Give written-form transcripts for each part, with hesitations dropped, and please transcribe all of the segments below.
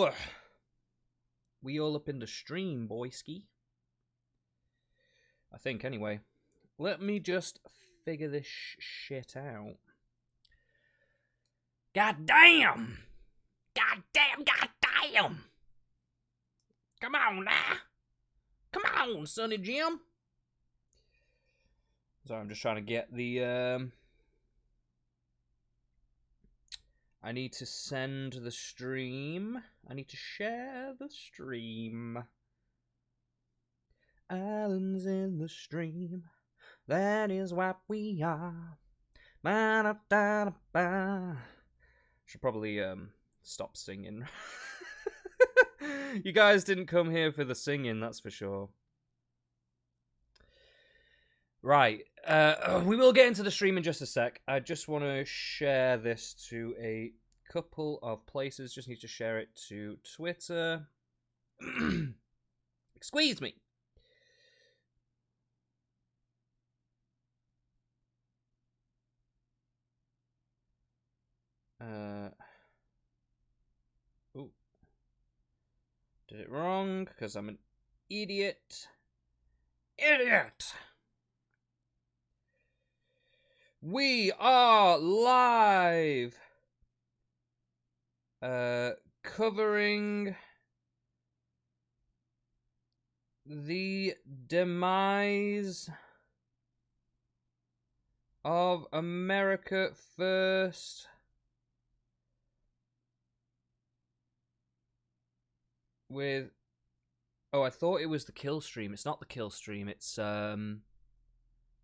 Yo! We all up in the stream, boyski. I think, anyway. Let me just figure this shit out. God damn! God damn, god damn! Come on now! Come on, Sonny Jim! So I'm just trying to get the, I need to send the stream. I need to share the stream. Islands in the stream. That is what we are. Ba-da-da-da-ba. Should probably stop singing. You guys didn't come here for the singing, that's for sure. Right, we will get into the stream in just a sec. I just want to share this to a couple of places. Just need to share it to Twitter. Squeeze me. Ooh. Did it wrong, because I'm an idiot. Idiot! We are live! Covering the demise of America First with... Oh, I thought it was the kill stream. It's not the kill stream. It's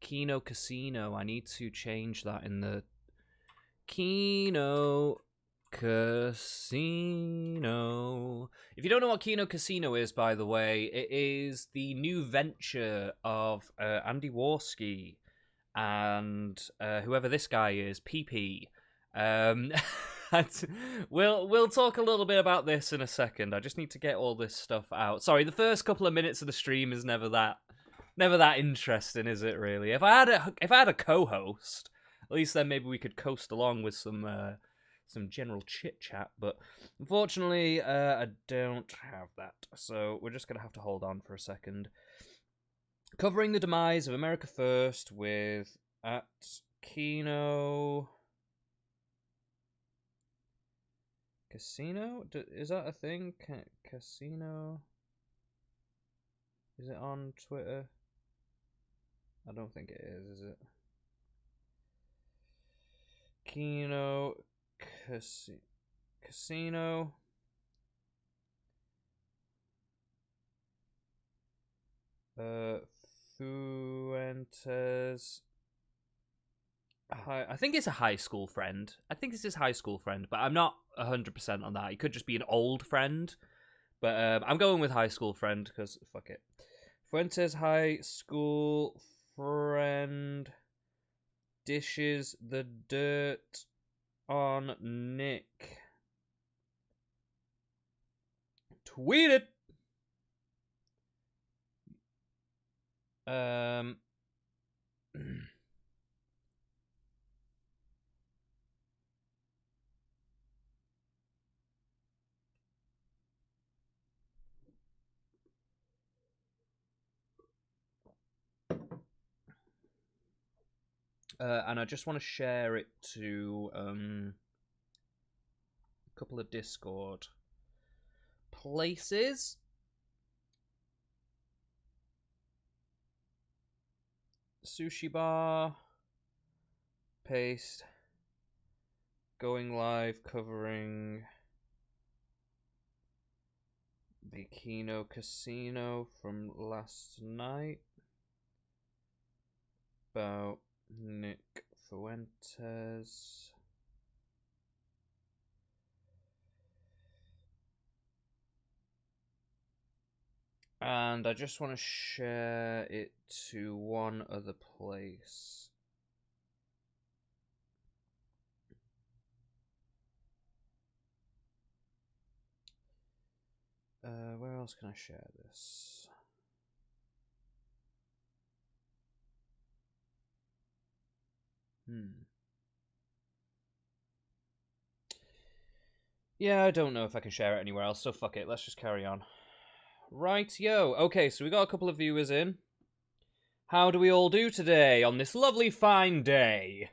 Kino Casino. I need to change that in the Kino Casino. If you don't know what Kino Casino is, by the way, it is the new venture of Andy Warski and whoever this guy is, PP. We'll talk a little bit about this in a second. I just need to get all this stuff out. Sorry, the first couple of minutes of the stream is never that interesting, is it? Really? If I had a co-host, at least then maybe we could coast along with some general chit chat. But unfortunately, I don't have that. So we're just gonna have to hold on for a second. Covering the demise of America First with at Kino Casino? Is that a thing? Casino? Is it on Twitter? I don't think it is it? Kino Casino. Fuentes. I think it's a high school friend. I think it's his high school friend, but I'm not 100% on that. He could just be an old friend. But I'm going with high school friend because fuck it. Fuentes high school friend dishes the dirt on Nick. Tweet it. And I just want to share it to a couple of Discord places. Sushi bar. Paste. Going live covering the Kino Casino from last night. About Nick Fuentes. And I just want to share it to one other place. Where else can I share this? Yeah, I don't know if I can share it anywhere else, so fuck it. Let's just carry on. Right, yo. Okay, so we got a couple of viewers in. How do we all do today on this lovely fine day?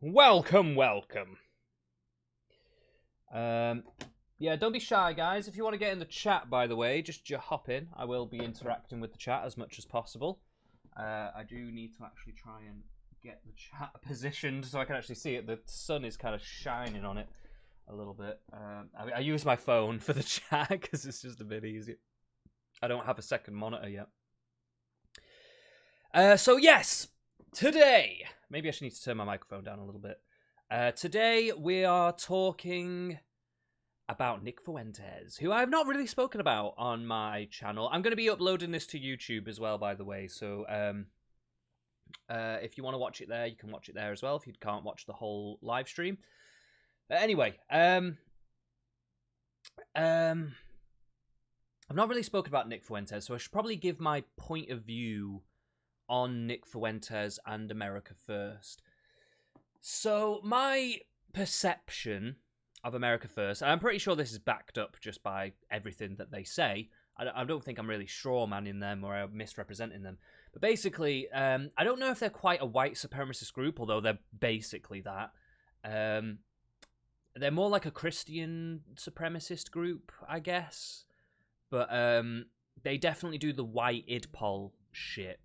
Welcome, welcome. Yeah, don't be shy, guys. If you want to get in the chat, by the way, just hop in. I will be interacting with the chat as much as possible. I do need to actually try and get the chat positioned so I can actually see it. The sun is kind of shining on it a little bit. I use my phone for the chat because it's just a bit easier. I don't have a second monitor yet. So yes, today, maybe I should need to turn my microphone down a little bit. Today we are talking about Nick Fuentes, who I've not really spoken about on my channel. I'm going to be uploading this to YouTube as well, by the way, so if you want to watch it there, you can watch it there as well, if you can't watch the whole live stream. Anyway, I've not really spoken about Nick Fuentes, so I should probably give my point of view on Nick Fuentes and America First. So, my perception of America First, and I'm pretty sure this is backed up just by everything that they say. I don't think I'm really strawmanning them or misrepresenting them. But basically, I don't know if they're quite a white supremacist group, although they're basically that. They're more like a Christian supremacist group, I guess. But they definitely do the white idpol shit.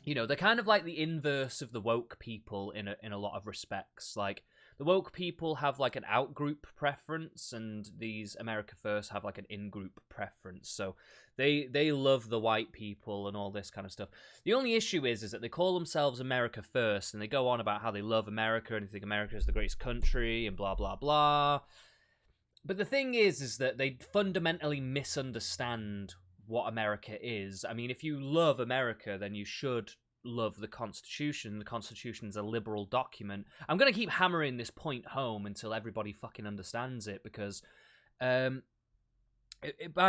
You know, they're kind of like the inverse of the woke people in a lot of respects. Like, the woke people have like an out-group preference, and these America First have like an in-group preference. So they love the white people and all this kind of stuff. The only issue is that they call themselves America First, and they go on about how they love America and they think America is the greatest country and blah, blah, blah. But the thing is that they fundamentally misunderstand what America is. I mean, if you love America, then you should love the Constitution. The Constitution's a liberal document. I'm going to keep hammering this point home until everybody fucking understands it, because by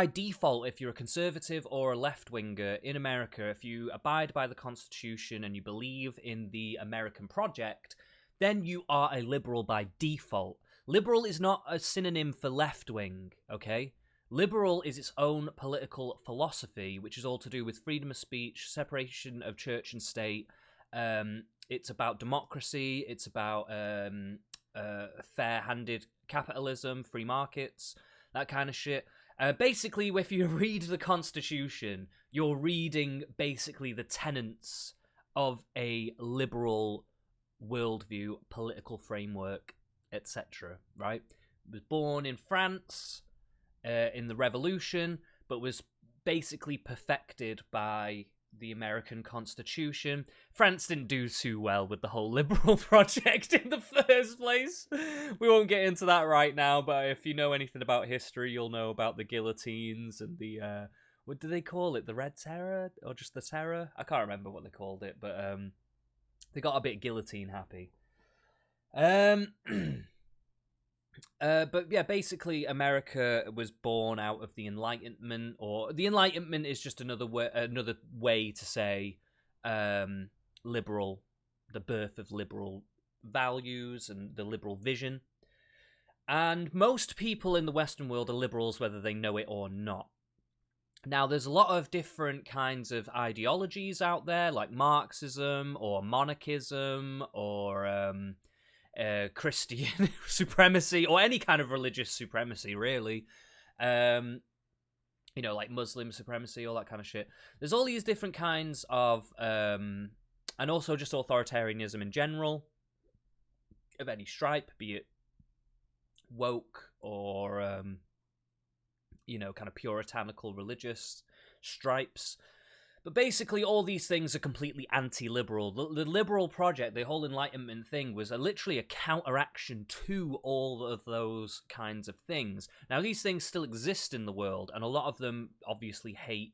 default, if you're a conservative or a left-winger in America, if you abide by the Constitution and you believe in the American project, then you are a liberal by default. Liberal is not a synonym for left-wing, okay? Liberal is its own political philosophy, which is all to do with freedom of speech, separation of church and state. It's about democracy. It's about fair-handed capitalism, free markets, that kind of shit. Basically, if you read the Constitution, you're reading basically the tenets of a liberal worldview, political framework, etc. Right? It was born in France in the Revolution, but was basically perfected by the American Constitution. France didn't do too well with the whole liberal project in the first place. We won't get into that right now, but if you know anything about history, you'll know about the guillotines and the, what do they call it? The Red Terror? Or just the Terror? I can't remember what they called it, but they got a bit guillotine happy. But yeah, basically, America was born out of the Enlightenment, or the Enlightenment is just another way to say liberal, the birth of liberal values and the liberal vision. And most people in the Western world are liberals, whether they know it or not. Now, there's a lot of different kinds of ideologies out there, like Marxism or monarchism or Christian supremacy, or any kind of religious supremacy, really. You know, like Muslim supremacy, all that kind of shit. There's all these different kinds of, and also just authoritarianism in general, of any stripe, be it woke or, you know, kind of puritanical religious stripes. But basically, all these things are completely anti-liberal. The liberal project, the whole Enlightenment thing, was literally a counteraction to all of those kinds of things. Now, these things still exist in the world, and a lot of them obviously hate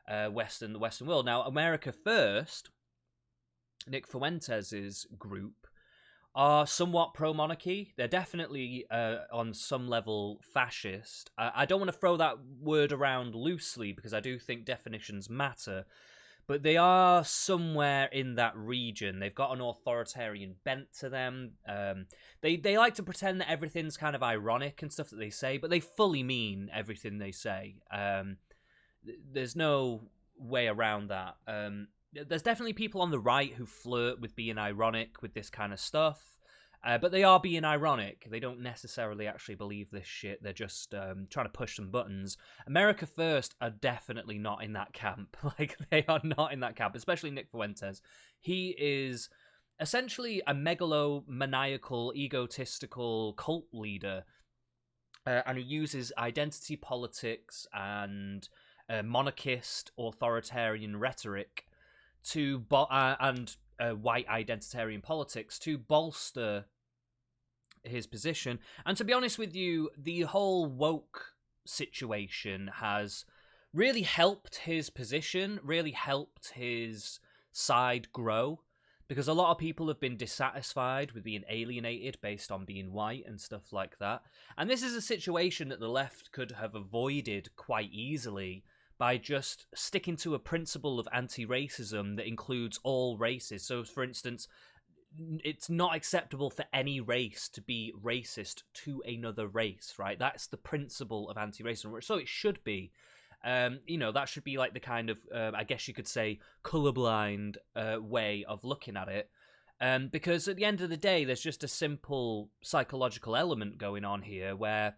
the Western world. Now, America First, Nick Fuentes' group, are somewhat pro-monarchy. They're definitely, on some level, fascist. I don't want to throw that word around loosely, because I do think definitions matter. but they are somewhere in that region. They've got an authoritarian bent to them. They like to pretend that everything's kind of ironic and stuff that they say, but they fully mean everything they say. There's no way around that. There's definitely people on the right who flirt with being ironic with this kind of stuff. But they are being ironic. They don't necessarily actually believe this shit. They're just trying to push some buttons. America First are definitely not in that camp. Like, they are not in that camp, especially Nick Fuentes. He is essentially a megalomaniacal, egotistical cult leader. And he uses identity politics and monarchist authoritarian rhetoric to white identitarian politics to bolster his position. And to be honest with you, the whole woke situation has really helped his position, really helped his side grow, because a lot of people have been dissatisfied with being alienated based on being white and stuff like that. And this is a situation that the left could have avoided quite easily by just sticking to a principle of anti-racism that includes all races. So, for instance, it's not acceptable for any race to be racist to another race, right? That's the principle of anti-racism. So it should be. That should be like the kind of, I guess you could say, colorblind way of looking at it. Because at the end of the day, there's just a simple psychological element going on here where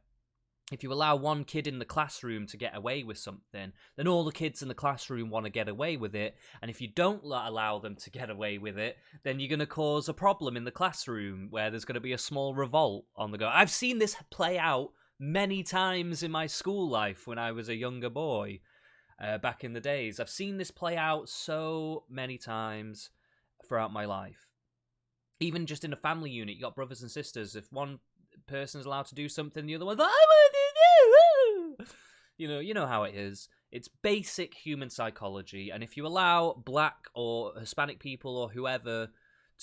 if you allow one kid in the classroom to get away with something, then all the kids in the classroom want to get away with it. And if you don't allow them to get away with it, then you're going to cause a problem in the classroom where there's going to be a small revolt on the go. I've seen this play out many times in my school life when I was a younger boy, back in the days. I've seen this play out so many times throughout my life. Even just in a family unit, you got brothers and sisters. If one person's allowed to do something, the other one's like, I want to do. You know how it is. It's basic human psychology, and if you allow black or Hispanic people or whoever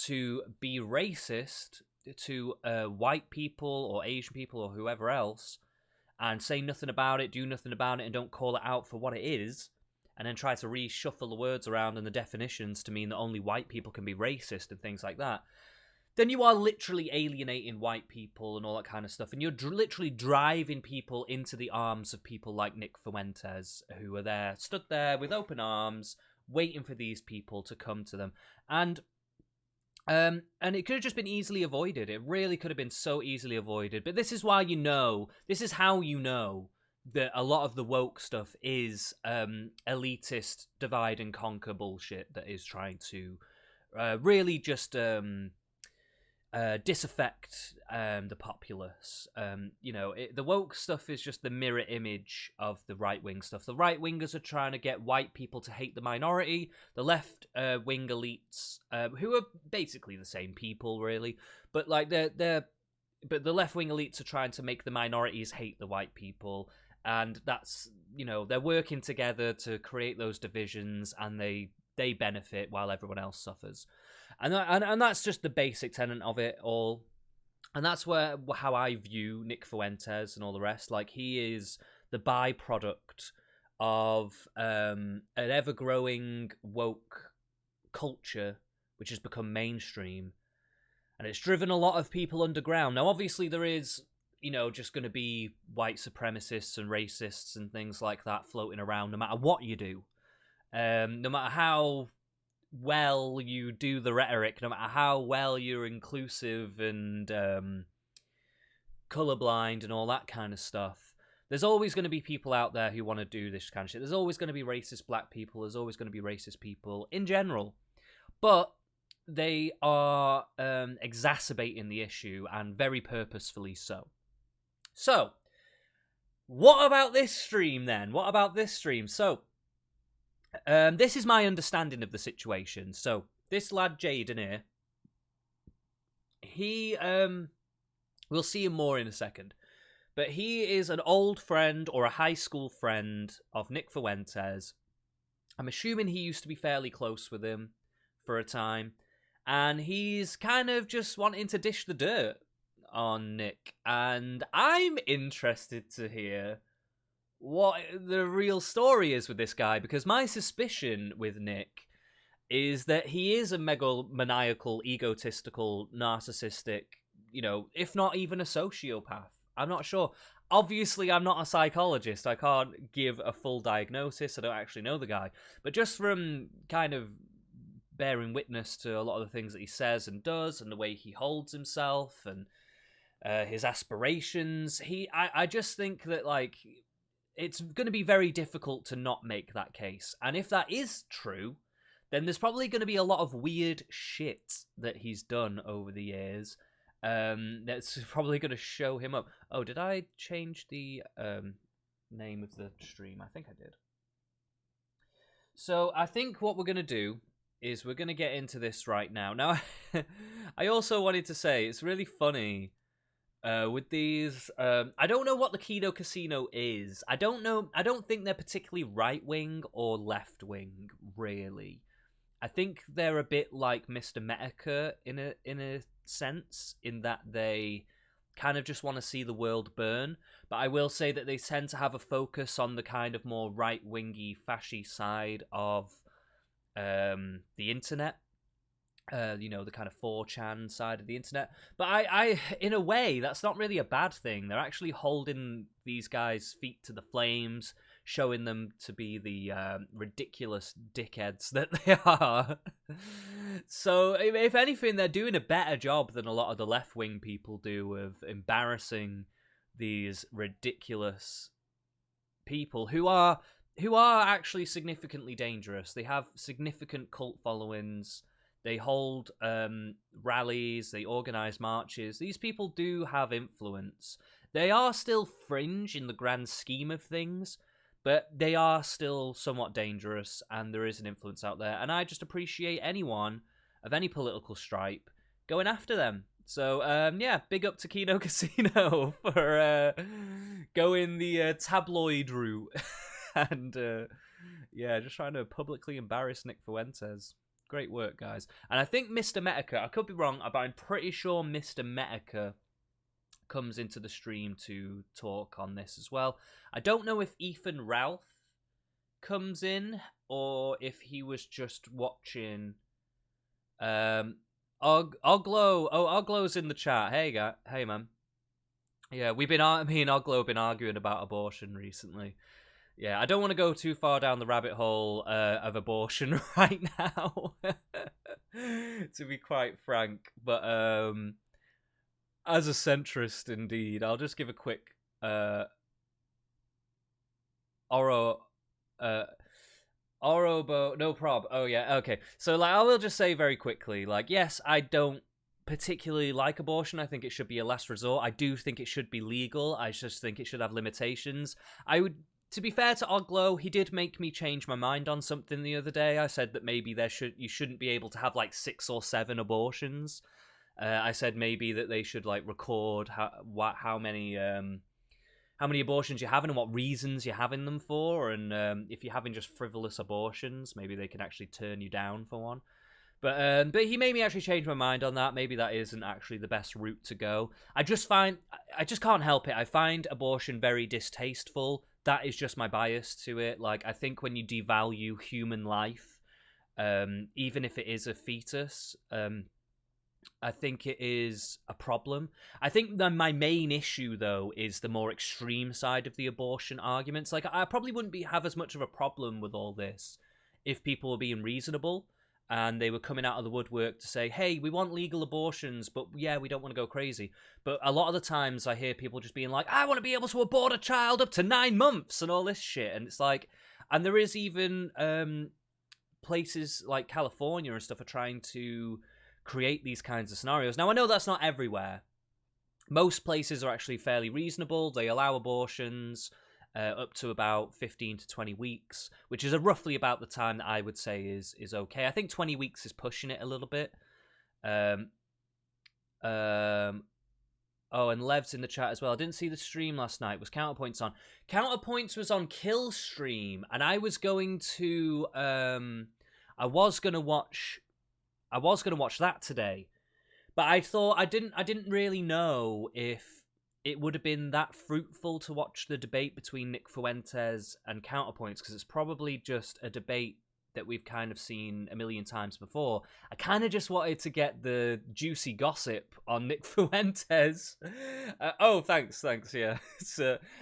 to be racist to white people or Asian people or whoever else, and say nothing about it, do nothing about it, and don't call it out for what it is, and then try to reshuffle the words around and the definitions to mean that only white people can be racist and things like that, then you are literally alienating white people and all that kind of stuff. And you're literally driving people into the arms of people like Nick Fuentes, who are there, stood there with open arms, waiting for these people to come to them. And it could have just been easily avoided. It really could have been so easily avoided. But this is why this is how you know that a lot of the woke stuff is elitist divide and conquer bullshit that is trying to really just disaffect the populace. The woke stuff is just the mirror image of the right-wing stuff. The right-wingers are trying to get white people to hate the minority. The left-wing elites, who are basically the same people, really, but like but the left-wing elites are trying to make the minorities hate the white people, and that's, they're working together to create those divisions, and they benefit while everyone else suffers. And that's just the basic tenet of it all. And that's how I view Nick Fuentes and all the rest. Like, he is the byproduct of an ever-growing woke culture, which has become mainstream. And it's driven a lot of people underground. Now, obviously, there is, just going to be white supremacists and racists and things like that floating around no matter what you do. No matter how well you do the rhetoric, no matter how well you're inclusive and colorblind and all that kind of stuff, there's always going to be people out there who want to do this kind of shit. There's always going to be racist black people. There's always going to be racist people in general. But they are exacerbating the issue, and very purposefully so. So, what about this stream then? So, this is my understanding of the situation. So, this lad Jaden here, he, we'll see him more in a second, but he is an old friend or a high school friend of Nick Fuentes. I'm assuming he used to be fairly close with him for a time, and he's kind of just wanting to dish the dirt on Nick, and I'm interested to hear what the real story is with this guy, because my suspicion with Nick is that he is a megalomaniacal, egotistical, narcissistic, if not even a sociopath. I'm not sure. Obviously, I'm not a psychologist. I can't give a full diagnosis. I don't actually know the guy. But just from kind of bearing witness to a lot of the things that he says and does, and the way he holds himself, and his aspirations, I just think that, like, it's going to be very difficult to not make that case. And if that is true, then there's probably going to be a lot of weird shit that he's done over the years. That's probably going to show him up. Oh, did I change the name of the stream? I think I did. So I think what we're going to do is we're going to get into this right now. Now, I also wanted to say, it's really funny with these. I don't know what the Kino Casino is. I don't know. I don't think they're particularly right-wing or left-wing, really. I think they're a bit like Mr. Metokur in a sense, in that they kind of just want to see the world burn. But I will say that they tend to have a focus on the kind of more right-wingy, fashy side of the internet. The kind of 4chan side of the internet. But I, in a way, that's not really a bad thing. They're actually holding these guys' feet to the flames, showing them to be the ridiculous dickheads that they are. So, if anything, they're doing a better job than a lot of the left-wing people do of embarrassing these ridiculous people who are actually significantly dangerous. They have significant cult followings. They hold rallies. They organize marches. These people do have influence. They are still fringe in the grand scheme of things, but they are still somewhat dangerous, and there is an influence out there. And I just appreciate anyone of any political stripe going after them. So, big up to Kino Casino for going the tabloid route and, just trying to publicly embarrass Nick Fuentes. Great work, guys. And I think Mr. Metokur, I could be wrong, but I'm pretty sure Mr. Metokur comes into the stream to talk on this as well. I don't know if Ethan Ralph comes in or if he was just watching. Oglo. Oh, Oglo's in the chat. Hey, guy. Hey, man. Yeah, me and Oglo have been arguing about abortion recently. Yeah, I don't want to go too far down the rabbit hole of abortion right now, to be quite frank. But as a centrist, indeed, I'll just give a quick Orobo, no prob. Oh yeah, okay. So I will just say very quickly, yes, I don't particularly like abortion. I think it should be a last resort. I do think it should be legal. I just think it should have limitations. To be fair to Oglo, he did make me change my mind on something the other day. I said that maybe you shouldn't be able to have 6 or 7 abortions. I said maybe that they should record how many abortions you're having and what reasons you're having them for, and if you're having just frivolous abortions, maybe they can actually turn you down for one. But he made me actually change my mind on that. Maybe that isn't actually the best route to go. I just can't help it. I find abortion very distasteful. That is just my bias to it. I think when you devalue human life, even if it is a fetus, I think it is a problem. I think that my main issue, though, is the more extreme side of the abortion arguments. I probably wouldn't have as much of a problem with all this if people were being reasonable and they were coming out of the woodwork to say, hey, we want legal abortions, but yeah, we don't want to go crazy. But a lot of the times I hear people just being like, I want to be able to abort a child up to 9 months and all this shit. And it's and there is even places like California and stuff are trying to create these kinds of scenarios. Now, I know that's not everywhere. Most places are actually fairly reasonable. They allow abortions up to about 15 to 20 weeks, which is roughly about the time that I would say is okay. I think 20 weeks is pushing it a little bit. Oh, and Lev's in the chat as well. I didn't see the stream last night. Was Counterpoints on? Counterpoints was on Kill stream, and I was going to watch that today. But I thought I didn't really know if it would have been that fruitful to watch the debate between Nick Fuentes and Counterpoints, because it's probably just a debate that we've kind of seen a million times before. I kind of just wanted to get the juicy gossip on Nick Fuentes. Oh, thanks, yeah.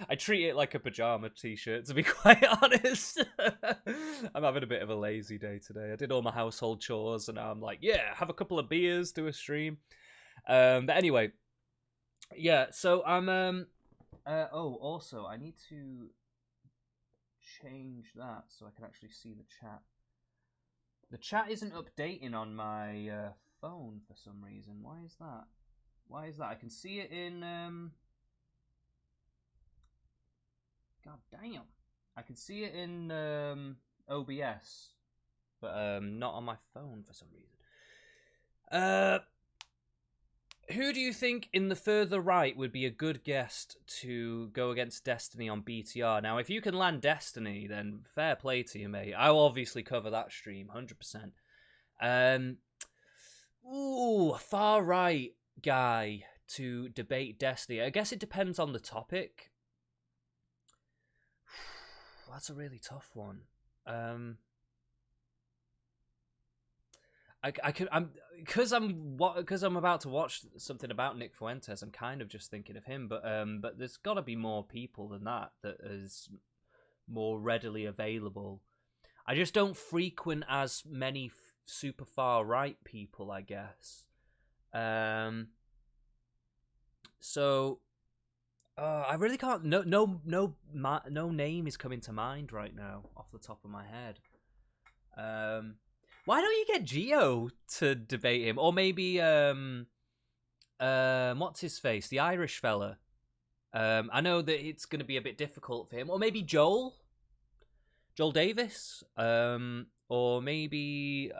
I treat it like a pajama t-shirt, to be quite honest. I'm having a bit of a lazy day today. I did all my household chores, and now I'm like, yeah, have a couple of beers, do a stream. But anyway, yeah, so I'm, also, I need to change that so I can actually see the chat. The chat isn't updating on my phone for some reason. Why is that? I can see it in... God damn. I can see it in OBS, but not on my phone for some reason. Who do you think in the further right would be a good guest to go against Destiny on BTR? Now, if you can land Destiny, then fair play to you, mate. I'll obviously cover that stream, 100%. A far right guy to debate Destiny. I guess it depends on the topic. That's a really tough one. Because I'm about to watch something about Nick Fuentes. I'm kind of just thinking of him, but there's got to be more people than that is more readily available. I just don't frequent as many super far right people, I guess. So I really can't. No name is coming to mind right now off the top of my head. Why don't you get Gio to debate him? Or maybe, what's his face? The Irish fella. I know that it's going to be a bit difficult for him. Or maybe Joel Davis. Or maybe,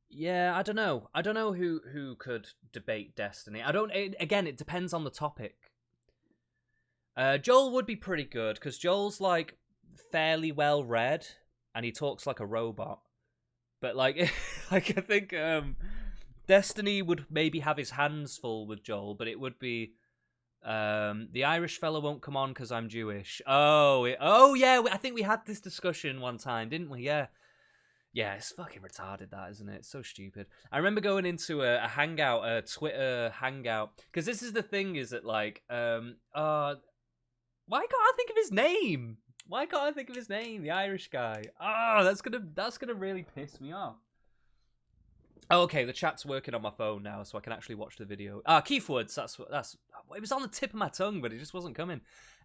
yeah, I don't know. I don't know who could debate Destiny. Again, it depends on the topic. Joel would be pretty good, because Joel's, like, fairly well read, and he talks like a robot. But like, I think Destiny would maybe have his hands full with Joel, but it would be the Irish fella won't come on because I'm Jewish. Oh yeah, I think we had this discussion one time, didn't we? Yeah, it's fucking retarded, that, isn't it? It's so stupid. I remember going into a hangout, a Twitter hangout, because this is the thing, is that like, why can't I think of his name? The Irish guy. That's gonna really piss me off. Okay, the chat's working on my phone now, so I can actually watch the video. Keith Woods. That's. It was on the tip of my tongue, but it just wasn't coming.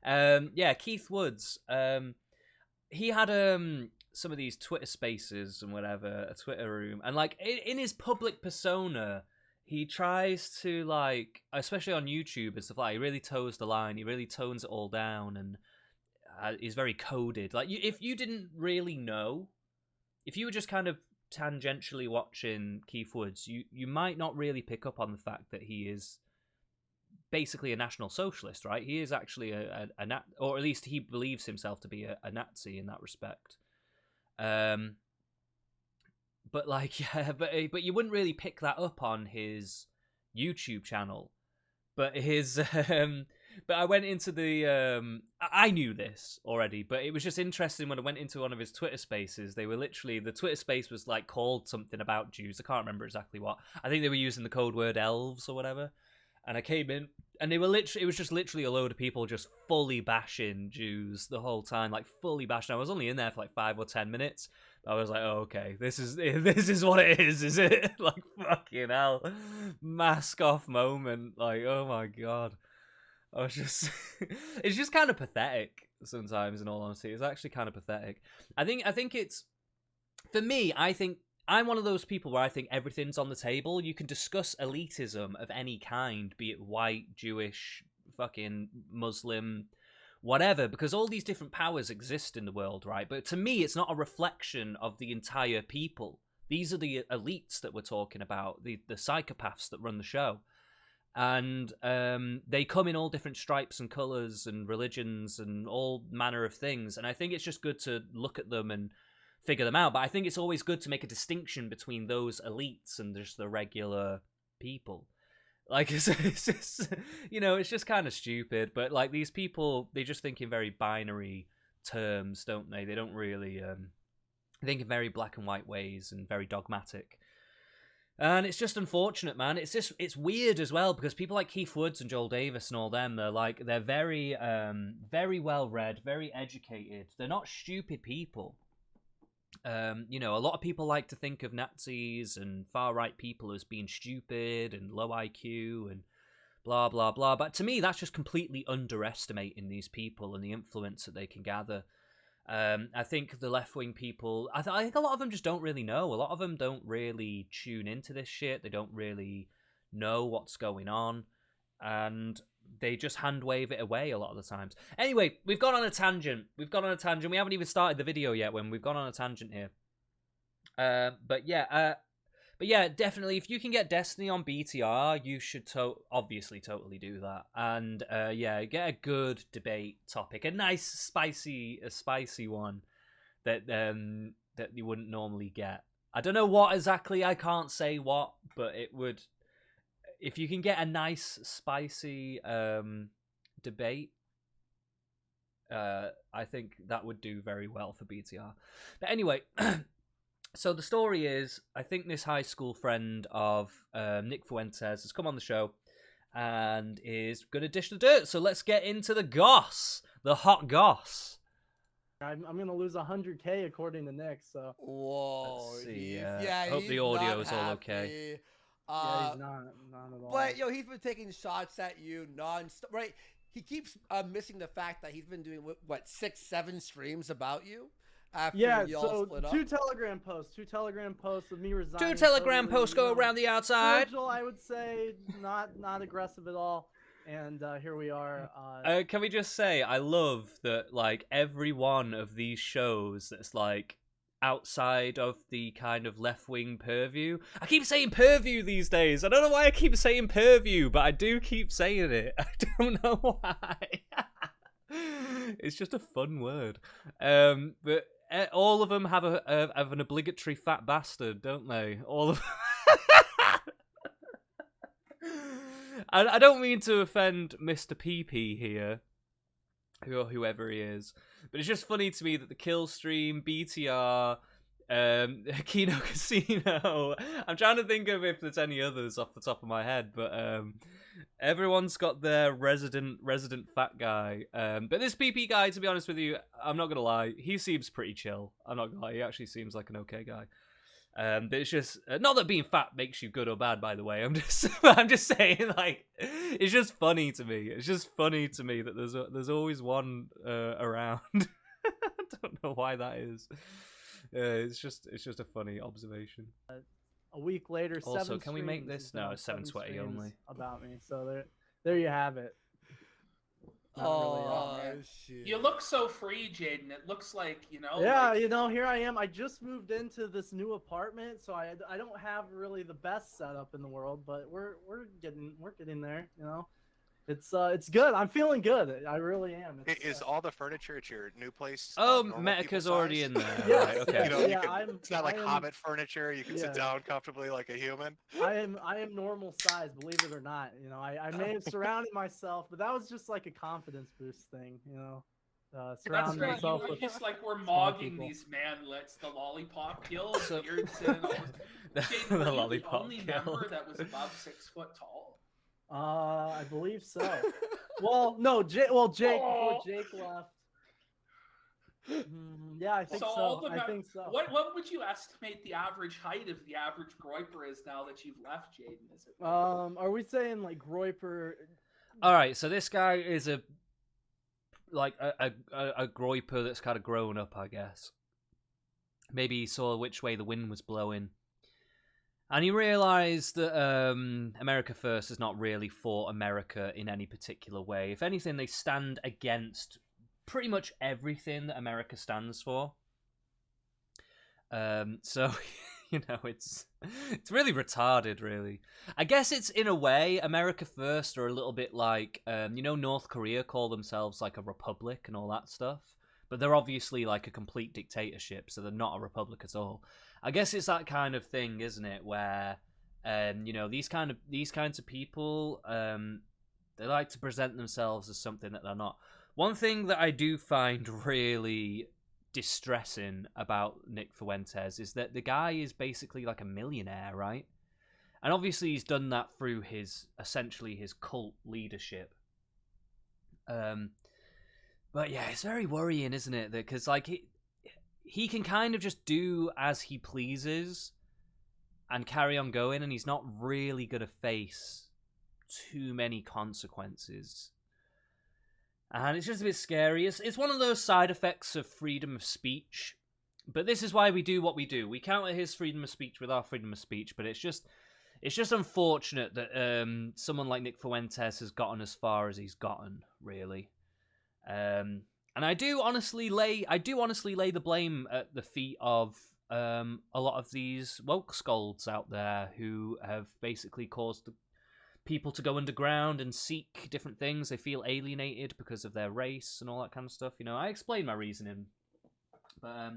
Yeah, Keith Woods. He had some of these Twitter Spaces and whatever, a Twitter room, and like in his public persona, he tries to, like, especially on YouTube and stuff like that, he really toes the line. He really tones it all down, and is very coded. Like, if you didn't really know, if you were just kind of tangentially watching Keith Woods, you might not really pick up on the fact that he is basically a National Socialist, right? He is actually a or at least he believes himself to be a Nazi in that respect. But like, yeah, but you wouldn't really pick that up on his YouTube channel. But his but I went into the I knew this already, but it was just interesting when I went into one of his Twitter Spaces. They were literally, the Twitter space was like called something about Jews. I can't remember exactly what. I think they were using the code word elves or whatever. And I came in, and they were literally, it was just literally a load of people just fully bashing Jews the whole time, like fully bashing. I was only in there for like 5 or 10 minutes. I was like, oh, okay, this is what it is it? Like, fucking hell. Mask off moment. Like, oh my God. I was just, it's just kind of pathetic sometimes, in all honesty. It's actually kind of pathetic. I think it's, for me, I think I'm one of those people where I think everything's on the table. You can discuss elitism of any kind, be it white, Jewish, fucking Muslim, whatever, because all these different powers exist in the world, right? But to me, it's not a reflection of the entire people. These are the elites that we're talking about, the psychopaths that run the show. And they come in all different stripes and colours and religions and all manner of things. And I think it's just good to look at them and figure them out. But I think it's always good to make a distinction between those elites and just the regular people. Like, it's just, it's just kind of stupid. But like these people, they just think in very binary terms, don't they? They don't really think in very black and white ways and very dogmatic. And it's just unfortunate, man. It's weird as well because people like Keith Woods and Joel Davis and all them, they're very very well read, very educated. They're not stupid people. A lot of people like to think of Nazis and far right people as being stupid and low IQ and blah blah blah. But to me, that's just completely underestimating these people and the influence that they can gather. I think the left-wing people, I think a lot of them just don't really know. A lot of them don't really tune into this shit. They don't really know what's going on. And they just hand-wave it away a lot of the times. Anyway, we've gone on a tangent. We haven't even started the video yet when we've gone on a tangent here. But yeah, definitely, if you can get Destiny on BTR, you should obviously totally do that. And get a good debate topic, a nice spicy one that you wouldn't normally get. I don't know what exactly. I can't say what, but it would. If you can get a nice spicy debate, I think that would do very well for BTR. But anyway. So the story is, I think this high school friend of Nick Fuentes has come on the show and is going to dish the dirt. So let's get into the goss, the hot goss. I'm going to lose 100K according to Nick. So whoa, let's see. Hope the audio is all okay. Yeah, he's not at all. But he's been taking shots at you non-stop, right? He keeps missing the fact that he's been doing what 6-7 streams about you. After y'all split up. Two Telegram posts of me resigning. 2 Telegram posts go around the outside. Cordial, I would say, not aggressive at all. And here we are. Can we just say, I love that, like, every one of these shows that's, like, outside of the kind of left-wing purview. I keep saying purview these days. I don't know why I keep saying purview, but I do keep saying it. I don't know why. It's just a fun word. But all of them have an obligatory fat bastard, don't they? All of I don't mean to offend Mr. PP here, or whoever he is, but it's just funny to me that the Kill Stream, BTR, Kino Casino. I'm trying to think of if there's any others off the top of my head, but everyone's got their resident fat guy. But this PP guy, to be honest with you, I'm not gonna lie, he seems pretty chill. I'm not gonna lie, he actually seems like an okay guy. But it's just not that being fat makes you good or bad, by the way. I'm just saying, like, it's just funny to me. It's just funny to me that there's always one around. I don't know why that is. It's just a funny observation. A week later, also, can we make this? No, it's 720 only. About me, so there you have it. Shit. You look so free, Jaden. It looks like, Yeah, here I am. I just moved into this new apartment, so I don't have really the best setup in the world, but we're getting there. It's good. I'm feeling good. I really am. Is all the furniture at your new place? Oh, Metokur's already in there. Yes, right, okay. It's not like Hobbit furniture. You can sit down comfortably like a human. I am normal size, believe it or not. I may have surrounded myself, but that was just like a confidence boost thing. That's Surrounding right. myself You with just like we're mogging people. these manlets, the lollipop kills, beards, and all this. Jaden, were The you lollipop the only kill. member that was above 6 foot tall? I believe so. Well, no, before Jake left. Yeah, I think so. I think so. What would you estimate the average height of the average Groiper is now that you've left, Jaden? Is it? Are we saying like Groiper? All right, so this guy is a Groiper that's kind of grown up, I guess. Maybe he saw which way the wind was blowing. And he realised that America First is not really for America in any particular way. If anything, they stand against pretty much everything that America stands for. So, it's really retarded, really. I guess it's, in a way, America First are a little bit like, North Korea call themselves like a republic and all that stuff. But they're obviously like a complete dictatorship, so they're not a republic at all. I guess it's that kind of thing, isn't it, where And these kinds of people, they like to present themselves as something that they're not. One thing that I do find really distressing about Nick Fuentes is that the guy is basically like a millionaire, right? And obviously he's done that through essentially his cult leadership. But yeah, it's very worrying, isn't it? Because like he can kind of just do as he pleases and carry on going, and he's not really going to face too many consequences. And it's just a bit scary. It's one of those side effects of freedom of speech. But this is why we do what we do. We counter his freedom of speech with our freedom of speech, but it's just unfortunate that someone like Nick Fuentes has gotten as far as he's gotten, really. And I do honestly lay the blame at the feet of a lot of these woke scolds out there who have basically caused people to go underground and seek different things. They feel alienated because of their race and all that kind of stuff. I explain my reasoning, but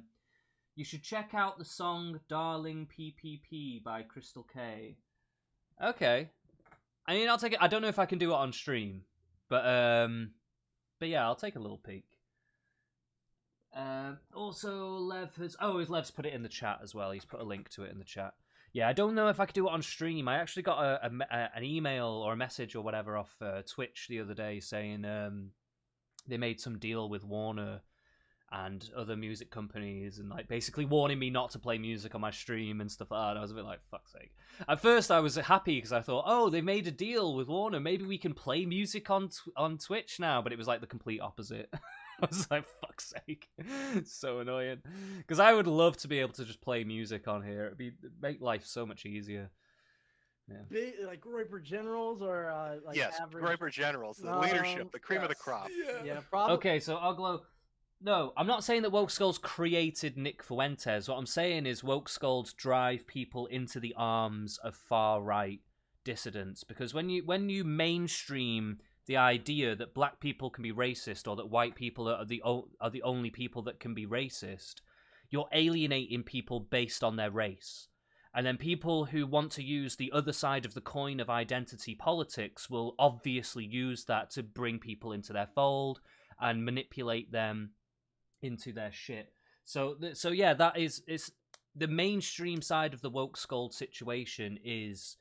you should check out the song "Darling PPP" by Crystal K. Okay, I mean, I'll take it. I don't know if I can do it on stream, but yeah, I'll take a little peek. Also, Lev's put it in the chat as well. He's put a link to it in the chat. Yeah, I don't know if I could do it on stream. I actually got an email or a message or whatever off Twitch the other day saying they made some deal with Warner and other music companies and like basically warning me not to play music on my stream and stuff like that. And I was a bit like, fuck's sake. At first I was happy because I thought, oh, they made a deal with Warner. Maybe we can play music on Twitch now. But it was like the complete opposite. I was like, fuck's sake. It's so annoying. Because I would love to be able to just play music on here. It'd make life so much easier. Yeah. Big, like Groiper Generals or like yes, average? Groiper Generals, the leadership, the cream of the crop. Yeah, probably. Okay, so Oglo... No, I'm not saying that woke skulls created Nick Fuentes. What I'm saying is woke skulls drive people into the arms of far-right dissidents. Because when you mainstream the idea that black people can be racist or that white people are the only people that can be racist, you're alienating people based on their race. And then people who want to use the other side of the coin of identity politics will obviously use that to bring people into their fold and manipulate them into their shit. So yeah, that is the mainstream side of the woke scold situation is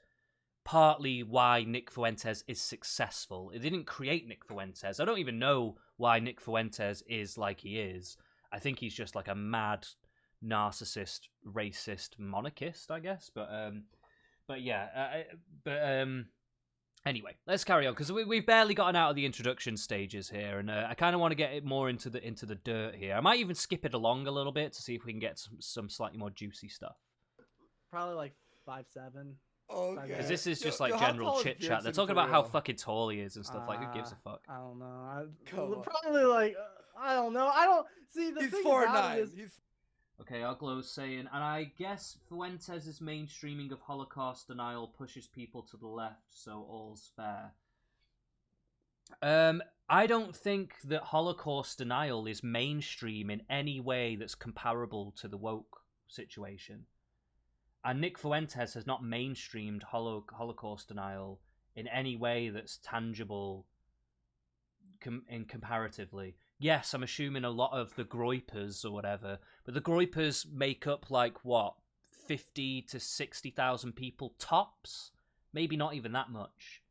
partly why Nick Fuentes is successful. It didn't create Nick Fuentes. I don't even know why Nick Fuentes is like he is. I think he's just like a mad narcissist, racist monarchist, I guess. But yeah. Anyway, let's carry on because we've barely gotten out of the introduction stages here, and I kind of want to get it more into the dirt here. I might even skip it along a little bit to see if we can get some slightly more juicy stuff. Probably like 5'7". Okay. Because this is just like general chit chat. They're talking about how fucking tall he is and stuff. Like, who gives a fuck? I don't know. Probably like I don't know. I don't see the He's thing 4'9". about it is Okay, Oglo's saying, and I guess Fuentes' mainstreaming of Holocaust denial pushes people to the left, so all's fair. I don't think that Holocaust denial is mainstream in any way that's comparable to the woke situation. And Nick Fuentes has not mainstreamed Holocaust denial in any way that's tangible comparatively. Yes, I'm assuming a lot of the Groipers or whatever, but the Groipers make up like what, 50 to 60,000 people tops? Maybe not even that much.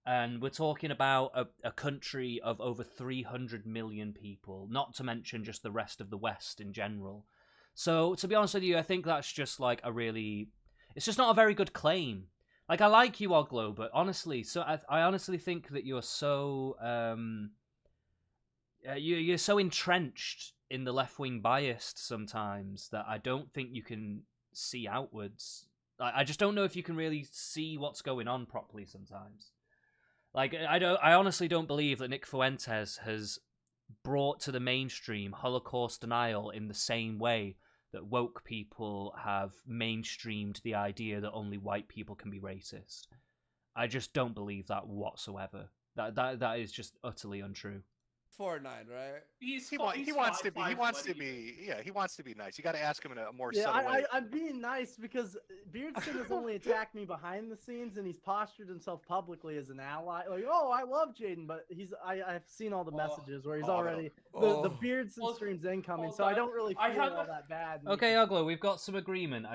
And we're talking about a country of over 300 million people, not to mention just the rest of the West in general. So, to be honest with you, I think that's just like it's just not a very good claim. Like, I like you, Oglo, but honestly, so I honestly think that you're so, you're so entrenched in the left-wing bias sometimes that I don't think you can see outwards. I just don't know if you can really see what's going on properly sometimes. Like, I honestly don't believe that Nick Fuentes has brought to the mainstream Holocaust denial in the same way that woke people have mainstreamed the idea that only white people can be racist. I just don't believe that whatsoever. That is just utterly untrue. 4'9", right? He wants to be. He wants to be. Yeah, he wants to be nice. You got to ask him in a more subtle way. I'm being nice because Beardson has only attacked me behind the scenes, and he's postured himself publicly as an ally. Like, oh, I love Jaden, but I've seen all the messages where he's already the Beardson stream's incoming, so I don't really feel all that bad. Okay, Oglo, we've got some agreement.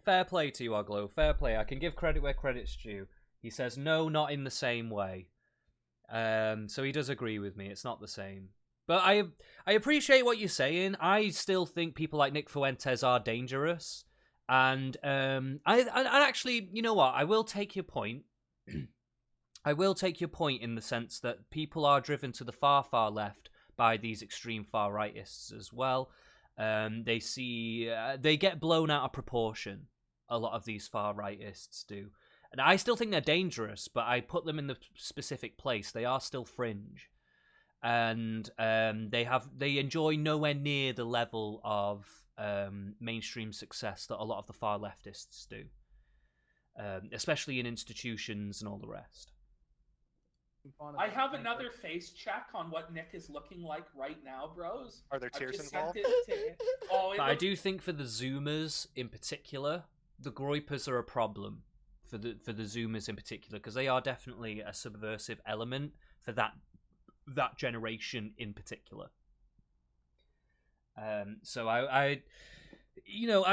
Fair play to you, Oglo. Fair play. I can give credit where credit's due. He says no, not in the same way. So he does agree with me. It's not the same. But I appreciate what you're saying. I still think people like Nick Fuentes are dangerous. And I actually, you know what? I will take your point. I will take your point in the sense that people are driven to the far, far left by these extreme far rightists as well. They get blown out of proportion. A lot of these far rightists do. And I still think they're dangerous, but I put them in the specific place. They are still fringe. And they enjoy nowhere near the level of mainstream success that a lot of the far leftists do. Especially in institutions and all the rest. I have another face check on what Nick is looking like right now, bros. Are there tears involved? I do think for the Zoomers in particular, the Groypers are a problem. For the Zoomers in particular, because they are definitely a subversive element for that generation in particular. So I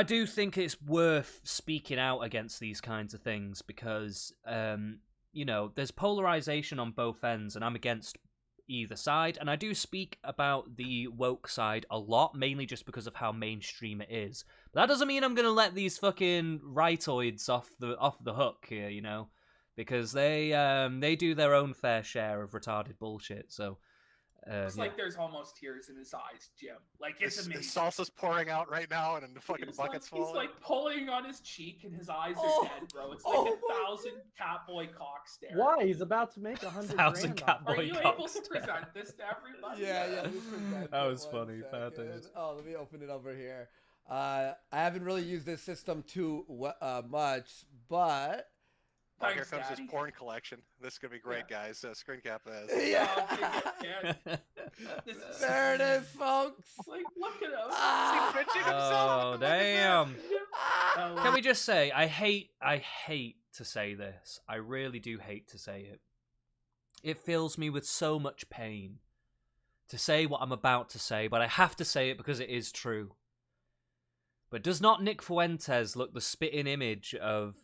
do think it's worth speaking out against these kinds of things because there's polarization on both ends, and I'm against either side. And I do speak about the woke side a lot, mainly just because of how mainstream it is. But that doesn't mean I'm gonna let these fucking rightoids off the hook here, because they do their own fair share of retarded bullshit. So it's like there's almost tears in his eyes, Jim. Like it's amazing. Salsa's pouring out right now, and the fucking bucket's full. He's like pulling on his cheek, and his eyes are dead, bro. It's like 1,000 Catboy cock stare. Why? He's about to make 100 1,000 grand. Are you able to present this to everybody? Yeah. That was funny. Oh, let me open it over here. I haven't really used this system too much, but. Thanks, here comes Daddy. His porn collection. This is going to be great, guys. Screen cap this. Yeah. There it is, folks. Like, look at him. Oh, damn. Can we just say, I hate to say this. I really do hate to say it. It fills me with so much pain to say what I'm about to say, but I have to say it because it is true. But does not Nick Fuentes look the spitting image of...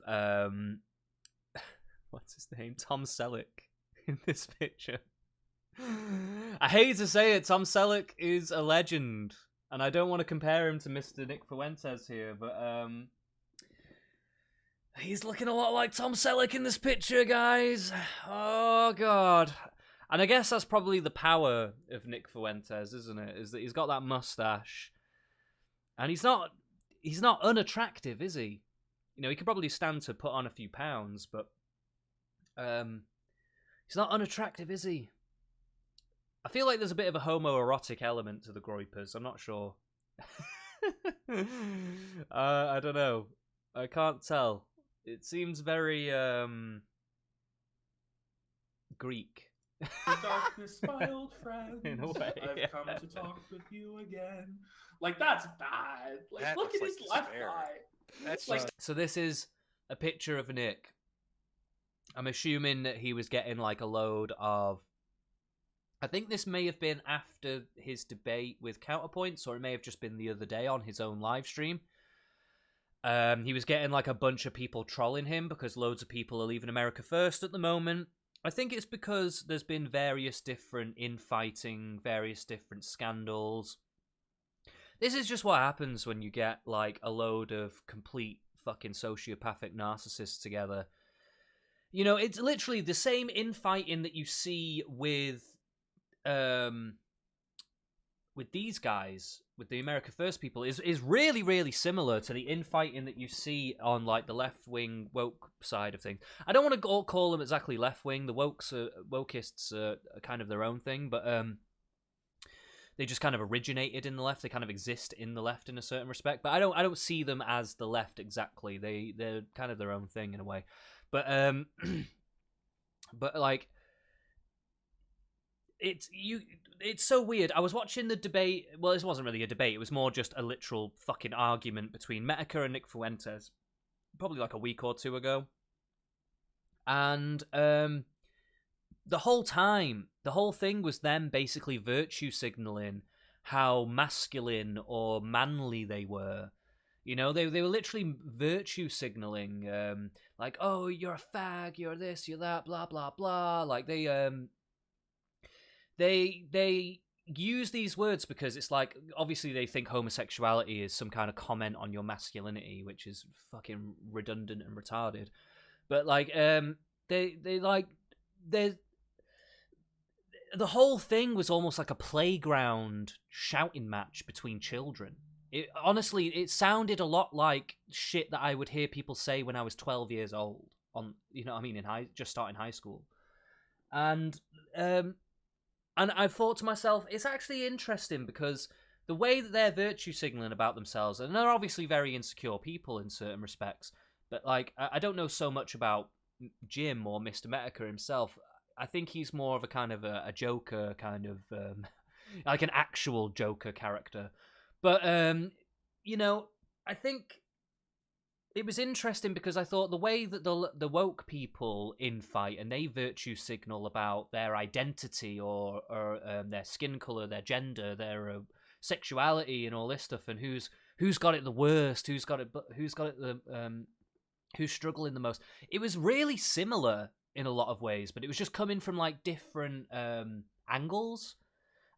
what's his name? Tom Selleck in this picture. I hate to say it, Tom Selleck is a legend, and I don't want to compare him to Mr. Nick Fuentes here, but he's looking a lot like Tom Selleck in this picture, guys. Oh god. And I guess that's probably the power of Nick Fuentes, isn't it? Is that he's got that mustache, and he's not unattractive, is he? He could probably stand to put on a few pounds, but he's not unattractive, is he? I feel like there's a bit of a homoerotic element to the Groypers. I'm not sure. I don't know. I can't tell. It seems very Greek. Darkness, my old friend. In a way, I've come to talk with you again. Like, that's bad. Like, look at his left eye. That's like. So this is a picture of Nick. I'm assuming that he was getting like a load of... I think this may have been after his debate with Counterpoints, or it may have just been the other day on his own live stream. He was getting like a bunch of people trolling him because loads of people are leaving America first at the moment. I think it's because there's been various different infighting, various different scandals. This is just what happens when you get like a load of complete fucking sociopathic narcissists together. It's literally the same infighting that you see with these guys, with the America First people, is really, really similar to the infighting that you see on like the left-wing woke side of things. I don't want to call them exactly left-wing. The wokists are kind of their own thing, but they just kind of originated in the left. They kind of exist in the left in a certain respect, but I don't see them as the left exactly. They're kind of their own thing in a way. But like, it's it's so weird. I was watching the debate. Well, this wasn't really a debate. It was more just a literal fucking argument between Metokur and Nick Fuentes, probably like a week or two ago. And the whole time, the whole thing was them basically virtue signaling how masculine or manly they were. You know, they were literally virtue signaling, like, oh, you're a fag, you're this, you're that, blah blah blah. Like they use these words because it's like, obviously they think homosexuality is some kind of comment on your masculinity, which is fucking redundant and retarded. But like, the whole thing was almost like a playground shouting match between children. Honestly, it sounded a lot like shit that I would hear people say when I was 12 years old. You know what I mean, just starting high school. And I thought to myself, it's actually interesting because the way that they're virtue signaling about themselves, and they're obviously very insecure people in certain respects, but like, I don't know so much about Jim or Mr. Metokur himself. I think he's more of a kind of a Joker, kind of like an actual Joker character. But you know, I think it was interesting because I thought the way that the woke people infight and they virtue signal about their identity or their skin color, their gender, their sexuality, and all this stuff, and who's got it the worst, who's struggling the most. It was really similar in a lot of ways, but it was just coming from like different angles,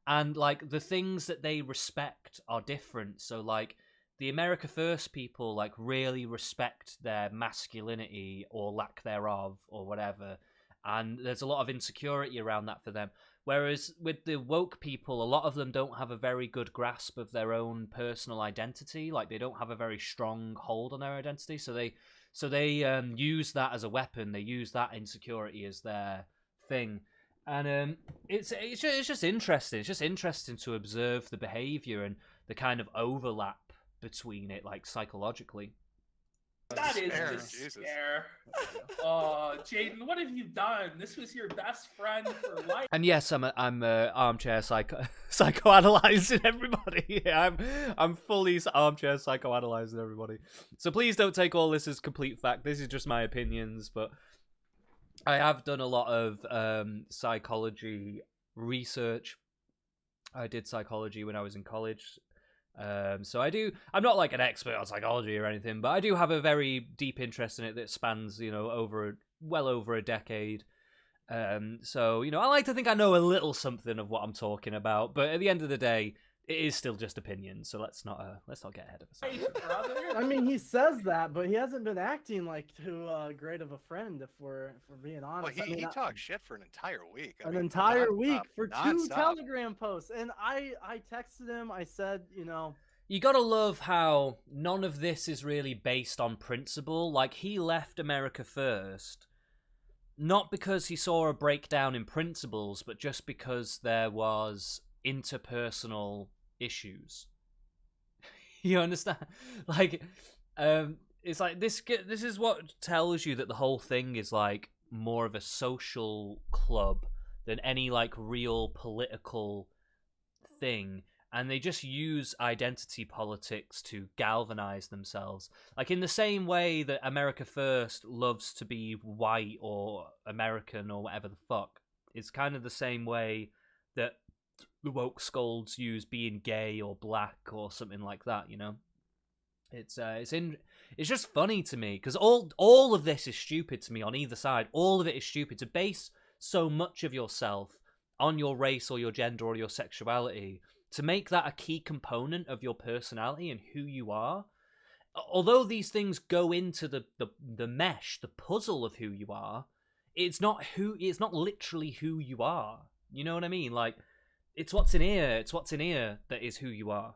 and like the things that they respect are different. So like the America First people like really respect their masculinity or lack thereof or whatever, and there's a lot of insecurity around that for them. Whereas with the woke people, a lot of them don't have a very good grasp of their own personal identity. Like they don't have a very strong hold on their identity, so they use that as a weapon. They use that insecurity as their thing, and it's just interesting. It's just interesting to observe the behavior and the kind of overlap between it, like psychologically. That is despair. Oh, Jaden, what have you done? This was your best friend for life. And yes, I'm armchair psychoanalyzing everybody. I'm fully armchair psychoanalyzing everybody. So please don't take all this as complete fact. This is just my opinions, but I have done a lot of psychology research. I did psychology when I was in college. So I'm not like an expert on psychology or anything, but I do have a very deep interest in it that spans, you know, well over a decade. So, you know, I like to think I know a little something of what I'm talking about, but at the end of the day, it is still just opinion. So let's not get ahead of ourselves. I mean, he says that, but he hasn't been acting like too great of a friend, if we're being honest. Well, he I mean, talked shit for an entire week. Entire week for non-stop. 2 Telegram posts, and I texted him. I said, you know, you gotta love how none of this is really based on principle. Like, he left America First not because he saw a breakdown in principles, but just because there was interpersonal issues. You understand? Like, it's like this is what tells you that the whole thing is like more of a social club than any like real political thing, and they just use identity politics to galvanize themselves. Like in the same way that America First loves to be white or American or whatever the fuck, it's kind of the same way that the woke scolds use being gay or black or something like that, you know? It's just funny to me because all of this is stupid to me on either side. All of it is stupid to base so much of yourself on your race or your gender or your sexuality, to make that a key component of your personality and who you are. Although these things go into the mesh, the puzzle of who you are, it's not literally who you are. You know what I mean? Like, it's what's in here that is who you are.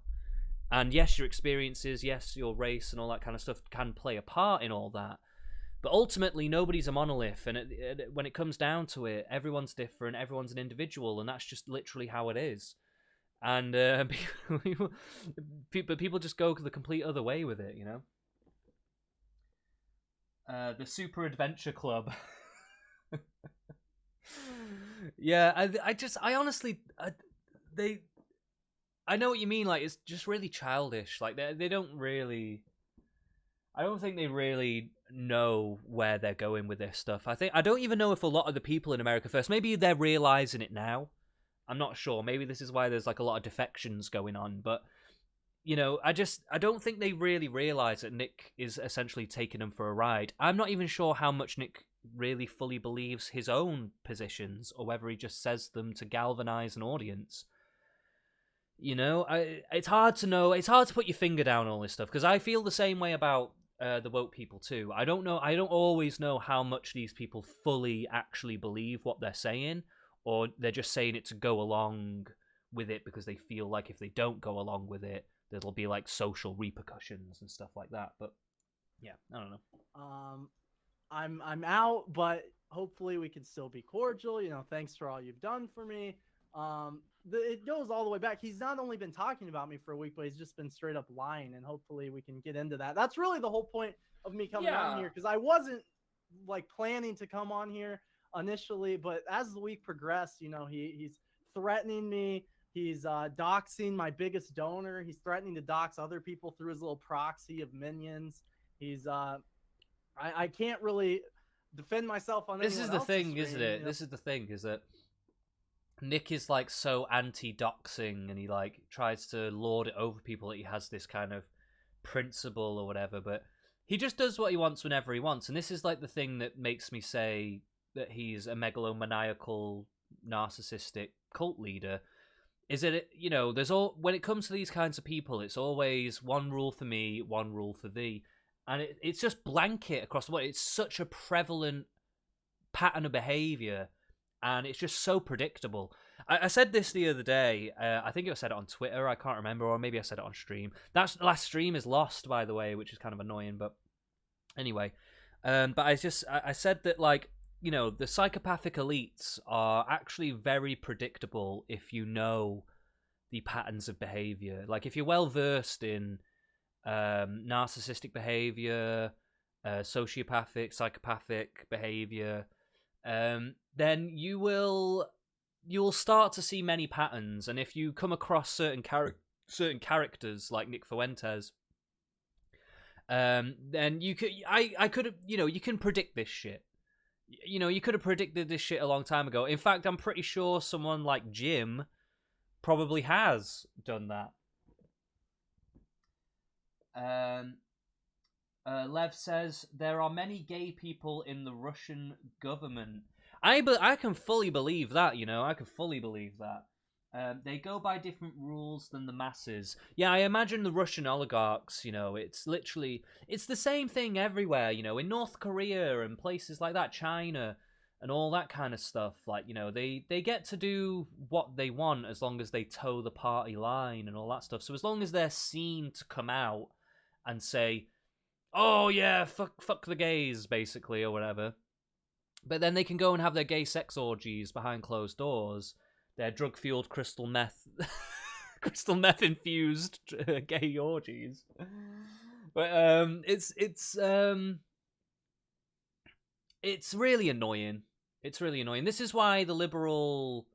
And yes, your experiences, yes, your race and all that kind of stuff can play a part in all that. But ultimately, nobody's a monolith, and when it comes down to it, everyone's different, everyone's an individual, and that's just literally how it is. And people just go the complete other way with it, you know? The Super Adventure Club. Yeah, I honestly... I know what you mean. Like, it's just really childish. Like, they don't really. I don't think they really know where they're going with this stuff. I don't even know if a lot of the people in America First, maybe they're realizing it now. I'm not sure. Maybe this is why there's like a lot of defections going on. But I don't think they really realize that Nick is essentially taking them for a ride. I'm not even sure how much Nick really fully believes his own positions, or whether he just says them to galvanize an audience. It's hard to know. It's hard to put your finger down on all this stuff, because I feel the same way about the woke people too. I don't always know how much these people fully actually believe what they're saying, or they're just saying it to go along with it because they feel like if they don't go along with it, there'll be like social repercussions and stuff like that. But yeah, I don't know. I'm out, but hopefully we can still be cordial. Thanks for all you've done for me. It goes all the way back. He's not only been talking about me for a week, but he's just been straight up lying, and hopefully we can get into that. That's really the whole point of me coming on here, because I wasn't like planning to come on here initially, but as the week progressed, he's threatening me. He's doxing my biggest donor. He's threatening to dox other people through his little proxy of minions. He's I can't really defend myself on this. Is the thing, isn't it? This is the thing, is that Nick is like so anti-doxing, and he like tries to lord it over people that he has this kind of principle or whatever, but he just does what he wants whenever he wants. And this is like the thing that makes me say that he's a megalomaniacal, narcissistic cult leader. Is that when it comes to these kinds of people, it's always one rule for me, one rule for thee, and it's just blanket across the board. It's such a prevalent pattern of behavior. And it's just so predictable. I said this the other day. I think I said it on Twitter. I can't remember. Or maybe I said it on stream. That last stream is lost, by the way, which is kind of annoying. But anyway. But I said that, like, the psychopathic elites are actually very predictable if you know the patterns of behavior. Like, if you're well-versed in narcissistic behavior, sociopathic, psychopathic behavior, then you'll start to see many patterns. And if you come across certain characters like Nick Fuentes, then you can predict this shit. You could have predicted this shit a long time ago. In fact, I'm pretty sure someone like Jim probably has done that. Lev says, there are many gay people in the Russian government. I can fully believe that, I can fully believe that. They go by different rules than the masses. Yeah, I imagine the Russian oligarchs, it's the same thing everywhere, in North Korea and places like that, China, and all that kind of stuff. Like, they get to do what they want as long as they toe the party line and all that stuff. So as long as they're seen to come out and say, oh yeah, fuck the gays, basically, or whatever. But then they can go and have their gay sex orgies behind closed doors, their drug-fueled crystal meth infused gay orgies. But it's really annoying. It's really annoying. This is why the liberal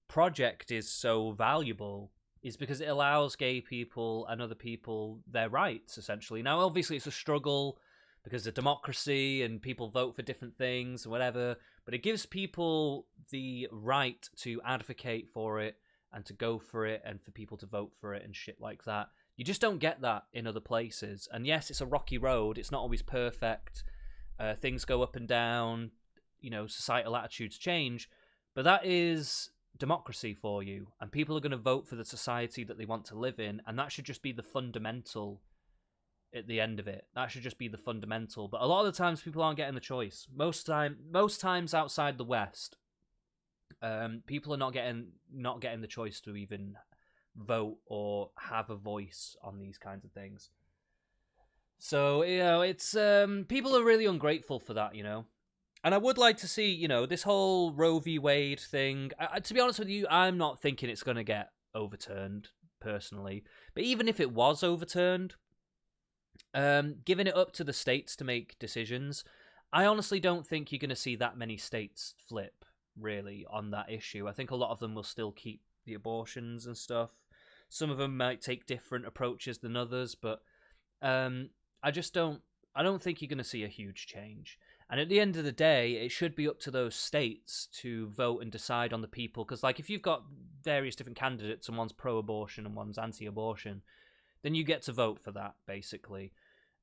project is so valuable, is because it allows gay people and other people their rights, essentially. Now, obviously, it's a struggle because of democracy and people vote for different things and whatever, but it gives people the right to advocate for it and to go for it and for people to vote for it and shit like that. You just don't get that in other places. And yes, it's a rocky road. It's not always perfect. Things go up and down. Societal attitudes change. But that is democracy for you. And people are going to vote for the society that they want to live in. And that should just be the fundamental at the end of it. That should just be the fundamental. But a lot of the times people aren't getting the choice. Most times outside the West, people are not getting the choice to even vote or have a voice on these kinds of things. So, it's people are really ungrateful for that, And I would like to see, this whole Roe v. Wade thing. To be honest with you, I'm not thinking it's going to get overturned, personally. But even if it was overturned, giving it up to the states to make decisions, I honestly don't think you're going to see that many states flip, really, on that issue. I think a lot of them will still keep the abortions and stuff. Some of them might take different approaches than others, but I don't think you're going to see a huge change. And at the end of the day, it should be up to those states to vote and decide on the people. Because, like, if you've got various different candidates and one's pro-abortion and one's anti-abortion, then you get to vote for that, basically.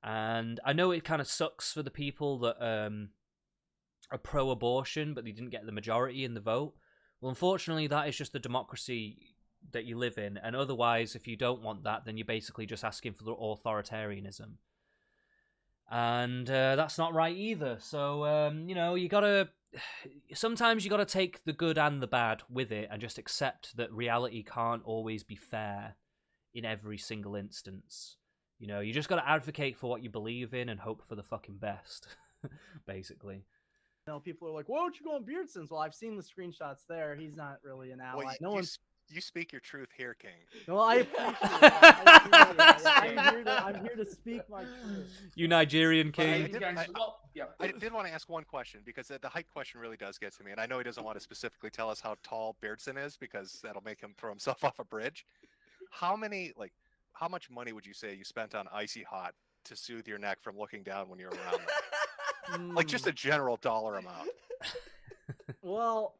And I know it kind of sucks for the people that are pro-abortion, but they didn't get the majority in the vote. Well, unfortunately, that is just the democracy that you live in. And otherwise, if you don't want that, then you're basically just asking for authoritarianism. And that's not right either. So, you gotta... Sometimes you gotta take the good and the bad with it and just accept that reality can't always be fair in every single instance. You just gotta advocate for what you believe in and hope for the fucking best, basically. People are like, why don't you go on Beardson's? Well, I've seen the screenshots there. He's not really an ally. Well, you speak your truth here, King. Well, I appreciate it. I'm here to speak my truth. You Nigerian King. I did want to ask one question, because the height question really does get to me, and I know he doesn't want to specifically tell us how tall Beardson is, because that'll make him throw himself off a bridge. How much money would you say you spent on Icy Hot to soothe your neck from looking down when you're around them? Like, just a general dollar amount. Well,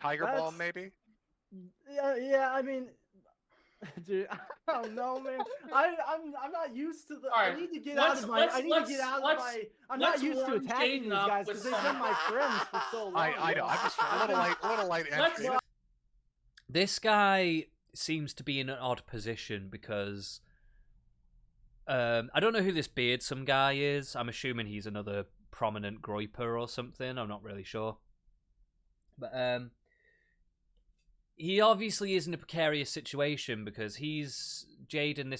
Tiger Balm, maybe? Yeah. I mean, dude, I don't know, man. I'm not used to the. Right. I need to get out of my. I'm not used to attacking these guys because they've been my friends for so long. I know. I'm just a little light entry. This guy seems to be in an odd position because I don't know who this Beardsome guy is. I'm assuming he's another prominent groiper or something. I'm not really sure. But he obviously is in a precarious situation because this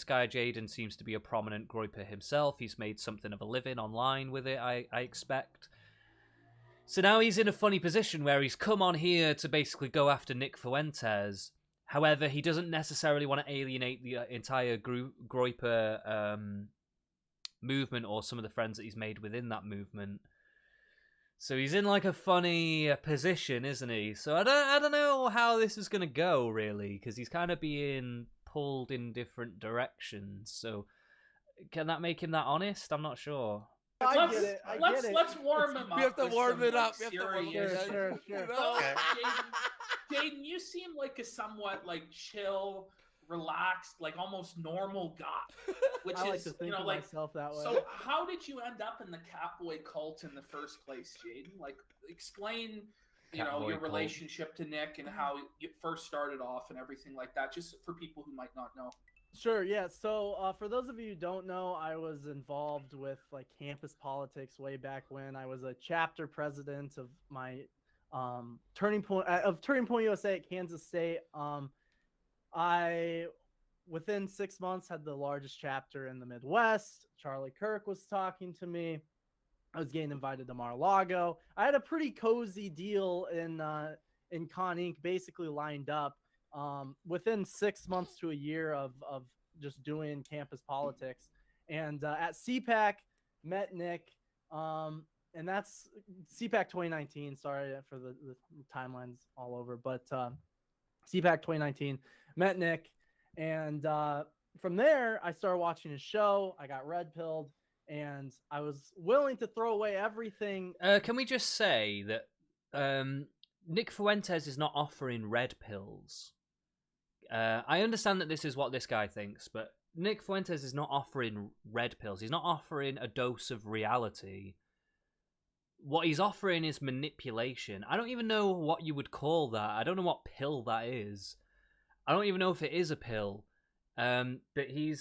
guy Jaden seems to be a prominent groiper himself. He's made something of a living online with it, I expect. So now he's in a funny position where he's come on here to basically go after Nick Fuentes. However, he doesn't necessarily want to alienate the entire groiper movement or some of the friends that he's made within that movement. So he's in like a funny position, isn't he? So I don't know how this is going to go, really, because he's kind of being pulled in different directions. So can that make him that honest? I'm not sure. Let's warm him up. We have to warm it up. Sure. Jaden, you seem like a somewhat chill, relaxed, almost normal guy. Which I like is to think of myself that way. So how did you end up in the Catboy cult in the first place, Jaden? Explain your relationship to Nick and how you first started off and everything like that, just for people who might not know. Sure, yeah. So for those of you who don't know, I was involved with campus politics way back when. I was a chapter president of my Turning Point USA at Kansas State. I within 6 months had the largest chapter in the Midwest. Charlie Kirk was talking to me. I was getting invited to Mar-a-Lago. I had a pretty cozy deal in Con Inc. basically lined up. Within 6 months to a year of just doing campus politics, and at CPAC met Nick, and that's CPAC 2019. Sorry for the timelines all over, but CPAC 2019 met Nick, and from there I started watching his show. I got red pilled, and I was willing to throw away everything. Can we just say that Nick Fuentes is not offering red pills? I understand that this is what this guy thinks, but Nick Fuentes is not offering red pills. He's not offering a dose of reality. What he's offering is manipulation. I don't even know what you would call that. I don't know what pill that is. I don't even know if it is a pill. But he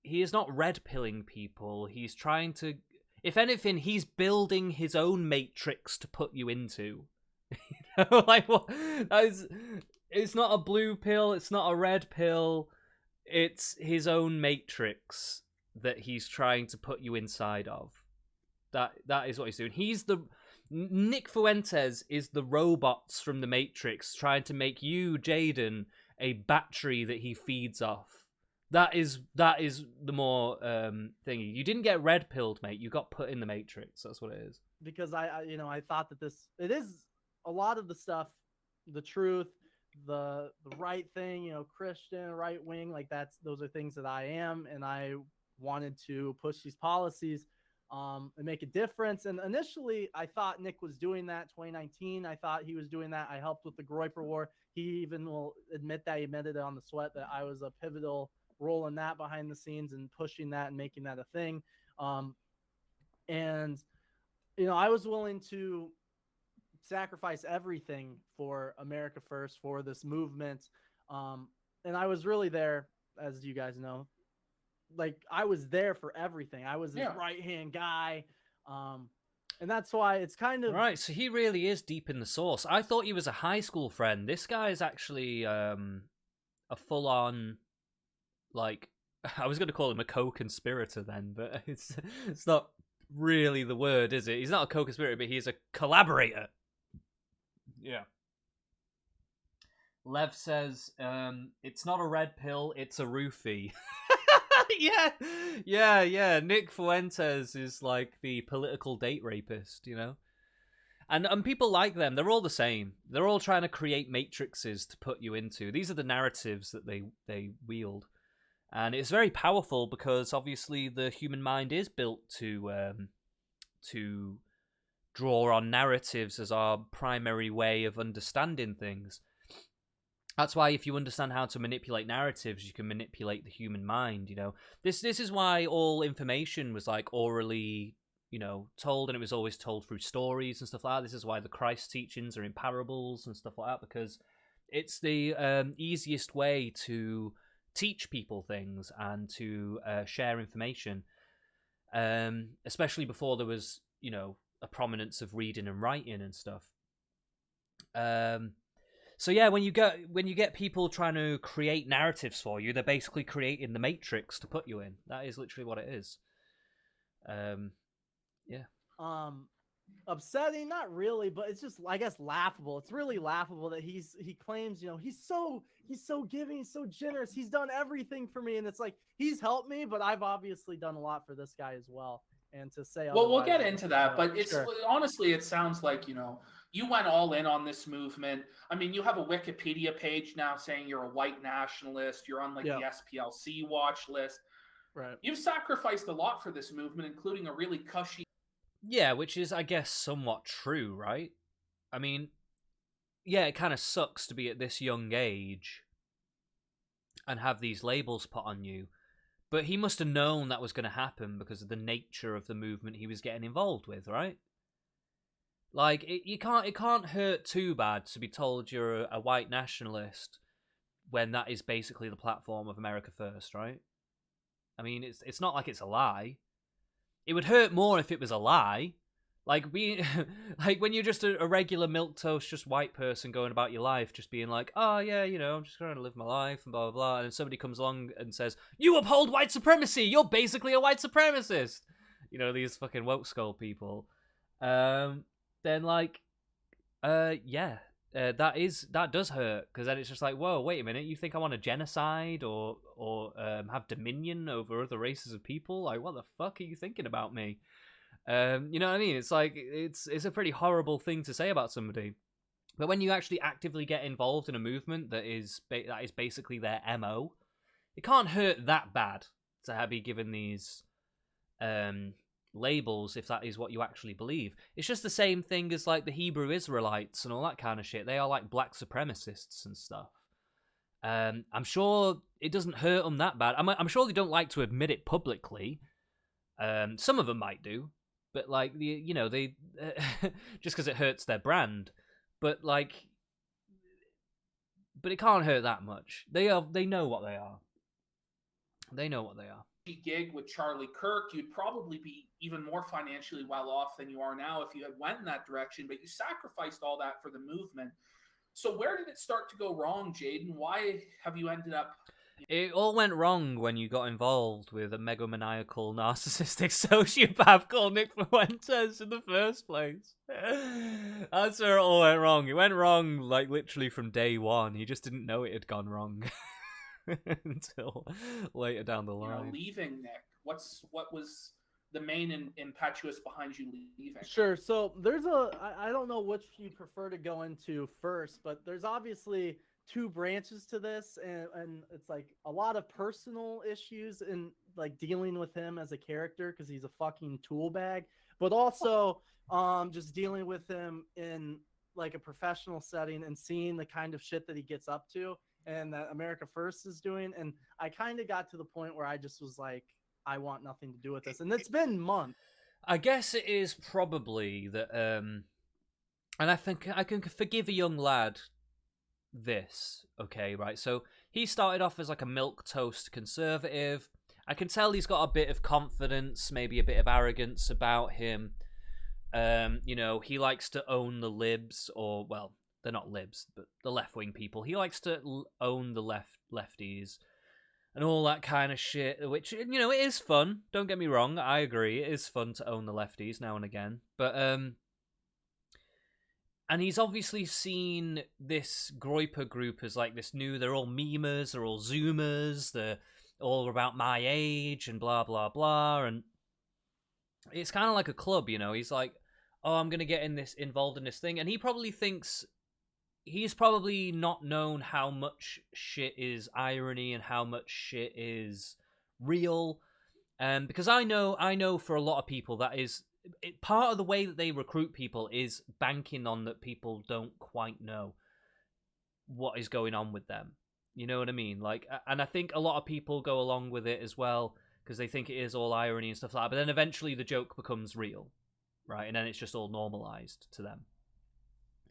is not red pilling people. He's trying to, if anything, he's building his own matrix to put you into. What? It's not a blue pill. It's not a red pill. It's his own matrix that he's trying to put you inside of. That is what he's doing. Nick Fuentes is the robots from the Matrix trying to make you, Jaden, a battery that he feeds off. That is the more thingy. You didn't get red pilled, mate. You got put in the Matrix. That's what it is. Because I thought that it is a lot of the stuff, the truth, the right thing, Christian, right wing, like those are things that I am, and I wanted to push these policies and make a difference. And initially, I thought Nick was doing that. 2019, I thought he was doing that. I helped with the Groyper War. He even will admit that. He admitted it on the Sweat that I was a pivotal role in that behind the scenes and pushing that and making that a thing. And I was willing to sacrifice everything for America First, for this movement. And I was really there, as you guys know. Like, I was there for everything. I was his right-hand guy. And that's why it's kind of... Right, so he really is deep in the source. I thought he was a high school friend. This guy is actually a full-on, like... I was going to call him a co-conspirator then, but it's not really the word, is it? He's not a co-conspirator, but he's a collaborator. Yeah. Lev says, it's not a red pill, it's a roofie. Yeah. Nick Fuentes is like the political date rapist, And people like them. They're all the same. They're all trying to create matrices to put you into. These are the narratives that they wield. And it's very powerful because obviously the human mind is built to draw on narratives as our primary way of understanding things. That's why if you understand how to manipulate narratives, you can manipulate the human mind, This is why all information was like orally, told, and it was always told through stories and stuff like that. This is why the Christ teachings are in parables and stuff like that, because it's the easiest way to teach people things and to share information, especially before there was, a prominence of reading and writing and stuff. So yeah, when you get people trying to create narratives for you, they're basically creating the matrix to put you in. That is literally what it is. Yeah. Upsetting, not really, but it's just, I guess, laughable. It's really laughable that he claims, he's so giving, he's so generous, he's done everything for me, and it's like he's helped me, but I've obviously done a lot for this guy as well. And to say, well, we'll get into that, but it's honestly, it sounds like you went all in on this movement. I mean, you have a Wikipedia page now saying you're a white nationalist. You're on the SPLC watch list. Right. You've sacrificed a lot for this movement, including a really cushy. Yeah, which is, I guess, somewhat true, right? I mean, yeah, it kind of sucks to be at this young age and have these labels put on you. But he must have known that was going to happen because of the nature of the movement he was getting involved with, right? Like, it can't hurt too bad to be told you're a white nationalist when that is basically the platform of America First, right? I mean, it's not like it's a lie. It would hurt more if it was a lie. Like, like when you're just a regular milquetoast, just white person going about your life, just being like, oh yeah, I'm just trying to live my life and blah blah blah, and somebody comes along and says, you uphold white supremacy, you're basically a white supremacist. These fucking woke skull people. Then like, that does hurt, because then it's just like, whoa, wait a minute, you think I want to genocide or have dominion over other races of people? Like, what the fuck are you thinking about me? You know what I mean? It's like, it's a pretty horrible thing to say about somebody. But when you actually actively get involved in a movement that is basically their MO, it can't hurt that bad to be given these labels if that is what you actually believe. It's just the same thing as like the Hebrew Israelites and all that kind of shit. They are like black supremacists and stuff. I'm sure it doesn't hurt them that bad. I'm sure they don't like to admit it publicly. Some of them might do. But like they just because it hurts their brand, but it can't hurt that much. They know what they are. They know what they are. Gig with Charlie Kirk, you'd probably be even more financially well off than you are now if you had went in that direction. But you sacrificed all that for the movement. So where did it start to go wrong, Jaden? Why have you ended up? It all went wrong when you got involved with a megalomaniacal, narcissistic sociopath called Nick Fuentes in the first place. That's where it all went wrong. It went wrong, like, literally from day one. He just didn't know it had gone wrong until later down the line. Leaving Nick, what was the main impetuous behind you leaving? Sure. So there's I don't know which you prefer to go into first, but there's obviously two branches to this, and it's like a lot of personal issues in like dealing with him as a character because he's a fucking tool bag, but also just dealing with him in like a professional setting and seeing the kind of shit that he gets up to and that America First is doing. And I kind of got to the point where I just was like, I want nothing to do with this. And it's been months. I guess it is probably that, and I think I can forgive a young lad this, okay, right? So he started off as like a milquetoast conservative. I can tell he's got a bit of confidence, maybe a bit of arrogance about him. You know, he likes to own the libs, or, well, they're not libs, but the left-wing people. He likes to own the lefties and all that kind of shit, which, you know, it is fun. Don't get me wrong, I agree. It is fun to own the lefties now and again. But, and he's obviously seen this Groyper group as like this new, they're all memers, they're all Zoomers, they're all about my age and blah, blah, blah. And it's kind of like a club, you know. He's like, oh, I'm going to get involved in this thing. And he probably thinks, he's probably not known how much shit is irony and how much shit is real. Because I know for a lot of people that is, part of the way that they recruit people is banking on that people don't quite know what is going on with them. You know what I mean? Like, and I think a lot of people go along with it as well because they think it is all irony and stuff like that. But then eventually the joke becomes real, right? And then it's just all normalized to them.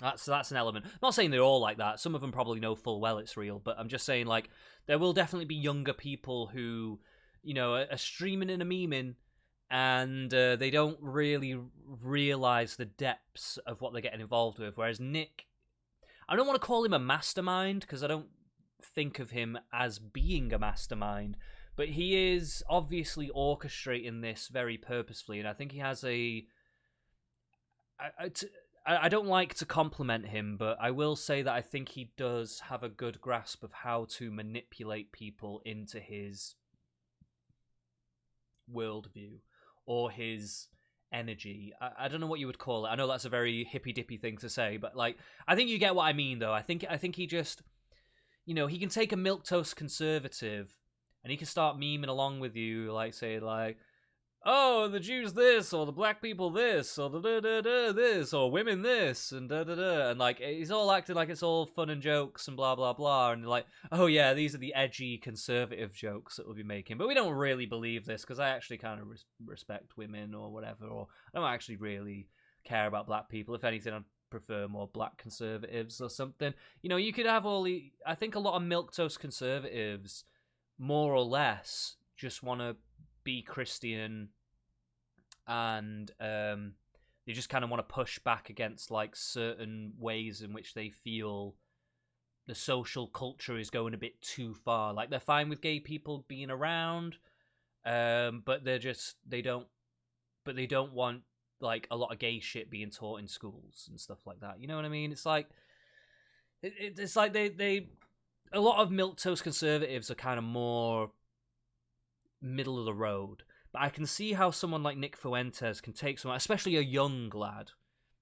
That's an element. I'm not saying they're all like that. Some of them probably know full well it's real, but I'm just saying, like, there will definitely be younger people who, you know, are streaming and memeing, and they don't really realize the depths of what they're getting involved with. Whereas Nick, I don't want to call him a mastermind because I don't think of him as being a mastermind, but he is obviously orchestrating this very purposefully, and I think he has a... I don't like to compliment him, but I will say that I think he does have a good grasp of how to manipulate people into his worldview or his energy. I don't know what you would call it. I know that's a very hippy-dippy thing to say, but like, I think you get what I mean, though. I think he just, you know, he can take a milquetoast conservative and he can start memeing along with you, like, say, like, oh, the Jews this, or the black people this, or the da-da-da this, or women this, and da-da-da. And, like, he's all acting like it's all fun and jokes and blah, blah, blah. And, like, oh, yeah, these are the edgy conservative jokes that we'll be making. But we don't really believe this, because I actually kind of respect women or whatever, or I don't actually really care about black people. If anything, I'd prefer more black conservatives or something. You know, you could have all the... I think a lot of milquetoast conservatives, more or less, just want to be Christian, and they just kind of want to push back against like certain ways in which they feel the social culture is going a bit too far. Like, they're fine with gay people being around, but they don't want like a lot of gay shit being taught in schools and stuff like that. You know what I mean? It's like it's like they a lot of milquetoast conservatives are kind of more middle of the road, but I can see how someone like Nick Fuentes can take someone, especially a young lad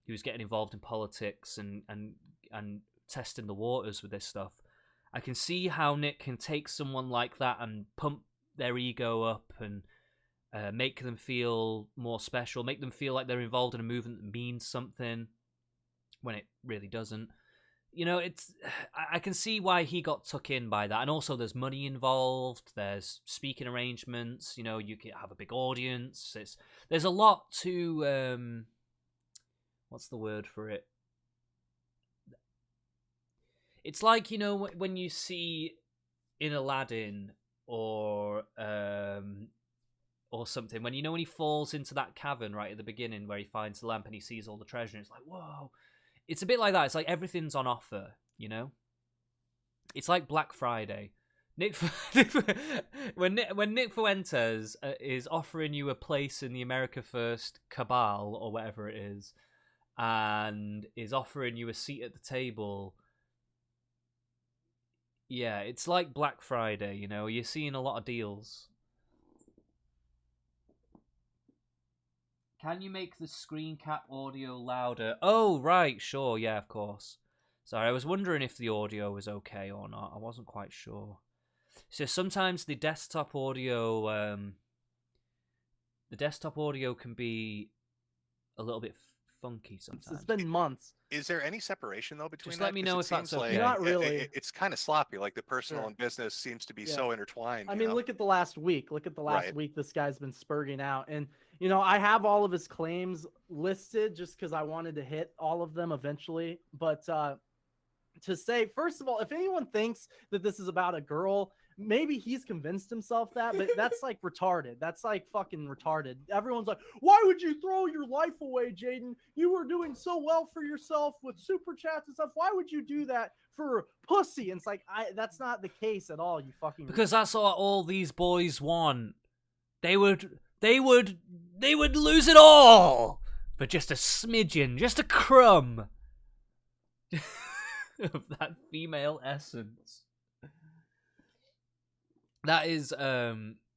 who's getting involved in politics and testing the waters with this stuff. I can see how Nick can take someone like that and pump their ego up and make them feel more special, make them feel like they're involved in a movement that means something when it really doesn't. You know, I can see why he got tucked in by that. And also there's money involved, there's speaking arrangements, you know, you can have a big audience. There's a lot to, what's the word for it? It's like, you know, when you see in Aladdin or something, when, you know, when he falls into that cavern right at the beginning where he finds the lamp and he sees all the treasure, and it's like, whoa. It's a bit like that. It's like everything's on offer, you know? It's like Black Friday. When Nick Fuentes is offering you a place in the America First cabal or whatever it is, and is offering you a seat at the table, yeah, it's like Black Friday, you know? You're seeing a lot of deals. Can you make the screen cap audio louder? Oh, right, sure, yeah, of course. Sorry, I was wondering if the audio was okay or not. I wasn't quite sure. So sometimes the desktop audio can be a little bit funky sometimes. It's been months. Is there any separation though between? Just let me know if that's okay. Not really. It's kind of sloppy. Like the personal and business seems to be so intertwined. I mean, look at the last week. Look at the last week. This guy's been spurging out, and I have all of his claims listed just because I wanted to hit all of them eventually. But to say, first of all, if anyone thinks that this is about a girl, maybe he's convinced himself that, but that's like retarded. That's like fucking retarded. Everyone's like, why would you throw your life away, Jaden? You were doing so well for yourself with super chats and stuff. Why would you do that for pussy? And it's like, that's not the case at all, you fucking... Because that's all these boys want. They would lose it all for just a smidgen, just a crumb of that female essence. That is,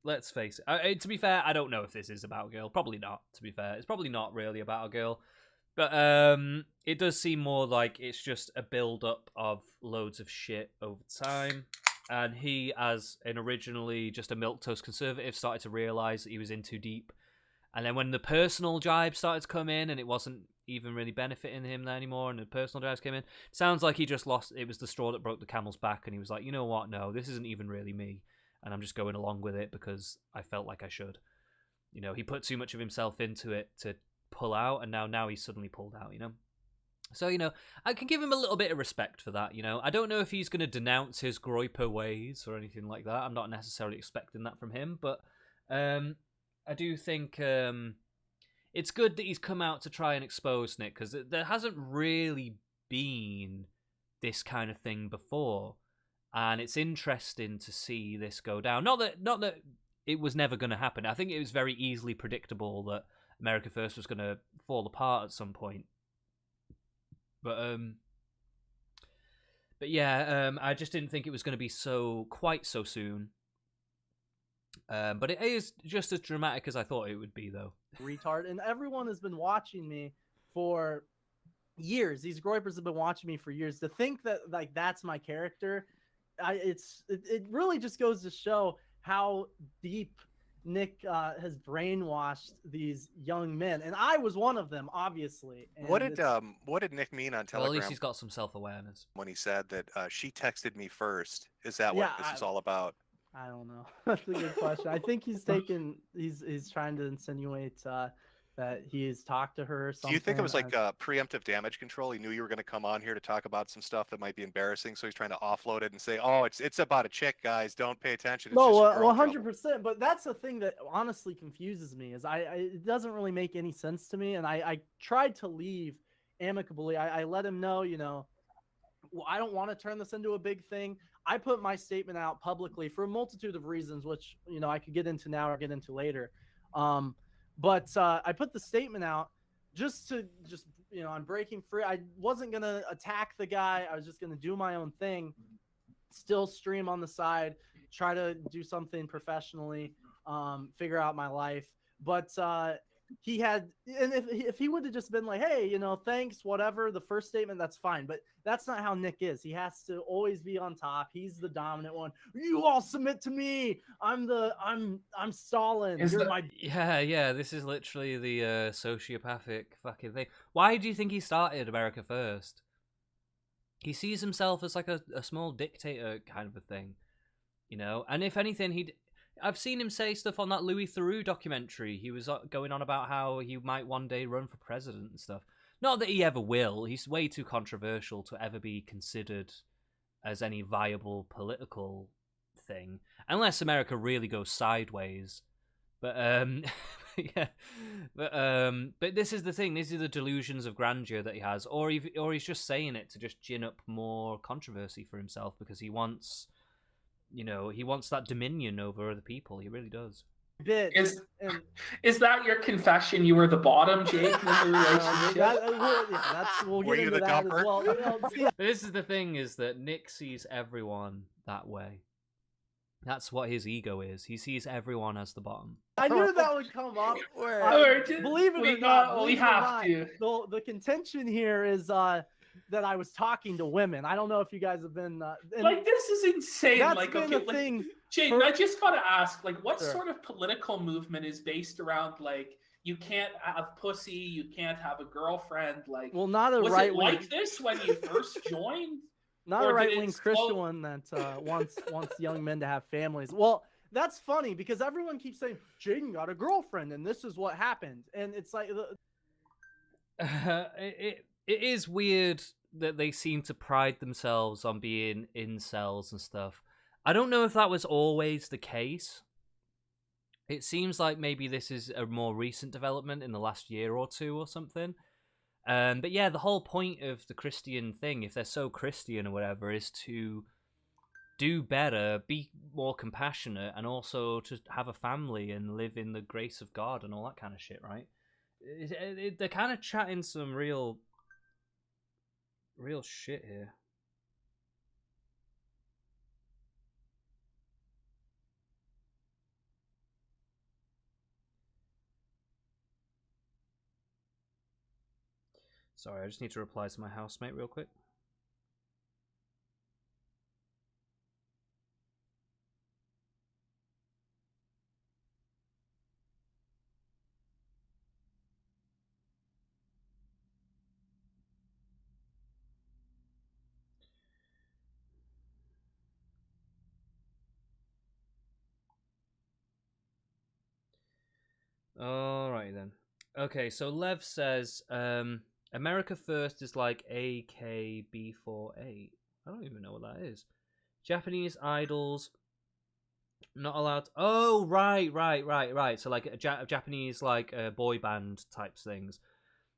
let's face it. To be fair, I don't know if this is about a girl. Probably not, to be fair. It's probably not really about a girl. But it does seem more like it's just a build-up of loads of shit over time. And he, as an originally just a milquetoast conservative, started to realise that he was in too deep. And then when the personal jibe started to come in, and it wasn't even really benefiting him anymore, and the personal jibes came in, sounds like he just lost. It was the straw that broke the camel's back, and he was like, you know what, no, this isn't even really me. And I'm just going along with it because I felt like I should. He put too much of himself into it to pull out, and now he's suddenly pulled out, So, I can give him a little bit of respect for that, I don't know if he's going to denounce his groiper ways or anything like that. I'm not necessarily expecting that from him, but I do think it's good that he's come out to try and expose Nick, because there hasn't really been this kind of thing before. And it's interesting to see this go down. Not that it was never going to happen. I think it was very easily predictable that America First was going to fall apart at some point. But yeah, I just didn't think it was going to be quite so soon. But it is just as dramatic as I thought it would be, though. Retard, and everyone has been watching me for years. These groypers have been watching me for years. To think that like that's my character. It really just goes to show how deep Nick has brainwashed these young men, and I was one of them, obviously. And what did Nick mean on Telegram? Well, at least he's got some self-awareness. When he said that she texted me first, is that what this is all about? I don't know. That's a good question. I think he's trying to insinuate that he's talked to her or something. Do you think it was like preemptive damage control? He knew you were going to come on here to talk about some stuff that might be embarrassing, so he's trying to offload it and say, "Oh, it's about a chick, guys. Don't pay attention." It's no, 100%. But that's the thing that honestly confuses me is it doesn't really make any sense to me, and I tried to leave amicably. I let him know, well, I don't want to turn this into a big thing. I put my statement out publicly for a multitude of reasons, which I could get into now or get into later. But I put the statement out just I'm breaking free. I wasn't going to attack the guy. I was just going to do my own thing, still stream on the side, try to do something professionally, figure out my life. But he had, and if he would have just been like, hey, thanks, whatever, the first statement, that's fine. But that's not how Nick is. He has to always be on top. He's the dominant one. You all submit to me. I'm Stalin. Yeah. This is literally the sociopathic fucking thing. Why do you think he started America First? He sees himself as like a small dictator kind of a thing, And if anything, I've seen him say stuff on that Louis Theroux documentary. He was going on about how he might one day run for president and stuff. Not that he ever will. He's way too controversial to ever be considered as any viable political thing, unless America really goes sideways. But yeah, but this is the thing. These are the delusions of grandeur that he has, or he's just saying it to just gin up more controversy for himself because he wants. He wants that dominion over other people. He really does. Is that your confession? You were the bottom, Jake, in the relationship? We'll get into that as well. This is the thing: is that Nick sees everyone that way. That's what his ego is. He sees everyone as the bottom. I knew that would come up. Believe it or not, we have to. The contention here is that I was talking to women. I don't know if you guys have been like, this is insane. That's like, been okay, a thing. Jaden, I just gotta ask, like, what Sure. sort of political movement is based around, like, you can't have pussy, you can't have a girlfriend? Like, well, not a was right it wing. like this when you first joined? Not Or a did right wing it Christian slow- one that wants young men to have families. Well, that's funny because everyone keeps saying Jaden got a girlfriend and this is what happened, and it's like it is weird that they seem to pride themselves on being incels and stuff. I don't know if that was always the case. It seems like maybe this is a more recent development in the last year or two or something. But yeah, the whole point of the Christian thing, if they're so Christian or whatever, is to do better, be more compassionate, and also to have a family and live in the grace of God and all that kind of shit, right? They're kind of chatting some real shit here. Sorry, I just need to reply to my housemate real quick. Alright then. Okay, so Lev says, America First is like AKB48. I don't even know what that is. Japanese idols not allowed. Oh, right. So like a Japanese like boy band types things.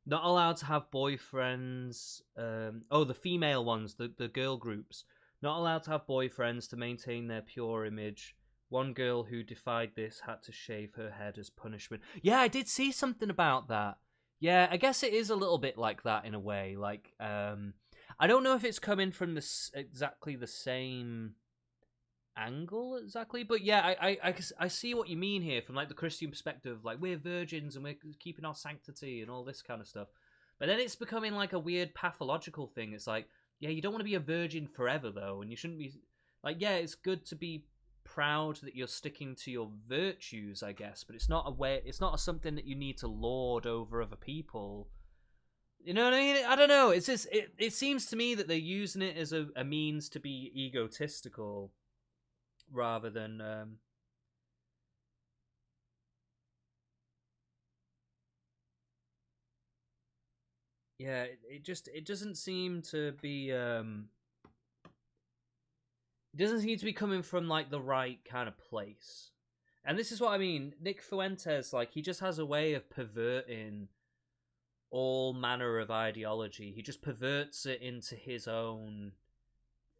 Not allowed to have boyfriends. The female ones, the girl groups. Not allowed to have boyfriends to maintain their pure image. One girl who defied this had to shave her head as punishment. Yeah, I did see something about that. Yeah, I guess it is a little bit like that in a way. Like, I don't know if it's coming from exactly the same angle exactly, but yeah, I see what you mean here from like the Christian perspective. Like, we're virgins and we're keeping our sanctity and all this kind of stuff. But then it's becoming like a weird pathological thing. It's like, yeah, you don't want to be a virgin forever though, and you shouldn't be like, yeah, it's good to be proud that you're sticking to your virtues, I guess, but it's not something that you need to lord over other people. You know what I mean? I don't know. It's just it seems to me that they're using it as a means to be egotistical rather than yeah, it doesn't seem to be it doesn't seem to be coming from like the right kind of place. And this is what I mean. Nick Fuentes, like, he just has a way of perverting all manner of ideology. He just perverts it into his own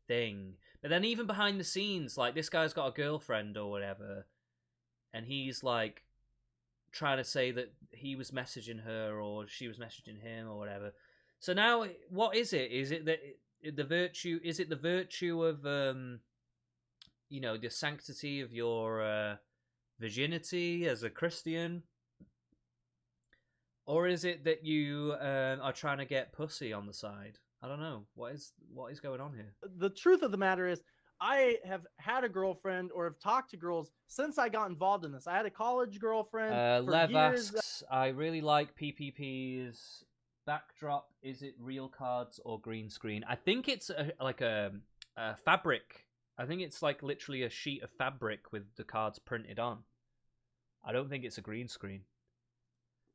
thing. But then even behind the scenes, like, this guy's got a girlfriend or whatever, and he's like trying to say that he was messaging her or she was messaging him or whatever. So now, what is it? Is it that the virtue? Is it the virtue of you know, the sanctity of your virginity as a Christian, or is it that you are trying to get pussy on the side? I don't know. What is going on here? The truth of the matter is, I have had a girlfriend or have talked to girls since I got involved in this. I had a college girlfriend for Lev years. asks, I really like PPP's backdrop. Is it real cards or green screen? I think it's like a fabric. I think it's like literally a sheet of fabric with the cards printed on. I don't think it's a green screen.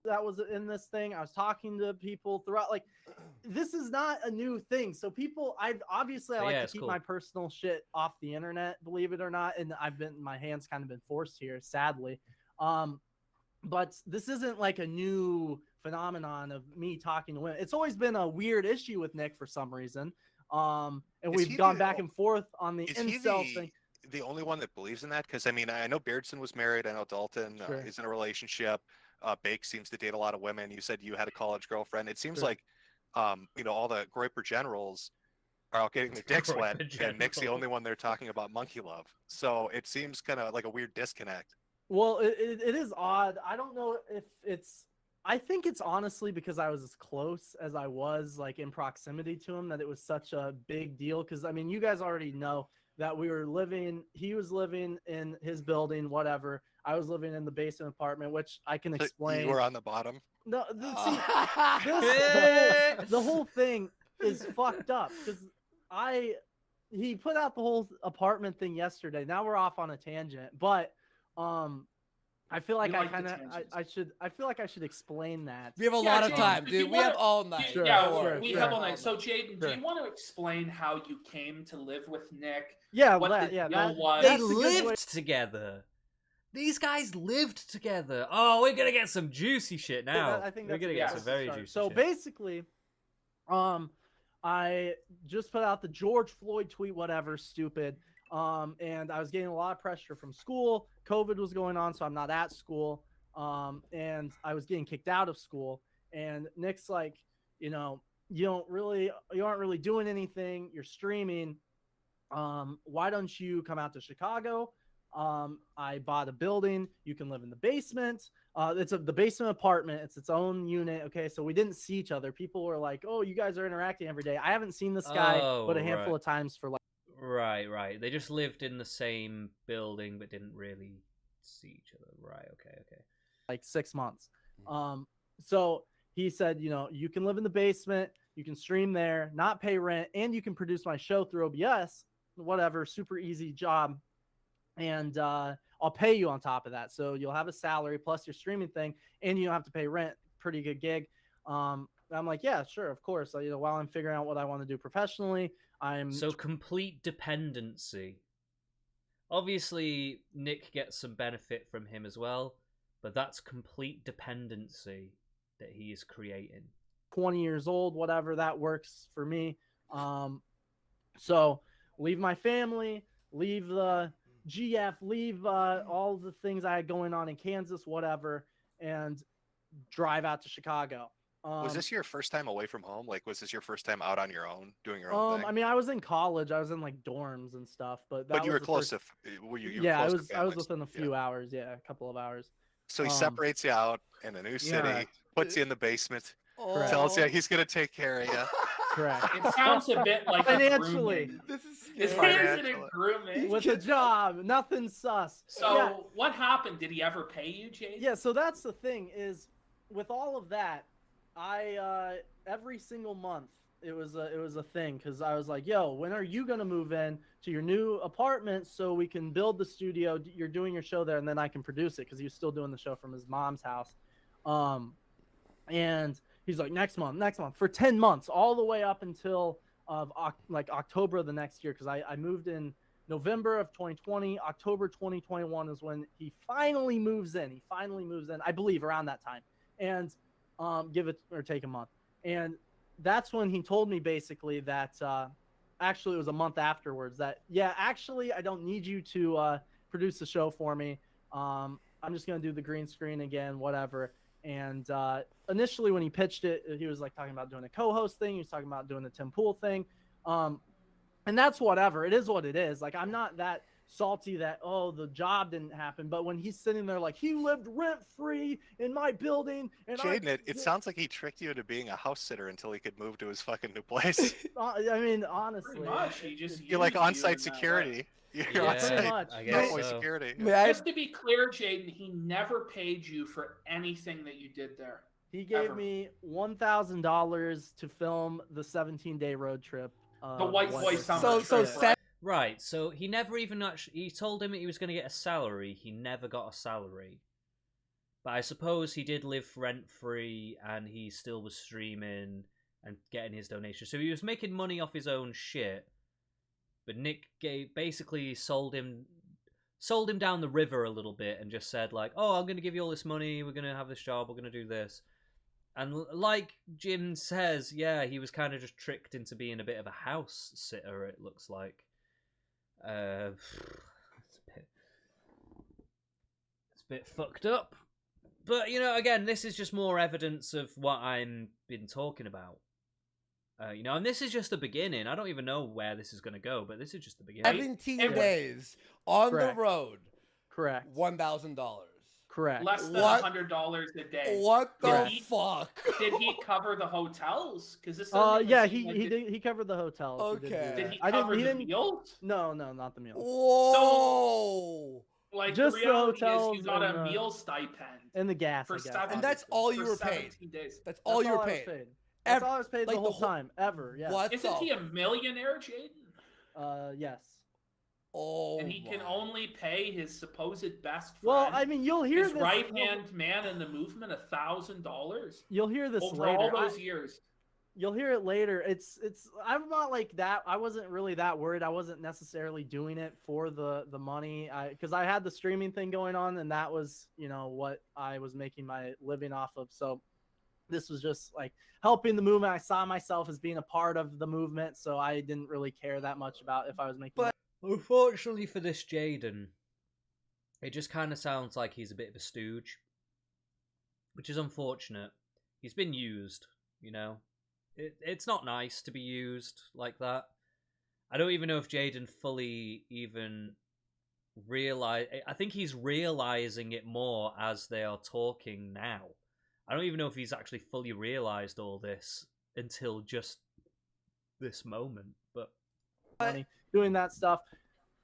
That was in this thing. I was talking to people throughout. Like, this is not a new thing. So people, I like to keep my personal shit off the internet, believe it or not. And my hands kind of been forced here, sadly. But this isn't like a new phenomenon of me talking to women. It's always been a weird issue with Nick for some reason. And we've gone back and forth on the incel thing. The only one that believes in that? Because I mean, I know Beardson was married. I know Dalton is in a relationship. Bake seems to date a lot of women. You said you had a college girlfriend. It seems like, you know, all the Groyper generals are out getting their dicks Growing wet, the and Nick's the genitals. only one there talking about monkey love. So it seems kind of like a weird disconnect. Well, it is odd. I don't know if it's. I think it's honestly because I was as close as I was, like in proximity to him, that it was such a big deal. Because I mean, you guys already know that we were living. He was living in his building, whatever. I was living in the basement apartment, which I can So explain. you were on the bottom. No, see, Oh. the whole thing is fucked up because he put out the whole apartment thing yesterday. Now we're off on a tangent, but I feel like I feel like I should explain that. We have a lot of Jaden, time, if you dude. We have wanna- all night. Sure, yeah, sure, we sure. have all night. So, Jaden, Sure. do you want to explain how you came to live with Nick? Yeah, What that, the yeah, deal that, was? They that's a good way- lived together. These guys lived together. Oh, we're gonna get some juicy shit now. I think we're that's gonna a get good some place to very start. juicy So shit. basically, I just put out the George Floyd tweet, whatever, stupid. And I was getting a lot of pressure from school. COVID was going on, so I'm not at school. And I was getting kicked out of school. And Nick's like, you aren't really doing anything. You're streaming. Why don't you come out to Chicago? I bought a building. You can live in the basement. It's the basement apartment. It's its own unit. Okay, so we didn't see each other. People were like, "Oh, you guys are interacting every day." I haven't seen this guy but a handful of times for like. Right. They just lived in the same building but didn't really see each other. Right. Okay. Like 6 months. So he said, you can live in the basement, you can stream there, not pay rent, and you can produce my show through OBS. Whatever, super easy job. And I'll pay you on top of that. So you'll have a salary plus your streaming thing, and you don't have to pay rent. Pretty good gig. I'm like, yeah, sure, of course. While I'm figuring out what I want to do professionally, So complete dependency. Obviously, Nick gets some benefit from him as well, but that's complete dependency that he is creating. 20 years old, whatever, that works for me. So leave my family, leave the GF, leave all the things I had going on in Kansas, whatever, and drive out to Chicago. Was this your first time away from home? Like, was this your first time out on your own, doing your own thing? I mean, I was in college. I was in like dorms and stuff, but you were close first... to. Were you? Yeah, close to I was within a few hours. Yeah, a couple of hours. So he separates you out in a new city, puts you in the basement, tells you he's gonna take care of you. Correct. It sounds a bit like financially. This is It's scary. grooming. With a job, nothing sus. So what happened? Did he ever pay you, Jade? Yeah, so that's the thing is, with all of that, I every single month it was a thing because I was like, yo, when are you gonna move in to your new apartment so we can build the studio? You're doing your show there, and then I can produce it because he was still doing the show from his mom's house. And he's like, next month for 10 months, all the way up until October of the next year, because I moved in November of 2020. October 2021 is when he finally moves in. I believe, around that time. And give it or take a month. And that's when he told me basically that actually it was a month afterwards that, yeah, actually I don't need you to produce the show for me. I'm just going to do the green screen again, whatever. And initially when he pitched it, he was like talking about doing a co-host thing. He was talking about doing the Tim Pool thing. And that's whatever. It is what it is. Like, I'm not that salty that, oh, the job didn't happen. But when he's sitting there like, he lived rent-free in my building. And Jaden, it sounds like he tricked you into being a house sitter until he could move to his fucking new place. I mean, honestly. Pretty much. You're like on-site security. You're on-site security. Just to be clear, Jaden, he never paid you for anything that you did there. He gave me $1,000 to film the 17-day road trip. The White Boy Summer trip. Right, so he never even actually... He told him that he was going to get a salary. He never got a salary. But I suppose he did live rent-free and he still was streaming and getting his donations. So he was making money off his own shit. But Nick basically sold him down the river a little bit and just said, like, oh, I'm going to give you all this money. We're going to have this job. We're going to do this. And like Jim says, yeah, he was kind of just tricked into being a bit of a house sitter, it looks like. It's a bit fucked up. But, again, this is just more evidence of what I've been talking about. And this is just the beginning. I don't even know where this is going to go, but this is just the beginning. 17 days on the road. Correct. $1,000. Correct. Less than $100 a day. What the fuck? Did he cover the hotels? Because this. Yeah, he covered the hotels. Okay. Did he cover the meals? No, not the meals. Whoa. So, like, just the reality the hotels is you got a meal stipend and the gas for and that's all you were paid. Days. That's all you were paid. That's all I was paid the whole time ever. Yeah. What? Isn't he a millionaire, Jaden? Yes. Oh. And he can only pay his supposed best friend. Well, I mean, you'll hear his this. right-hand man in the movement $1,000. You'll hear this over later. all those years. You'll hear it later. It's. I'm not like that. I wasn't really that worried. I wasn't necessarily doing it for the money. Because I had the streaming thing going on, and that was what I was making my living off of. So this was just like helping the movement. I saw myself as being a part of the movement, so I didn't really care that much about if I was making. But unfortunately for this Jaden, it just kind of sounds like he's a bit of a stooge, which is unfortunate. He's been used, It's not nice to be used like that. I don't even know if Jaden fully even realize. I think he's realizing it more as they are talking now. I don't even know if he's actually fully realized all this until just this moment. But doing that stuff.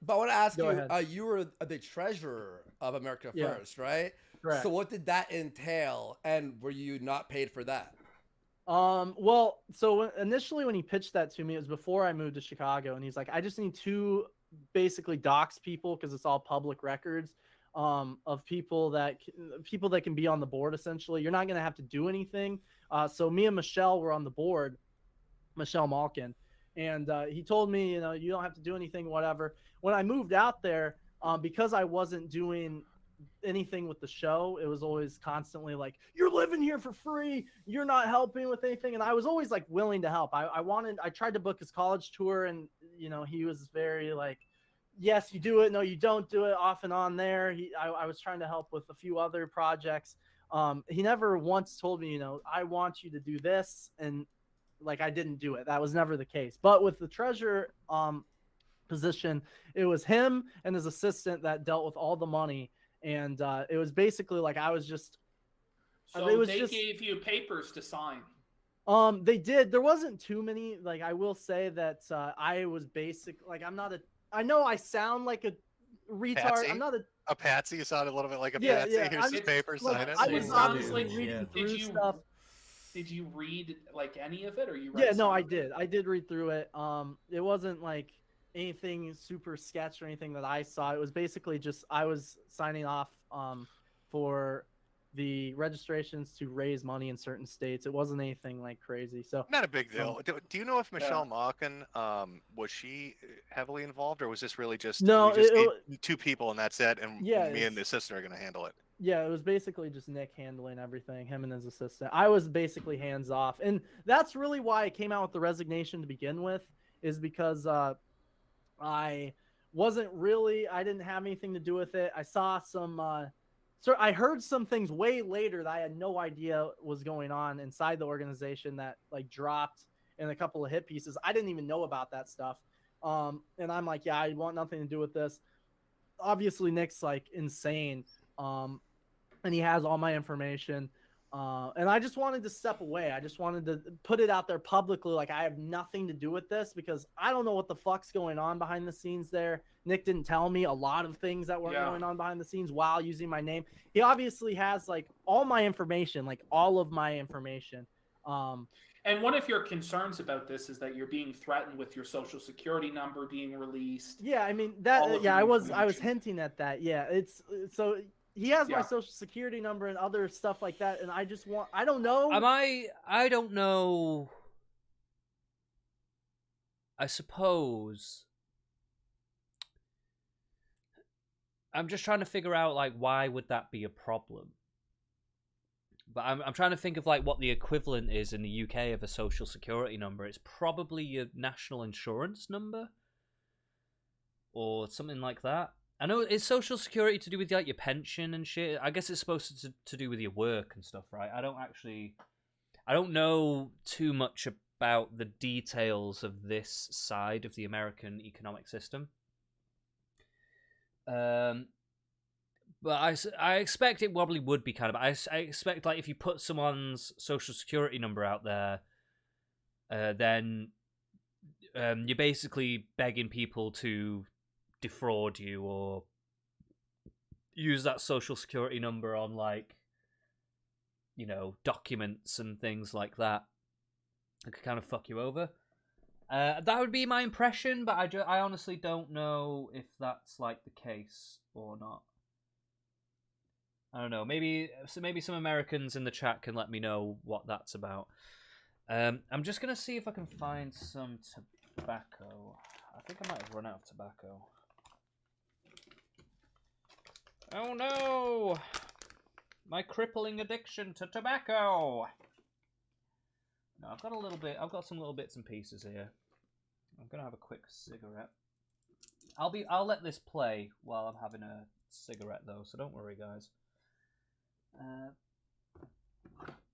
But I want to ask you, you were the treasurer of America First, right? Correct. So what did that entail, and were you not paid for that? Well, so initially when he pitched that to me, it was before I moved to Chicago, and he's like, I just need 2 basically dox people, because it's all public records, of people that can be on the board. Essentially, you're not going to have to do anything. So me and Michelle were on the board, Michelle Malkin, and he told me, you don't have to do anything, whatever. When I moved out there, because I wasn't doing anything with the show, it was always constantly like, you're living here for free, you're not helping with anything. And I was always like willing to help. I tried to book his college tour, and he was very like, yes, you do it, no, you don't do it, off and on there. I was trying to help with a few other projects. He never once told me, I want you to do this, and like I didn't do it. That was never the case. But with the treasurer position, it was him and his assistant that dealt with all the money. And it was basically like I was just. So they gave you papers to sign. They did. There wasn't too many. Like I will say that I was like I'm not a. I know I sound like a retard. Patsy? I'm not a patsy. You sound a little bit like a patsy. Yeah. Here's some papers. Like, sign it. I was honestly reading through stuff. Did you read like any of it, or you? Yeah, no, I did. I did read through it. It wasn't like anything super sketch or anything that I saw. It was basically just I was signing off for the registrations to raise money in certain states. It wasn't anything like crazy. So not a big deal. Do you know if Michelle Malkin was she heavily involved, or was this really just need 2 people and that's it, and me and the assistant are going to handle it? Yeah, it was basically just Nick handling everything, him and his assistant. I was basically hands off, and that's really why I came out with the resignation to begin with, is because I didn't have anything to do with it. I saw some, I heard some things way later that I had no idea was going on inside the organization that like dropped in a couple of hit pieces. I didn't even know about that stuff. And I'm like, yeah, I want nothing to do with this. Obviously Nick's like insane. And he has all my information. And I just wanted to step away. I just wanted to put it out there publicly. Like I have nothing to do with this, because I don't know what the fuck's going on behind the scenes there. Nick didn't tell me a lot of things that were going on behind the scenes while using my name. He obviously has like all my information, like all of my information. And one of your concerns about this is that you're being threatened with your social security number being released. Yeah. I mean that, I was hinting at that. Yeah. It's so he has my social security number and other stuff like that. And I don't know. I don't know. I suppose. I'm just trying to figure out, like, why would that be a problem? But I'm trying to think of, like, what the equivalent is in the UK of a social security number. It's probably your national insurance number. Or something like that. I know, is social security to do with like your pension and shit? I guess it's supposed to do with your work and stuff, right? I don't know too much about the details of this side of the American economic system. But I expect it probably would be kind of. I expect like if you put someone's social security number out there, then you're basically begging people to defraud you or use that social security number on like, documents and things like that. It could kind of fuck you over. That would be my impression, but I honestly don't know if that's like the case or not. I don't know. Maybe some Americans in the chat can let me know what that's about. I'm just gonna see if I can find some tobacco. I think I might have run out of tobacco. Oh no! My crippling addiction to tobacco. No, I've got a little bit. I've got some little bits and pieces here. I'm gonna have a quick cigarette. I'll let this play while I'm having a cigarette though, so don't worry, guys.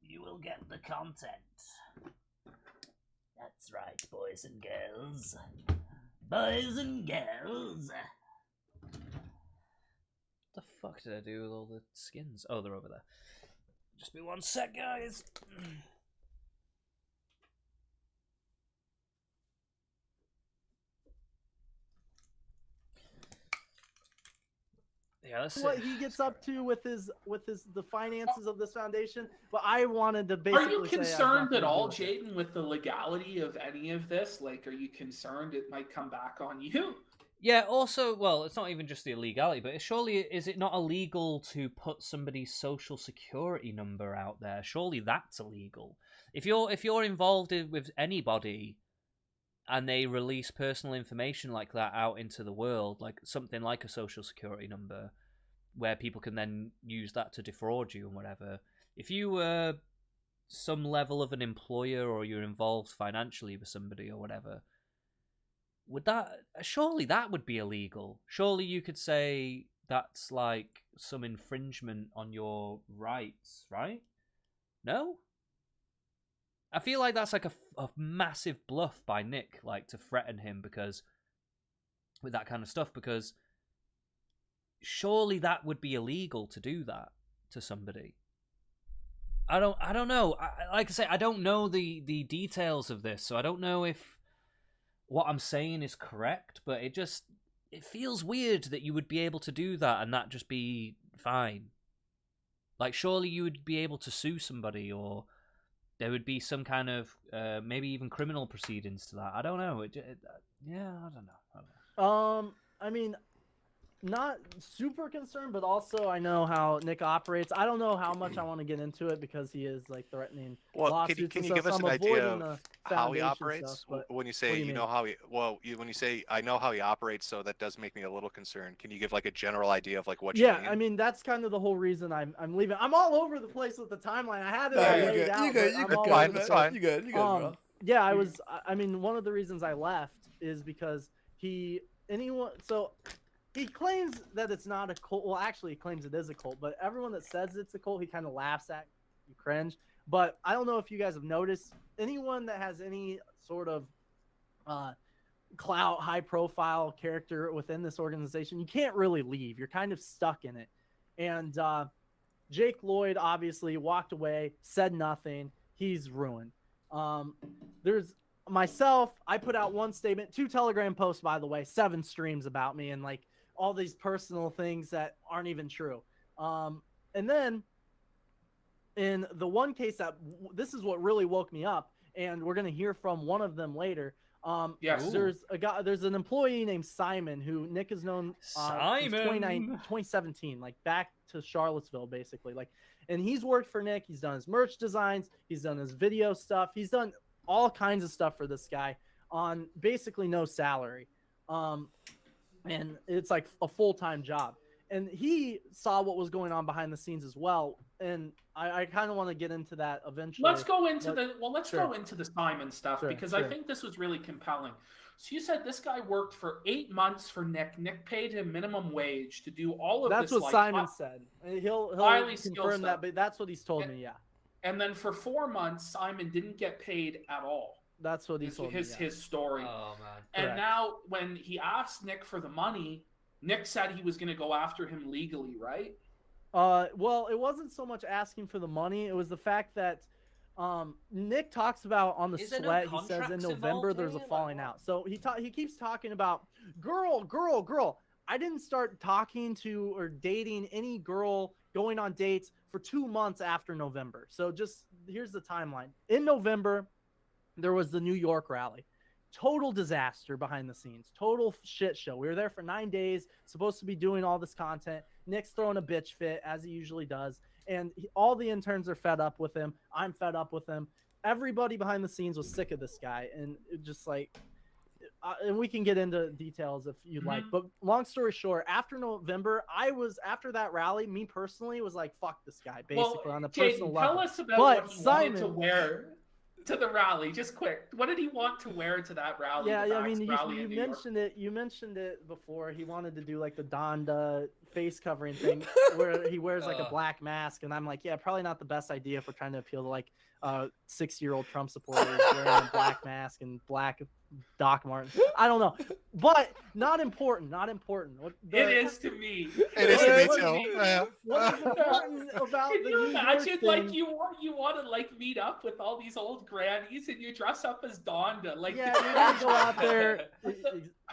You will get the content. That's right, boys and girls. Boys and girls. What the fuck did I do with all the skins? Oh, they're over there. Just be one sec, guys. Yeah, let's see what he gets up to with the finances of this foundation. But I wanted to basically. Are you concerned at all, Jaden, with the legality of any of this? Like, are you concerned it might come back on you? Yeah. Also, well, it's not even just the illegality, but surely is it not illegal to put somebody's social security number out there? Surely that's illegal. If you're involved with anybody, and they release personal information like that out into the world, like something like a social security number, where people can then use that to defraud you and whatever. If you were some level of an employer or you're involved financially with somebody or whatever, surely that would be illegal. Surely you could say that's like some infringement on your rights, right? No? I feel like that's like a massive bluff by Nick, like to threaten him with that kind of stuff, because surely that would be illegal to do that to somebody. I don't know. Like I say, I don't know the details of this, so I don't know if what I'm saying is correct, but it feels weird that you would be able to do that and that just be fine. Like, surely you would be able to sue somebody, or there would be some kind of maybe even criminal proceedings to that. I don't know. I don't know. I mean, not super concerned, but also I know how Nick operates. I don't know how much I want to get into it because he is like threatening lawsuits. Can you and give us stuff, an so idea of the how he operates? Stuff, when you say you know how he, when you say I know how he operates, so that does make me a little concerned. Can you give like a general idea of like what you mean? I mean that's kind of the whole reason I'm leaving. I'm all over the place with the timeline. I had it laid out. You good. That's fine. You good, bro. Yeah, I mean, one of the reasons I left is because he claims that it's not a cult. Well, actually, he claims it is a cult. But everyone that says it's a cult, he kind of laughs at. You cringe. But I don't know if you guys have noticed. Anyone that has any sort of clout, high-profile character within this organization, you can't really leave. You're kind of stuck in it. And Jake Lloyd obviously walked away, said nothing. He's ruined. There's myself. I put out one statement, 2 Telegram posts, by the way, 7 streams about me, and like all these personal things that aren't even true. And then in the one case that this is what really woke me up, and we're going to hear from one of them later. Yes. There's an employee named Simon who Nick has known since 2017, like back to Charlottesville, basically. Like, and he's worked for Nick. He's done his merch designs. He's done his video stuff. He's done all kinds of stuff for this guy on basically no salary. And it's like a full-time job. And he saw what was going on behind the scenes as well. And I kind of want to get into that eventually. Let's go into go into the Simon stuff because I think this was really compelling. So you said this guy worked for 8 months for Nick. Nick paid him minimum wage to do all of this. That's what Simon said. He'll confirm that, but that's what he's told me, yeah. And then for 4 months, Simon didn't get paid at all. That's what he told me. His story. Oh man. And Correct. now when he asked Nick for the money, Nick said he was going to go after him legally, right? Well, it wasn't so much asking for the money. It was the fact that Nick talks about on the Is there no sweat. He says in contracts November involved there's a here? falling Like, out. So he keeps talking about girl. I didn't start talking to or dating any girl, going on dates for 2 months after November. So just here's the timeline. In November, there was the New York rally. Total disaster behind the scenes. Total shit show. We were there for 9 days, supposed to be doing all this content. Nick's throwing a bitch fit, as he usually does. And all the interns are fed up with him. I'm fed up with him. Everybody behind the scenes was sick of this guy. And it just like, and we can get into details if you'd like. But long story short, after November, after that rally, me personally was like, fuck this guy, basically, on a personal Jaden, level. tell us about But what he Simon, wanted to wear to the rally, just quick. What did he want to wear to that rally? Yeah, the I mean, rally you in New York? mentioned it. You mentioned it before. He wanted to do like the Donda face covering thing, where he wears like a black mask, and I'm like, yeah, probably not the best idea if we're trying to appeal to like 6-year-old Trump supporters wearing a black mask and black Doc Martin. I don't know, but not important. Not important. It is to me. It is to me what- too. Yeah. What's important about Can the you New York imagine, thing? like, you want to like meet up with all these old grannies and you dress up as Donda, like Yeah, you're gonna go out there.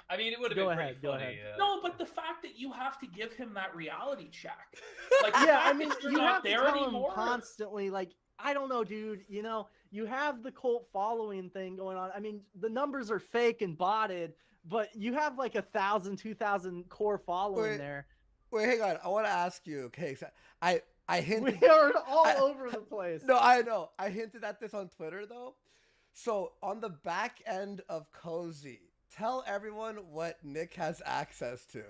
I mean, it would have Go been ahead, pretty go funny. ahead. No, but the fact that you have to give him that reality check, like, the Yeah, fact I mean, that you're you not have to there tell him anymore. constantly, like, I don't know, dude. You know, you have the cult following thing going on. I mean, the numbers are fake and botted, but you have like 1,000, 2,000 core following there. Wait, hang on. I want to ask you. Okay, so I hinted. We are all over the place. No, I know. I hinted at this on Twitter though. So on the back end of Cozy, tell everyone what Nick has access to.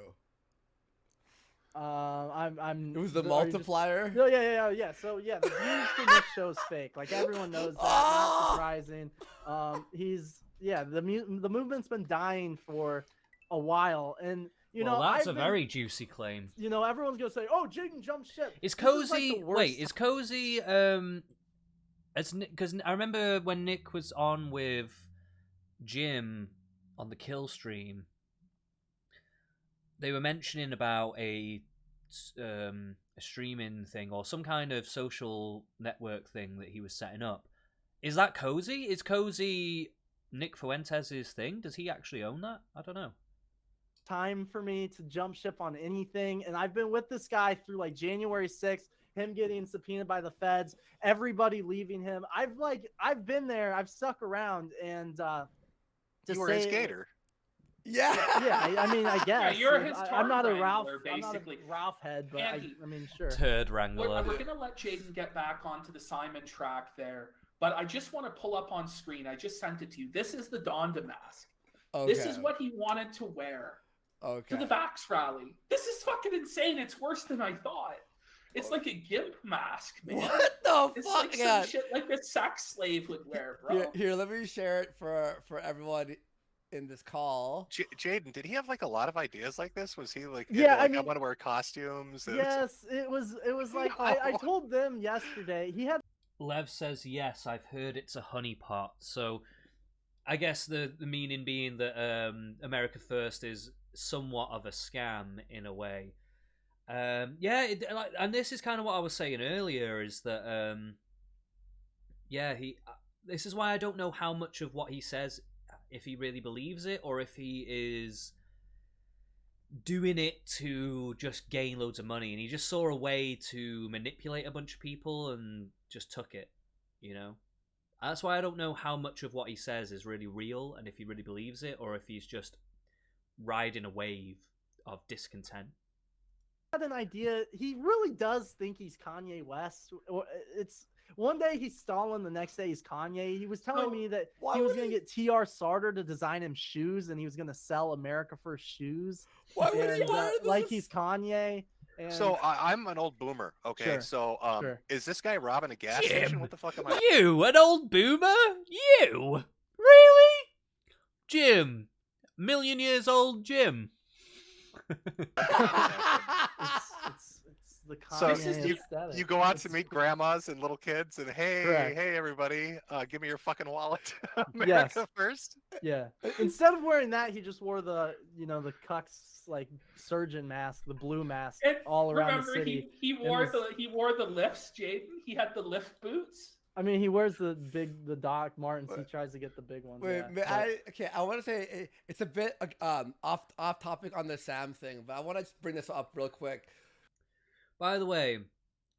I'm. It was the are you multiplier. No, yeah. So yeah, the views for Nick show's fake. Like everyone knows that. Not surprising. The movement's been dying for a while, and Well, that's a very juicy claim. You know, everyone's gonna say, "Oh, Jaden jumped ship." Is This is, Cozy? like, the worst Wait, is Cozy? As because I remember when Nick was on with Jim on the Kill stream, they were mentioning about a streaming thing or some kind of social network thing that he was setting up. Is that Cozy? Is Cozy Nick Fuentes' thing? Does he actually own that? I don't know. time for me to jump ship on anything, and I've been with this guy through like January 6th, him getting subpoenaed by the feds, everybody leaving him. I've been there, I've stuck around, and You were his skater. Yeah. Yeah, I mean, I guess. Yeah, you're his I'm not a turd Ralph. wrangler, I'm not a basically. Ralph head, but Andy, I mean, sure. Turd We're wrangler. going to let Jaden get back onto the Simon track there, but I just want to pull up on screen. I just sent it to you. This is the Donda mask. Okay. This is what he wanted to wear Okay. to the Vax rally. This is fucking insane. It's worse than I thought. It's like a gimp mask, man. What the It's fuck? like some shit like a sex slave would wear, bro. Here, let me share it for everyone in this call. Jaden, did he have like a lot of ideas like this? Was he like, Yeah, into, I like, mean- I want to wear costumes? And- Yes, it was like I told them yesterday. He had Lev says yes. I've heard it's a honeypot. So, I guess the meaning being that America First is somewhat of a scam in a way. And this is kind of what I was saying earlier. Is that this is why I don't know how much of what he says, if he really believes it or if he is doing it to just gain loads of money, and he just saw a way to manipulate a bunch of people and just took it, you know. That's why I don't know how much of what he says is really real and if he really believes it or if he's just riding a wave of discontent. an idea. He really does think he's Kanye West. It's one day he's Stalin, the next day he's Kanye. He was telling me that why he was would going to get TR Sarter to design him shoes, and he was going to sell America First shoes. Why would he And, wear like this? he's Kanye. And So I'm an old boomer. Okay, Sure, so sure. is this guy robbing a gas Jim. station? What the fuck am I? You, an old boomer? You? Really? Jim. Million years old Jim. it's the So Kanye aesthetic. you go out to meet grandmas and little kids, and Correct. hey everybody, give me your fucking wallet. Yes. America first. Yeah. Instead of wearing that, he just wore the the cucks like surgeon mask, the blue mask, And all around remember, the city. he wore the lifts, Jaden. He had the lift boots. I mean, he wears the Doc Martens. He tries to get the big ones. Wait, yeah, I want to say it's a bit off topic on the Sam thing, but I want to bring this up real quick. By the way,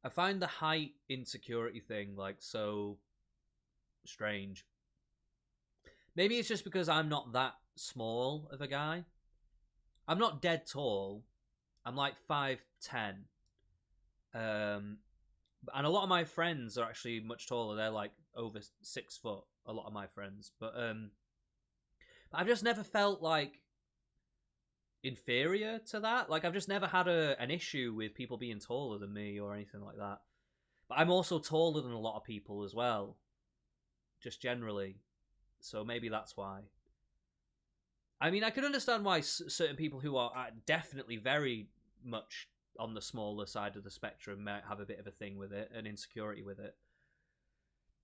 I find the height insecurity thing like so strange. Maybe it's just because I'm not that small of a guy. I'm not dead tall. I'm like 5'10". And a lot of my friends are actually much taller. They're like over 6 foot. A lot of my friends, but I've just never felt like inferior to that. Like I've just never had an issue with people being taller than me or anything like that. But I'm also taller than a lot of people as well, just generally. So maybe that's why. I mean, I can understand why certain people who are definitely very much on the smaller side of the spectrum might have a bit of a thing with it, an insecurity with it.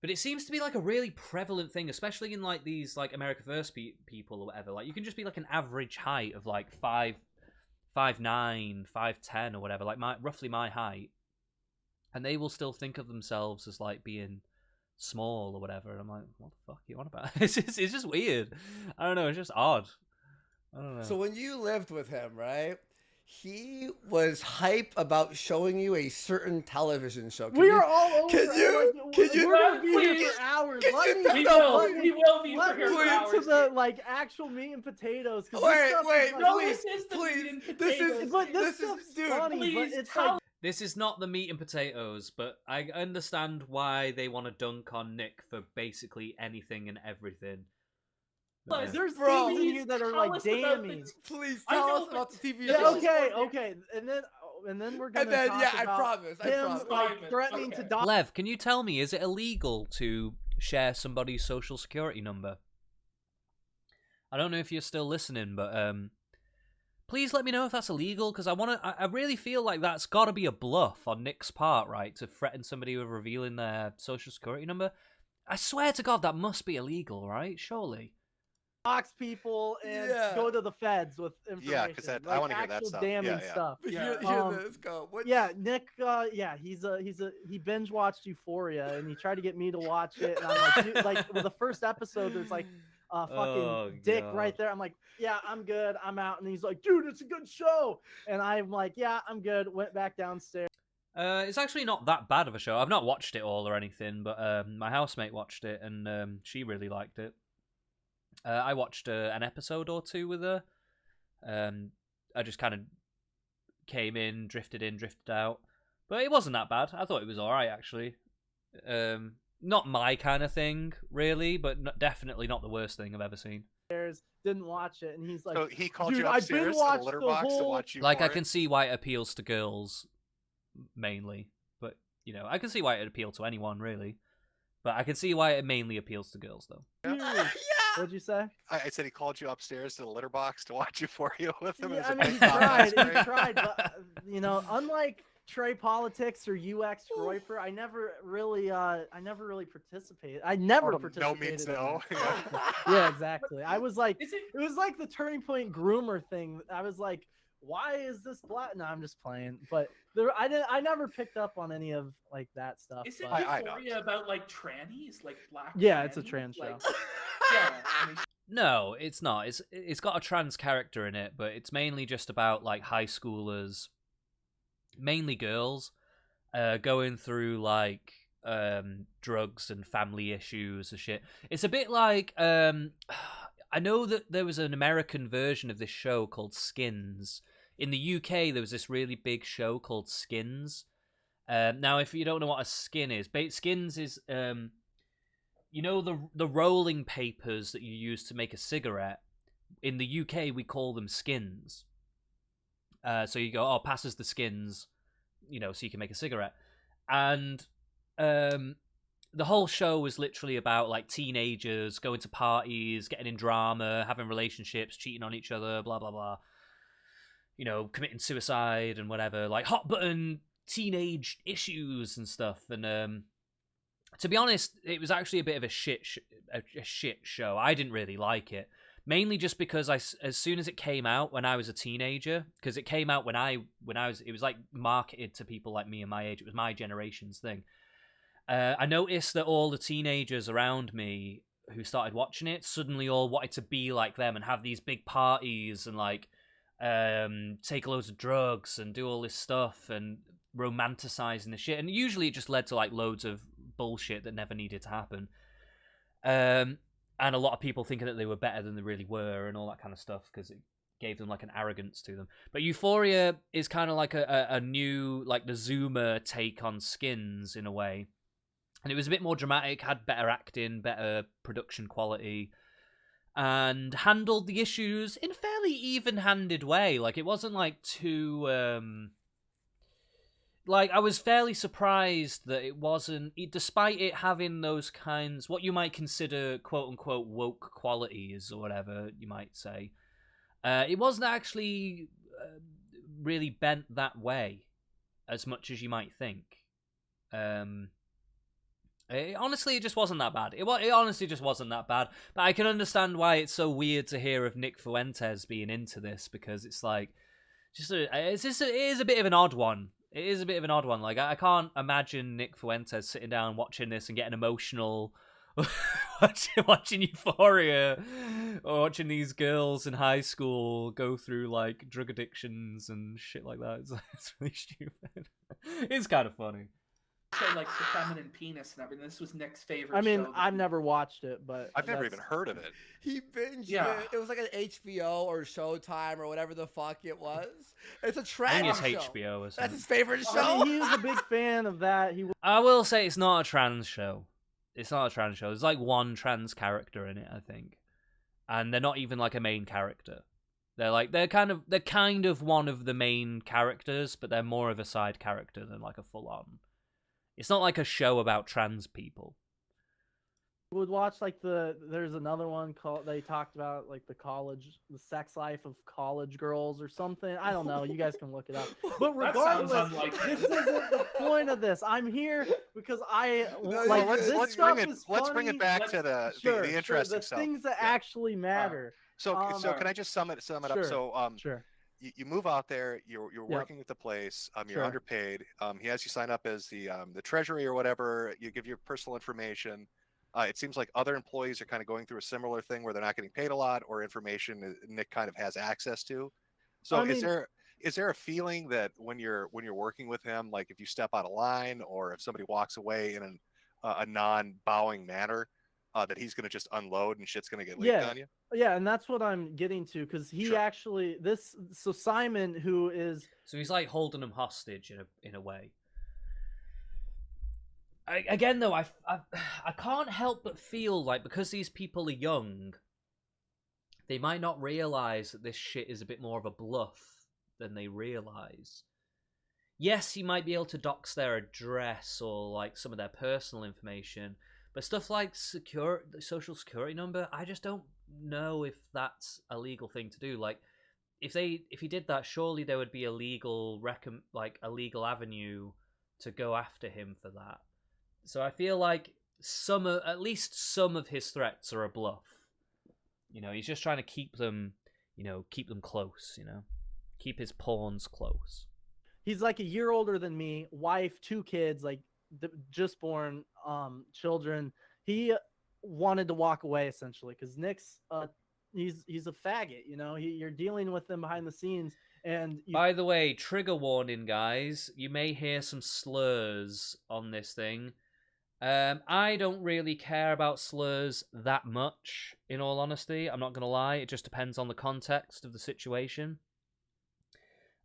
But it seems to be like a really prevalent thing, especially in like these like America First people or whatever. Like you can just be like an average height of like 5'9", 5'10" or whatever, like roughly my height, and they will still think of themselves as like being small or whatever. And I'm like, what the fuck are you on about? It's just weird. I don't know. It's just odd. I don't know. So when you lived with him, right? He was hype about showing you a certain television show. We are all over. Can you? We're gonna be here for hours. We will be for here for hours. Into the like actual meat and potatoes. Wait, This is the meat and potatoes. This stuff's funny, but it's like. This is not the meat and potatoes, but I understand why they want to dunk on Nick for basically anything and everything. There's things in here that are like damning. Please tell us about the TV show. Yeah, okay, and then we're gonna. I promise. Like threatening to die. Lev, can you tell me, is it illegal to share somebody's social security number? I don't know if you're still listening, but please let me know if that's illegal, because I really feel like that's got to be a bluff on Nick's part, right? To threaten somebody with revealing their social security number. I swear to God, that must be illegal, right? Surely. Box people and go to the feds with information. Yeah, because I want to hear that stuff. Damning stuff. Let's go. Yeah, Nick. He binge watched Euphoria and he tried to get me to watch it. And I'm like, dude, like with the first episode, there's like fucking dick right there. I'm like, yeah, I'm good. I'm out. And he's like, dude, it's a good show. And I'm like, yeah, I'm good. Went back downstairs. It's actually not that bad of a show. I've not watched it all or anything, but my housemate watched it and she really liked it. I watched an episode or two with her. I just kind of came in, drifted out. But it wasn't that bad. I thought it was alright, actually. Not my kind of thing, really, but definitely not the worst thing I've ever seen. Didn't watch it, and he's like, so he called dude, you upstairs to the litter box to watch you. Like, I can see why it appeals to girls, mainly. But, I can see why it appealed to anyone, really. But I can see why it mainly appeals to girls, though. Yeah. What'd you say? I said he called you upstairs to the litter box to watch Euphoria with him. Yeah, I mean, he tried, but unlike Trey Politics or UX Groiper, I never really participated. I never participated. No means no. Yeah, exactly. I was like, it was like the Turning Point groomer thing. I was like, why is this black? No, I'm just playing. But I never picked up on any of like that stuff. Is it Euphoria about like trannies, like black? Yeah, trannies? it's a trans show. Yeah. I mean, no, it's not. It's got a trans character in it, but it's mainly just about like high schoolers, mainly girls, going through like drugs and family issues and shit. It's a bit like I know that there was an American version of this show called Skins. In the UK, there was this really big show called Skins. Now, if you don't know what a skin is, Skins is the rolling papers that you use to make a cigarette. In the UK, we call them skins. So you go, pass us the skins, so you can make a cigarette. And the whole show was literally about like teenagers going to parties, getting in drama, having relationships, cheating on each other, blah blah blah. Committing suicide and whatever, like hot button teenage issues and stuff. And to be honest, it was actually a bit of a shit show. I didn't really like it, mainly just because as soon as it came out when I was a teenager, because it came out when I was, it was like marketed to people like me and my age. It was my generation's thing. I noticed that all the teenagers around me who started watching it suddenly all wanted to be like them and have these big parties and like take loads of drugs and do all this stuff and romanticizing the shit. And usually it just led to like loads of bullshit that never needed to happen. And a lot of people thinking that they were better than they really were and all that kind of stuff because it gave them like an arrogance to them. But Euphoria is kind of like a new, like the Zoomer take on Skins in a way. And it was a bit more dramatic, had better acting, better production quality, and handled the issues in a fairly even-handed way. Like, it wasn't, like, too... Like, I was fairly surprised that it wasn't... Despite it having those kinds... What you might consider, quote-unquote, woke qualities, or whatever you might say. It wasn't actually really bent that way, as much as you might think. Honestly, it just wasn't that bad. It honestly just wasn't that bad. But I can understand why it's so weird to hear of Nick Fuentes being into this, because it's like, it is a bit of an odd one. It is a bit of an odd one. Like, I can't imagine Nick Fuentes sitting down watching this and getting emotional, watching Euphoria, or watching these girls in high school go through like drug addictions and shit like that. It's really stupid. It's kind of funny. So like the feminine penis and everything. This was Nick's favorite. I mean, show I've never watched it, but I've never even heard of it. He binged it. It was like an HBO or Showtime or whatever the fuck it was. It's a trans I show. think it's HBO or something. That's his favorite show. I mean, he was a big fan of that. I will say it's not a trans show. It's not a trans show. There's like one trans character in it, I think, and they're not even like a main character. They're kind of one of the main characters, but they're more of a side character than like a full on. It's not like a show about trans people. Would watch like there's another one called, they talked about like the sex life of college girls or something. I don't know. You guys can look it up. But regardless, this isn't the point of this. I'm here because let's bring it back to the interesting stuff. The things that actually matter. So can I just sum it up? So sure. You move out there. You're working at the place. You're underpaid. He has you sign up as the treasury or whatever. You give your personal information. It seems like other employees are kind of going through a similar thing where they're not getting paid a lot, or information Nick kind of has access to. So is there a feeling that when you're working with him, like if you step out of line or if somebody walks away in a non-bowing manner, that he's going to just unload and shit's going to get leaked on you? Yeah, and that's what I'm getting to, because he actually Simon, who is, so he's like holding him hostage in a way. Again, though, I can't help but feel like because these people are young, they might not realize that this shit is a bit more of a bluff than they realize. Yes, he might be able to dox their address or like some of their personal information, but stuff like social security number, I just don't know if that's a legal thing to do. Like, if he did that, surely there would be a legal avenue to go after him for that. So I feel like at least some of his threats are a bluff. You know, he's just trying to keep them close. You know, keep his pawns close. He's like a year older than me, wife, 2 kids, like just born children. He wanted to walk away essentially because Nick's he's a faggot. You know, you're dealing with him behind the scenes. And by the way, trigger warning, guys. You may hear some slurs on this thing. I don't really care about slurs that much, in all honesty. I'm not going to lie. It just depends on the context of the situation.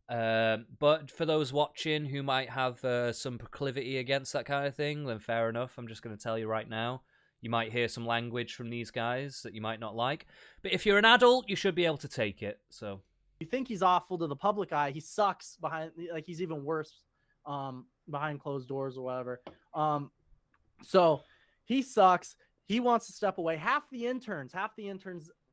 But for those watching who might have some proclivity against that kind of thing, then fair enough. I'm just going to tell you right now. You might hear some language from these guys that you might not like. But if you're an adult, you should be able to take it. So you think he's awful to the public eye. He sucks behind, like he's even worse behind closed doors or whatever. So he sucks. He wants to step away. Half the interns,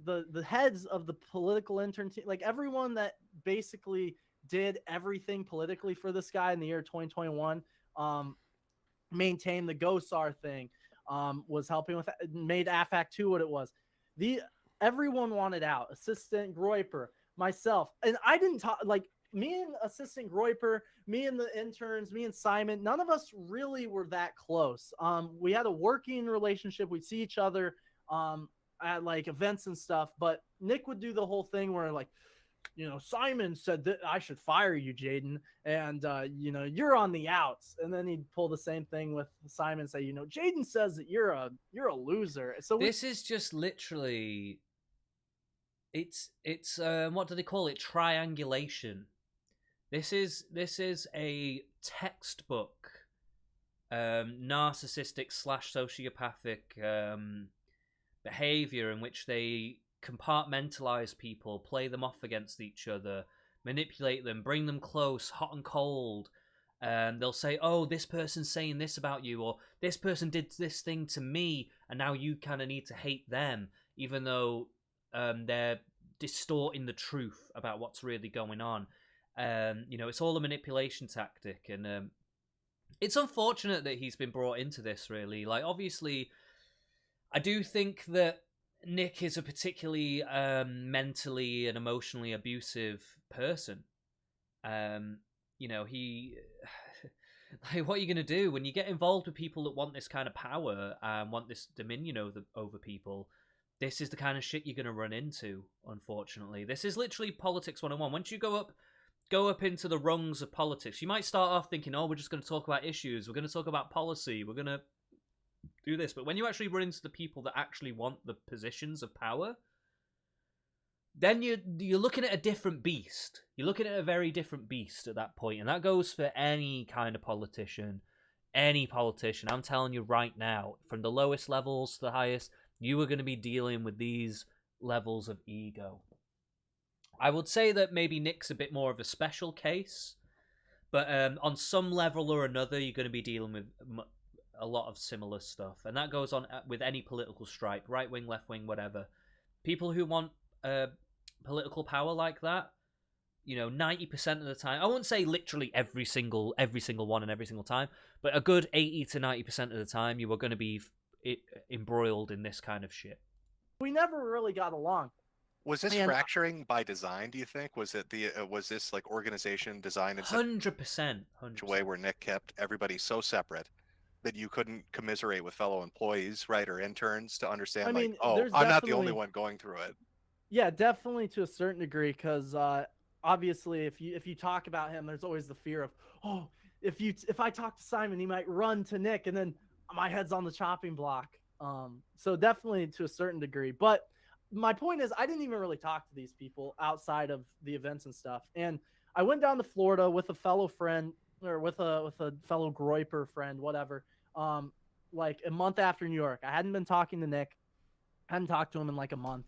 the heads of the political intern team, like everyone that basically did everything politically for this guy in the year 2021. Maintained the GOSAR thing, was helping with, made AFAC 2 what it was. Everyone wanted out. Assistant Groiper, myself, and I didn't talk, like, me and Assistant Groiper, me and the interns, me and Simon, none of us really were that close. We had a working relationship. We'd see each other at like events and stuff, but Nick would do the whole thing where, like, Simon said that I should fire you, Jaden, and you're on the outs. And then he'd pull the same thing with Simon and say, Jaden says that you're a loser. So this is just literally, it's what do they call it? Triangulation. This is a textbook narcissistic / sociopathic behavior in which they compartmentalize people, play them off against each other, manipulate them, bring them close, hot and cold. They'll say, oh, this person's saying this about you, or this person did this thing to me, and now you kind of need to hate them, even though they're distorting the truth about what's really going on. It's all a manipulation tactic, and it's unfortunate that he's been brought into this, really. Like, obviously, I do think that Nick is a particularly mentally and emotionally abusive person. He... like, what are you going to do when you get involved with people that want this kind of power and want this dominion over people? This is the kind of shit you're going to run into, unfortunately. This is literally politics 101. Once you go up into the rungs of politics, you might start off thinking, oh, we're just going to talk about issues, we're going to talk about policy, we're going to do this. But when you actually run into the people that actually want the positions of power, then you're looking at a different beast. You're looking at a very different beast at that point. And that goes for any kind of politician. Any politician. I'm telling you right now, from the lowest levels to the highest, you are going to be dealing with these levels of ego. I would say that maybe Nick's a bit more of a special case, but on some level or another, you're going to be dealing with a lot of similar stuff. And that goes on with any political stripe, right wing, left wing, whatever. People who want political power like that, 90% of the time, I wouldn't say literally every single one and every single time, but a good 80 to 90% of the time, you are going to be embroiled in this kind of shit. We never really got along. Was this fracturing by design, do you think? Was this like organization designed in 100%. a way where Nick kept everybody so separate that you couldn't commiserate with fellow employees, right, or interns to understand, I'm not the only one going through it? Yeah, definitely to a certain degree, because obviously if you talk about him, there's always the fear of, oh, if I talk to Simon, he might run to Nick, and then my head's on the chopping block. So definitely to a certain degree. But my point is, I didn't even really talk to these people outside of the events and stuff. And I went down to Florida with a fellow friend, or with a fellow Groiper friend, whatever. Like a month after New York, I hadn't been talking to Nick. I hadn't talked to him in like a month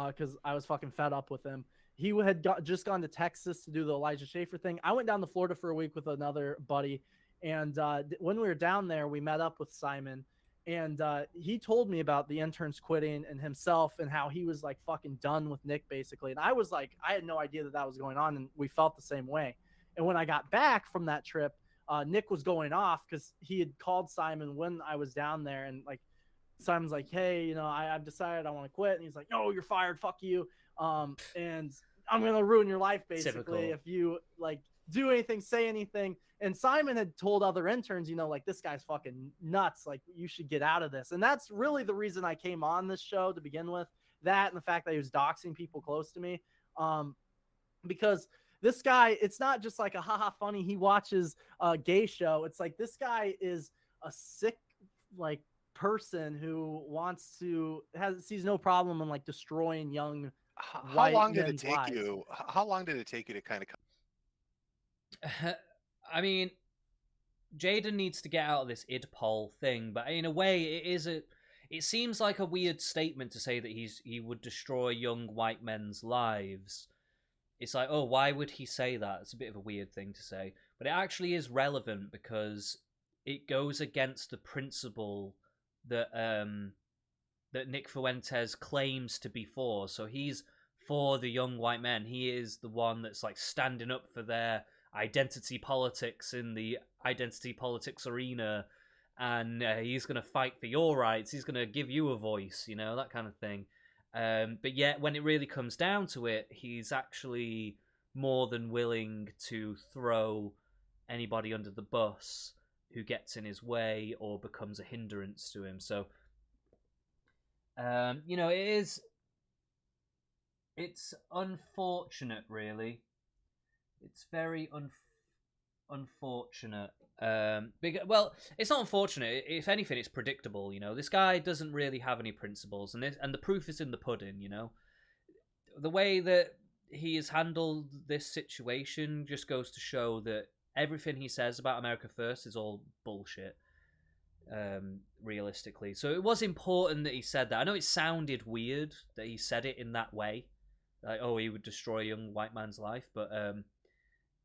because I was fucking fed up with him. He had just gone to Texas to do the Elijah Schaefer thing. I went down to Florida for a week with another buddy. And when we were down there, we met up with Simon. And he told me about the interns quitting and himself and how he was like fucking done with Nick, basically. And I was like, I had no idea that was going on. And we felt the same way. And when I got back from that trip, Nick was going off because he had called Simon when I was down there. And like, Simon's like, hey, I've decided I want to quit. And he's like, no, you're fired. Fuck you. And I'm going to ruin your life, basically, Typical. If you like do anything, say anything. And Simon had told other interns, like, this guy's fucking nuts. Like, you should get out of this. And that's really the reason I came on this show to begin with. That and the fact that he was doxing people close to me. Because this guy, it's not just like a haha funny, he watches a gay show. It's like, this guy is a sick, like, person who sees no problem in like destroying young How long did it take you to kind of I mean, Jaden needs to get out of this idpol thing, but in a way it seems like a weird statement to say that he would destroy young white men's lives. It's like, oh, why would he say that? It's a bit of a weird thing to say, but it actually is relevant because it goes against the principle that that Nick Fuentes claims to be for. So he's for the young white men. He is the one that's like standing up for their identity politics in the identity politics arena, and he's going to fight for your rights. He's going to give you a voice, you know, that kind of thing. But yet, when it really comes down to it, he's actually more than willing to throw anybody under the bus who gets in his way or becomes a hindrance to him. So, you know, it's unfortunate, really. It's very unfortunate. Well, it's not unfortunate. If anything, it's predictable. You know, this guy doesn't really have any principles, and the proof is in the pudding. You know, the way that he has handled this situation just goes to show that everything he says about America First is all bullshit. Realistically, so it was important that he said that. I know it sounded weird that he said it in that way, like, oh, he would destroy a young white man's life, but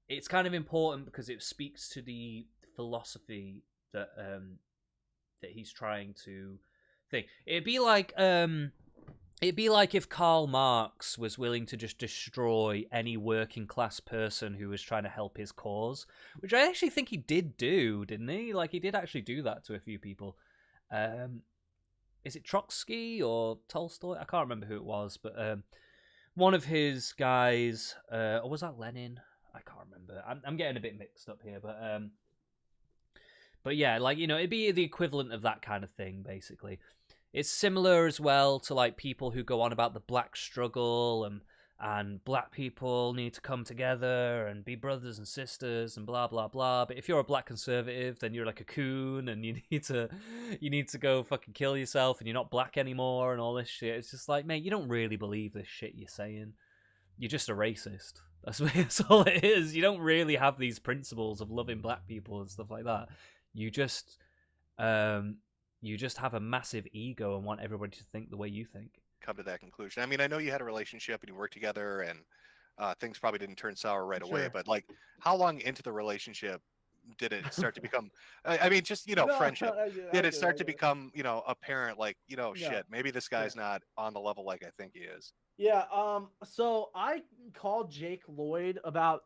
it's kind of important because it speaks to the philosophy that that he's trying to think. It'd be like if Karl Marx was willing to just destroy any working class person who was trying to help his cause, which I actually think he did do, didn't he? Like, he did actually do that to a few people. Is it Trotsky or Tolstoy? I can't remember who it was, but one of his guys, or was that Lenin? I can't remember. I'm getting a bit mixed up here, but yeah, like, you know, it'd be the equivalent of that kind of thing, basically. It's similar as well to like people who go on about the black struggle and black people need to come together and be brothers and sisters and blah blah blah. But if you're a black conservative, then you're like a coon and you need to go fucking kill yourself and you're not black anymore and all this shit. It's just like, mate, you don't really believe this shit you're saying. You're just a racist. That's all it is. You don't really have these principles of loving black people and stuff like that. You just have a massive ego and want everybody to think the way you think. Come to that conclusion. I mean, I know you had a relationship and you worked together, and things probably didn't turn sour right away. But like, how long into the relationship did it start to become? I mean, just, you know, friendship. Did it start to become, you know, apparent? Like, you know, shit, maybe this guy's not on the level like I think he is. Yeah. So I called Jake Lloyd about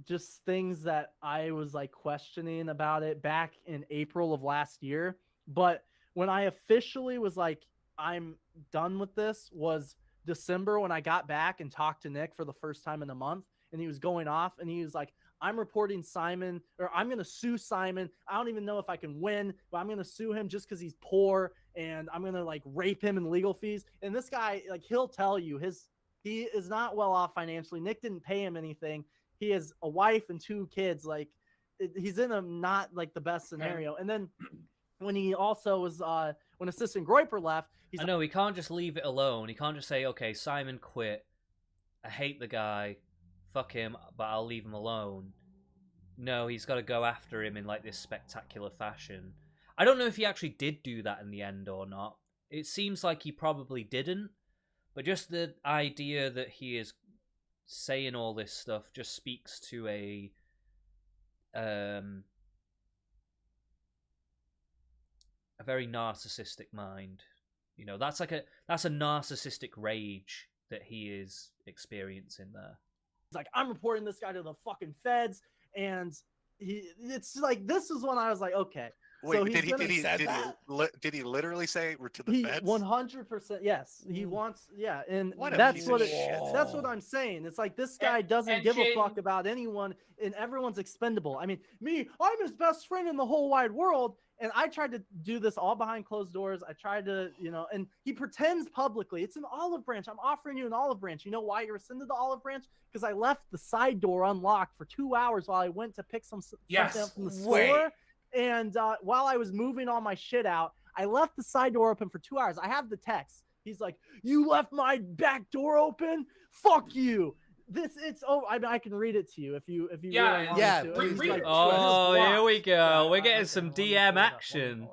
just things that I was like questioning about it back in April of last year. But when I officially was like, I'm done with this, was December, when I got back and talked to Nick for the first time in a month, and he was going off and he was like, I'm reporting Simon, or I'm going to sue Simon. I don't even know if I can win, but I'm going to sue him just because he's poor, and I'm going to like rape him in legal fees. And this guy, like, he'll tell you he is not well off financially. Nick didn't pay him anything. He has a wife and 2 kids. Like, he's in a not like the best scenario. And then when he also was, when Assistant Groiper left, I know, he can't just leave it alone. He can't just say, okay, Simon quit. I hate the guy. Fuck him, but I'll leave him alone. No, he's got to go after him in like this spectacular fashion. I don't know if he actually did do that in the end or not. It seems like he probably didn't, but just the idea that he is saying all this stuff just speaks to a very narcissistic mind. You know, that's a narcissistic rage that he is experiencing there. It's like, I'm reporting this guy to the fucking feds, and it's like, this is when I was like, okay. Wait, so did he literally say we're to the feds? 100%, yes. He wants, yeah, and What that's what I'm saying. It's like, this guy doesn't give a fuck about anyone, and everyone's expendable. I mean, I'm his best friend in the whole wide world, and I tried to do this all behind closed doors. I tried to, you know, and he pretends publicly. It's an olive branch. I'm offering you an olive branch. You know why you rescinded the olive branch? Because I left the side door unlocked for 2 hours while I went to pick something up from the store. And while I was moving all my shit out, I left the side door open for 2 hours. I have the text. He's like, "You left my back door open? Fuck you." I can read it to you if you really want to. Read it. Oh, here we go. We're getting some DM action.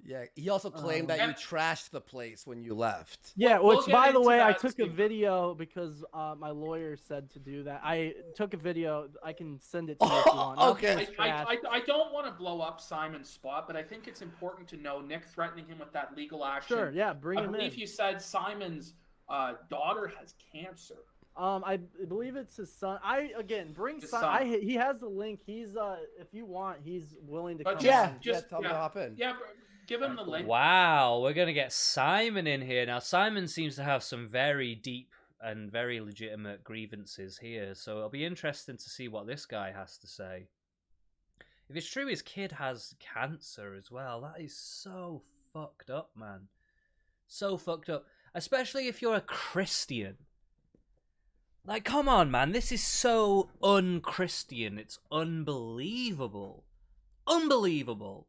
Yeah, he also claimed that you trashed the place when you left. Yeah, which, by the way, I took a video because my lawyer said to do that. I took a video. I can send it to you if you want. Okay. I don't want to blow up Simon's spot, but I think it's important to know Nick threatening him with that legal action. Sure, yeah, bring him in. I believe you said Simon's daughter has cancer. I believe it's his son. Bring His son. son. He has the link. He's if you want, he's willing to But come. Yeah, on. just tell me to hop in. Yeah, give him the link. Wow, we're gonna get Simon in here now. Simon seems to have some very deep and very legitimate grievances here, so it'll be interesting to see what this guy has to say. If it's true his kid has cancer as well, that is so fucked up, man. So fucked up. Especially if you're a Christian. Like, come on, man. This is so un-Christian. It's unbelievable. Unbelievable.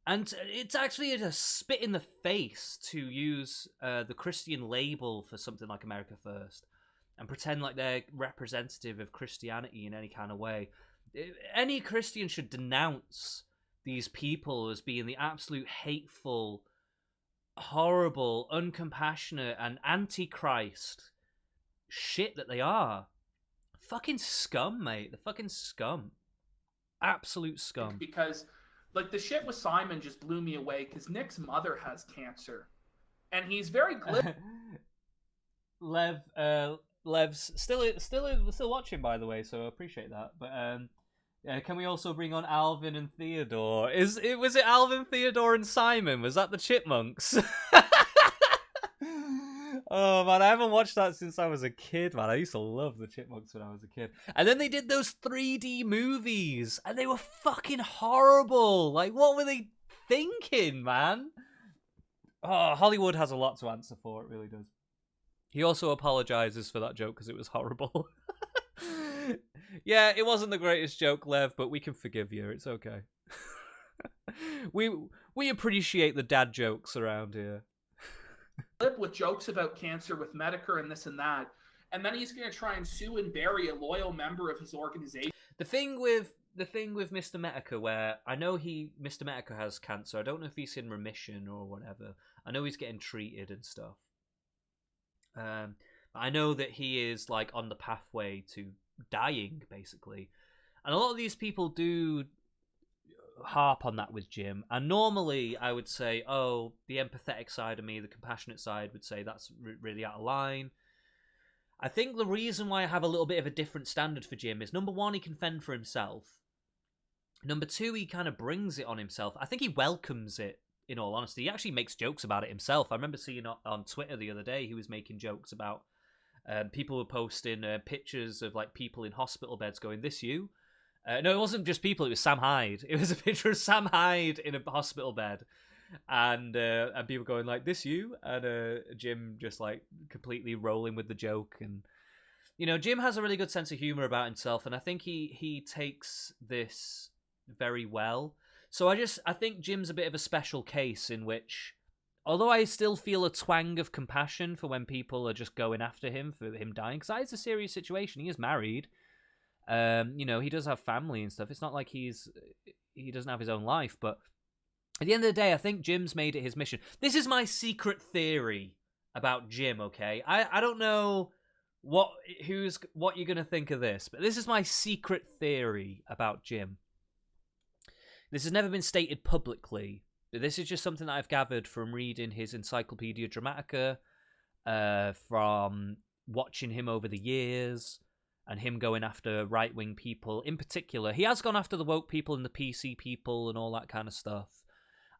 And it's actually a spit in the face to use the Christian label for something like America First and pretend like they're representative of Christianity in any kind of way. Any Christian should denounce these people as being the absolute hateful, horrible, uncompassionate, and antichrist shit that they are. Fucking scum, mate. The fucking scum. Absolute scum. Because, like, the shit with Simon just blew me away because Nick's mother has cancer. And he's very glib. Lev's still watching, by the way, so I appreciate that. But can we also bring on Alvin and Theodore? Was it Alvin, Theodore, and Simon? Was that the Chipmunks? Oh man, I haven't watched that since I was a kid, man. I used to love the Chipmunks when I was a kid. And then they did those 3D movies, and they were fucking horrible. Like, what were they thinking, man? Oh, Hollywood has a lot to answer for, it really does. He also apologizes for that joke because it was horrible. Yeah, it wasn't the greatest joke, Lev, but we can forgive you. It's okay. We appreciate the dad jokes around here. With jokes about cancer with Metokur and this and that, and then he's going to try and sue and bury a loyal member of his organization. The thing with Mr. Metokur, where I know Mr. Metokur has cancer. I don't know if he's in remission or whatever. I know he's getting treated and stuff. I know that he is like on the pathway to dying, basically, and a lot of these people do harp on that with Jim, and normally I would say, oh, the empathetic side of me, the compassionate side would say that's really out of line. I think the reason why I have a little bit of a different standard for Jim is, number one, he can fend for himself. Number two, he kind of brings it on himself. I think he welcomes it, in all honesty. He actually makes jokes about it himself. I remember seeing on Twitter the other day, he was making jokes about people were posting pictures of like people in hospital beds going, "This you?" No, it wasn't just people. It was Sam Hyde. It was a picture of Sam Hyde in a hospital bed, and people going like, "This you?" And Jim just like completely rolling with the joke. And you know, Jim has a really good sense of humor about himself, and I think he takes this very well. So I think Jim's a bit of a special case in which, although I still feel a twang of compassion for when people are just going after him for him dying, because that is a serious situation. He is married. You know, he does have family and stuff. It's not like he doesn't have his own life, but at the end of the day, I think Jim's made it his mission. This is my secret theory about Jim, okay? I don't know what you're gonna think of this, but this is my secret theory about Jim. This has never been stated publicly, but this is just something that I've gathered from reading his Encyclopedia Dramatica, from watching him over the years, and him going after right-wing people in particular. He has gone after the woke people and the PC people and all that kind of stuff.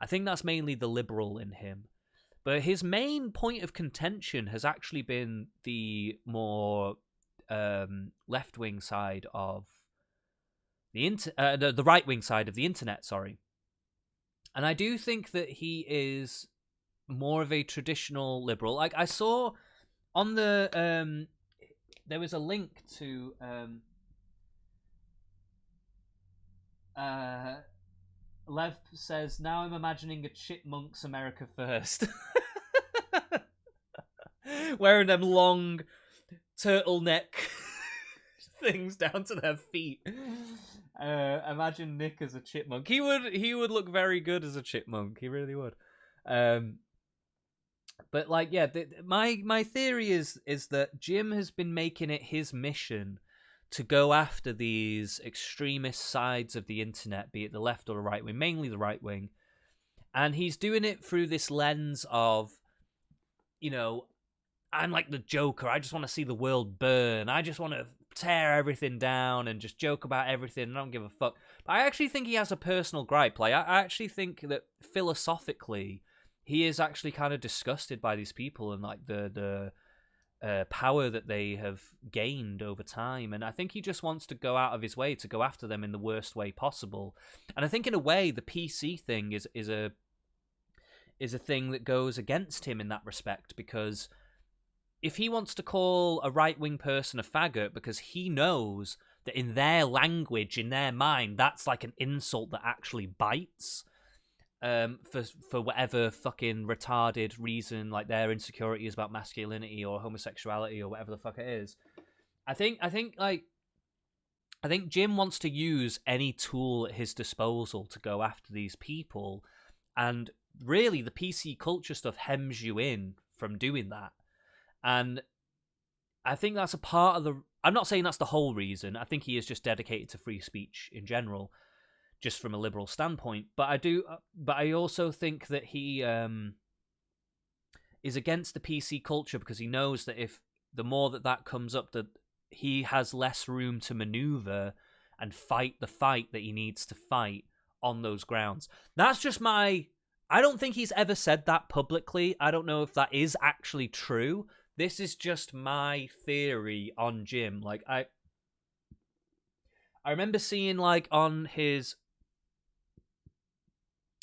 I think that's mainly the liberal in him. But his main point of contention has actually been the more left-wing side of the right-wing side of the internet, sorry. And I do think that he is more of a traditional liberal. Like, I saw on the... there was a link to Lev says, now I'm imagining a Chipmunks America First. Wearing them long turtleneck things down to their feet. Imagine Nick as a chipmunk. He would look very good as a chipmunk. He really would. But like, yeah, my theory is that Jim has been making it his mission to go after these extremist sides of the internet, be it the left or the right wing, mainly the right wing, and he's doing it through this lens of, you know, I'm like the Joker. I just want to see the world burn. I just want to tear everything down and just joke about everything. I don't give a fuck. But I actually think he has a personal gripe. Like, I actually think that philosophically, he is actually kind of disgusted by these people and like the power that they have gained over time. And I think he just wants to go out of his way to go after them in the worst way possible. And I think in a way, the PC thing is a thing that goes against him in that respect, because if he wants to call a right-wing person a faggot because he knows that in their language, in their mind, that's like an insult that actually bites, for whatever fucking retarded reason, like their insecurities about masculinity or homosexuality or whatever the fuck it is. I think Jim wants to use any tool at his disposal to go after these people, and really the PC culture stuff hems you in from doing that. And I think that's a part of the... I'm not saying that's the whole reason. I think he is just dedicated to free speech in general, just from a liberal standpoint. But I also think that he is against the PC culture because he knows that if the more that comes up, that he has less room to maneuver and fight the fight that he needs to fight on those grounds. That's just my... I don't think he's ever said that publicly. I don't know if that is actually true. This is just my theory on Jim. Like, I remember seeing, like, on his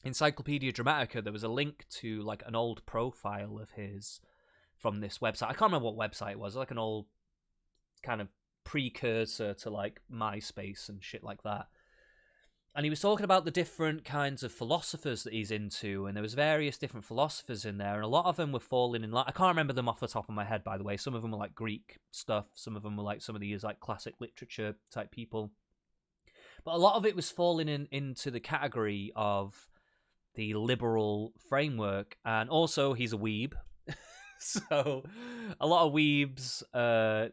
Encyclopedia Dramatica, there was a link to, like, an old profile of his from this website. I can't remember what website it was. Like an old kind of precursor to, like, MySpace and shit like that. And he was talking about the different kinds of philosophers that he's into, and there was various different philosophers in there, and a lot of them were falling in line. I can't remember them off the top of my head, by the way. Some of them were like Greek stuff, some of them were like some of these like classic literature type people. But a lot of it was falling into the category of the liberal framework, and also he's a weeb. So a lot of weebs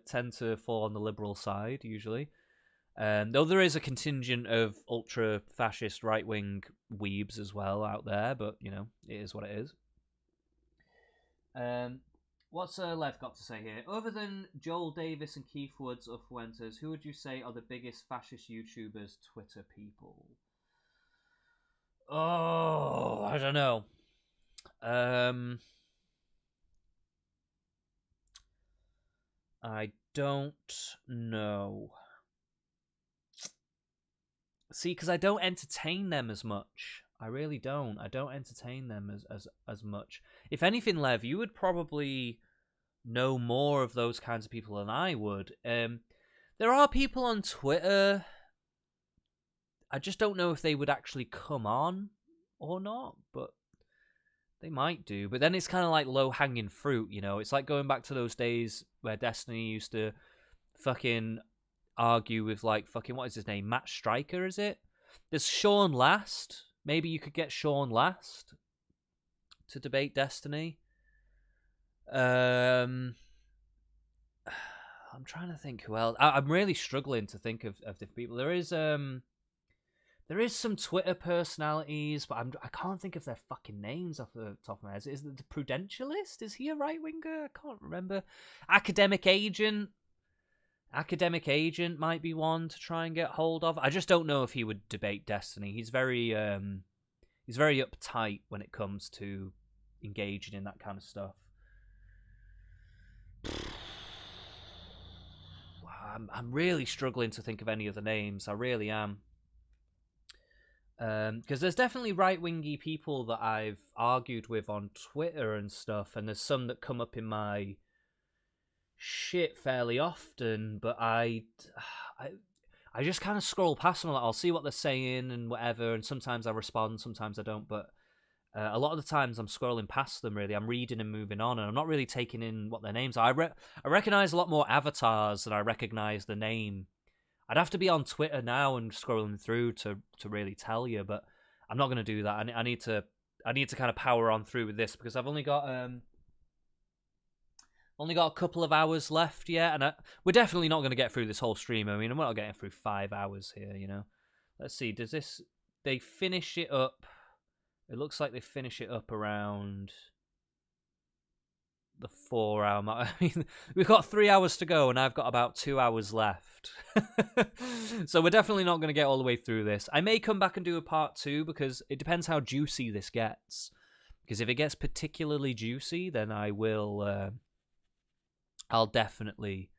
tend to fall on the liberal side, usually. Though there is a contingent of ultra-fascist right-wing weebs as well out there, but, you know, it is what it is. What's Lev got to say here? Other than Joel Davis and Keith Woods of Fuentes, who would you say are the biggest fascist YouTubers, Twitter people? Oh, I don't know. I don't know. See, because I don't entertain them as much. I really don't. I don't entertain them as much. If anything, Lev, you would probably know more of those kinds of people than I would. There are people on Twitter. I just don't know if they would actually come on or not, but they might do. But then it's kind of like low-hanging fruit, you know? It's like going back to those days where Destiny used to fucking argue with, like, fucking, what is his name? Matt Stryker, is it? There's Sean Last. Maybe you could get Sean Last to debate Destiny. I'm trying to think who else. I'm really struggling to think of different people. There is some Twitter personalities, but I can't think of their fucking names off the top of my head. Is it the Prudentialist? Is he a right-winger? I can't remember. Academic Agent might be one to try and get hold of. I just don't know if he would debate Destiny. He's very uptight when it comes to engaging in that kind of stuff. I'm really struggling to think of any other names. I really am. Because there's definitely right-wingy people that I've argued with on Twitter and stuff, and there's some that come up in my shit fairly often, but I just kind of scroll past them. Like, I'll see what they're saying and whatever, and sometimes I respond, sometimes I don't, but a lot of the times I'm scrolling past them, really. I'm reading and moving on, and I'm not really taking in what their names are. I recognize a lot more avatars than I recognize the name. I'd have to be on Twitter now and scrolling through to really tell you, but I'm not going to do that. I need to kind of power on through with this, because I've only got a couple of hours left yet, and we're definitely not going to get through this whole stream. I mean, we're not getting through 5 hours here, you know. Let's see, they finish it up? It looks like they finish it up around the 4 hour mark. I mean, we've got 3 hours to go, and I've got about 2 hours left. So we're definitely not going to get all the way through this. I may come back and do a part 2 because it depends how juicy this gets. Because if it gets particularly juicy, then I will. I'll definitely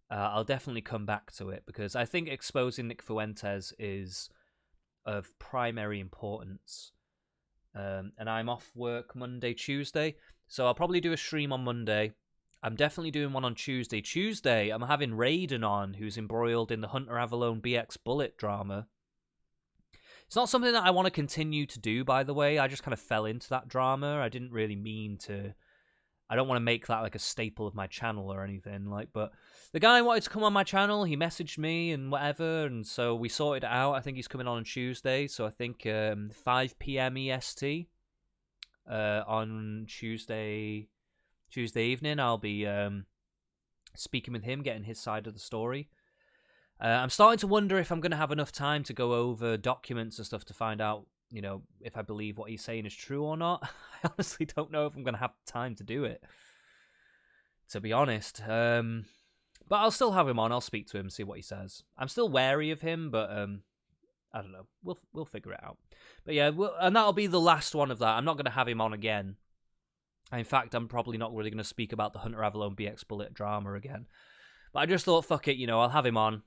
come back to it because I think exposing Nick Fuentes is of primary importance. And I'm off work Monday, Tuesday, so I'll probably do a stream on Monday. I'm definitely doing one on Tuesday. Tuesday, I'm having Raiden on, who's embroiled in the Hunter Avalone BX Bullet drama. It's not something that I want to continue to do, by the way. I just kind of fell into that drama. I didn't really mean to. I don't want to make that like a staple of my channel or anything. But the guy wanted to come on my channel. He messaged me and whatever, and so we sorted it out. I think he's coming on Tuesday, so I think 5 p.m. EST on Tuesday evening. I'll be speaking with him, getting his side of the story. I'm starting to wonder if I'm going to have enough time to go over documents and stuff to find out, if I believe what he's saying is true or not. I honestly don't know if I'm going to have time to do it, to be honest. But I'll still have him on. I'll speak to him, see what he says. I'm still wary of him, but I don't know. We'll figure it out. But yeah, and that'll be the last one of that. I'm not going to have him on again. In fact, I'm probably not really going to speak about the Hunter Avalone BX Bullet drama again. But I just thought, fuck it, I'll have him on.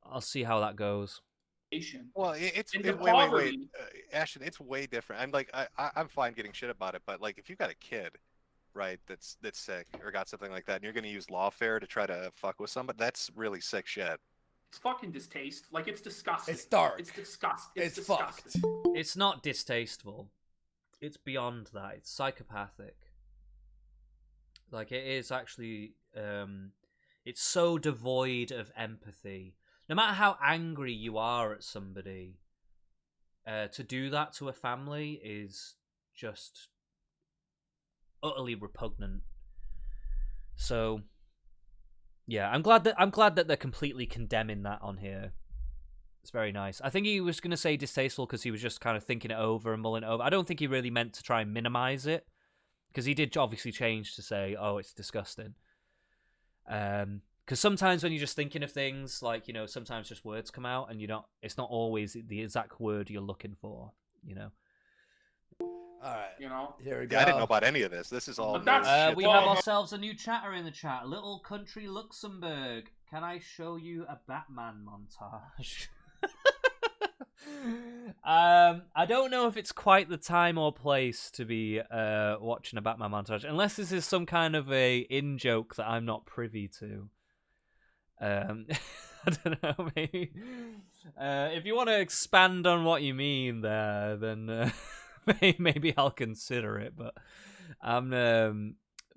I'll see how that goes. Well, it's wait, Ashton, it's way different. I'm like, I'm fine getting shit about it, but like, if you got a kid, right, that's sick or got something like that, and you're gonna use lawfare to try to fuck with somebody, that's really sick shit. It's fucking distasteful. Like, it's disgusting. It's dark. It's disgusting. It's disgusting. Fucked. It's not distasteful. It's beyond that. It's psychopathic. Like, it is actually, it's so devoid of empathy. No matter how angry you are at somebody, to do that to a family is just utterly repugnant. So, yeah, I'm glad that they're completely condemning that on here. It's very nice. I think he was going to say distasteful because he was just kind of thinking it over and mulling it over. I don't think he really meant to try and minimize it, because he did obviously change to say, oh, it's disgusting. Because sometimes when you're just thinking of things, like, sometimes just words come out and it's not always the exact word you're looking for, All right. Here we go. Yeah, I didn't know about any of this. This is all But that's- shit. We have ourselves a new chatter in the chat. Little country Luxembourg. Can I show you a Batman montage? I don't know if it's quite the time or place to be watching a Batman montage, unless this is some kind of a in-joke that I'm not privy to. I don't know, maybe. If you want to expand on what you mean there, then maybe I'll consider it. But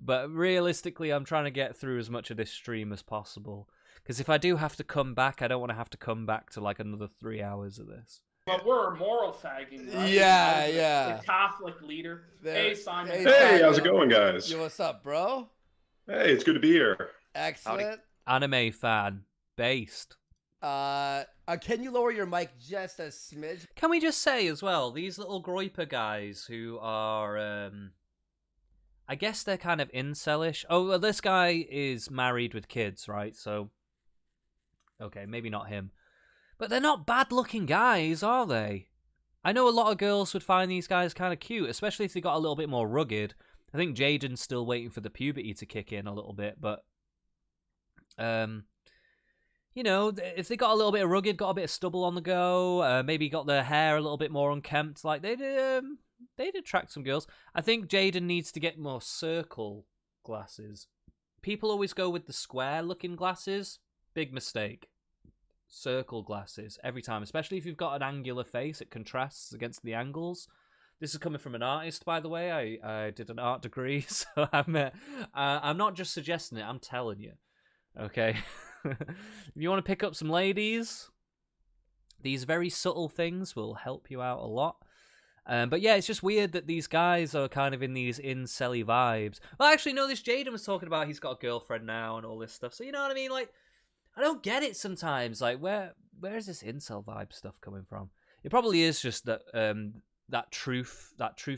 but realistically, I'm trying to get through as much of this stream as possible. Because if I do have to come back, I don't want to have to come back to like another 3 hours of this. But we're moral fagging, right? Yeah. The Catholic leader. Hey, Simon. Hey, how's it going, guys? Yo, what's up, bro? Hey, it's good to be here. Excellent. Anime fan. Based. Can you lower your mic just a smidge? Can we just say as well, these little groiper guys who are, I guess they're kind of incelish. Oh, well, this guy is married with kids, right? So, okay, maybe not him. But they're not bad-looking guys, are they? I know a lot of girls would find these guys kind of cute, especially if they got a little bit more rugged. I think Jaden's still waiting for the puberty to kick in a little bit, but if they got a little bit of rugged, got a bit of stubble on the go, maybe got their hair a little bit more unkempt, like they'd attract some girls. I think Jaden needs to get more circle glasses. People always go with the square-looking glasses. Big mistake. Circle glasses every time, especially if you've got an angular face. It contrasts against the angles. This is coming from an artist, by the way. I did an art degree, so I'm not just suggesting it. I'm telling you. Okay. If you want to pick up some ladies, these very subtle things will help you out a lot. But yeah, it's just weird that these guys are kind of in these incelly vibes. Well, actually, no, this Jaden was talking about he's got a girlfriend now and all this stuff. So you know what I mean? Like, I don't get it sometimes. Like, where's this incel vibe stuff coming from? It probably is just that that truth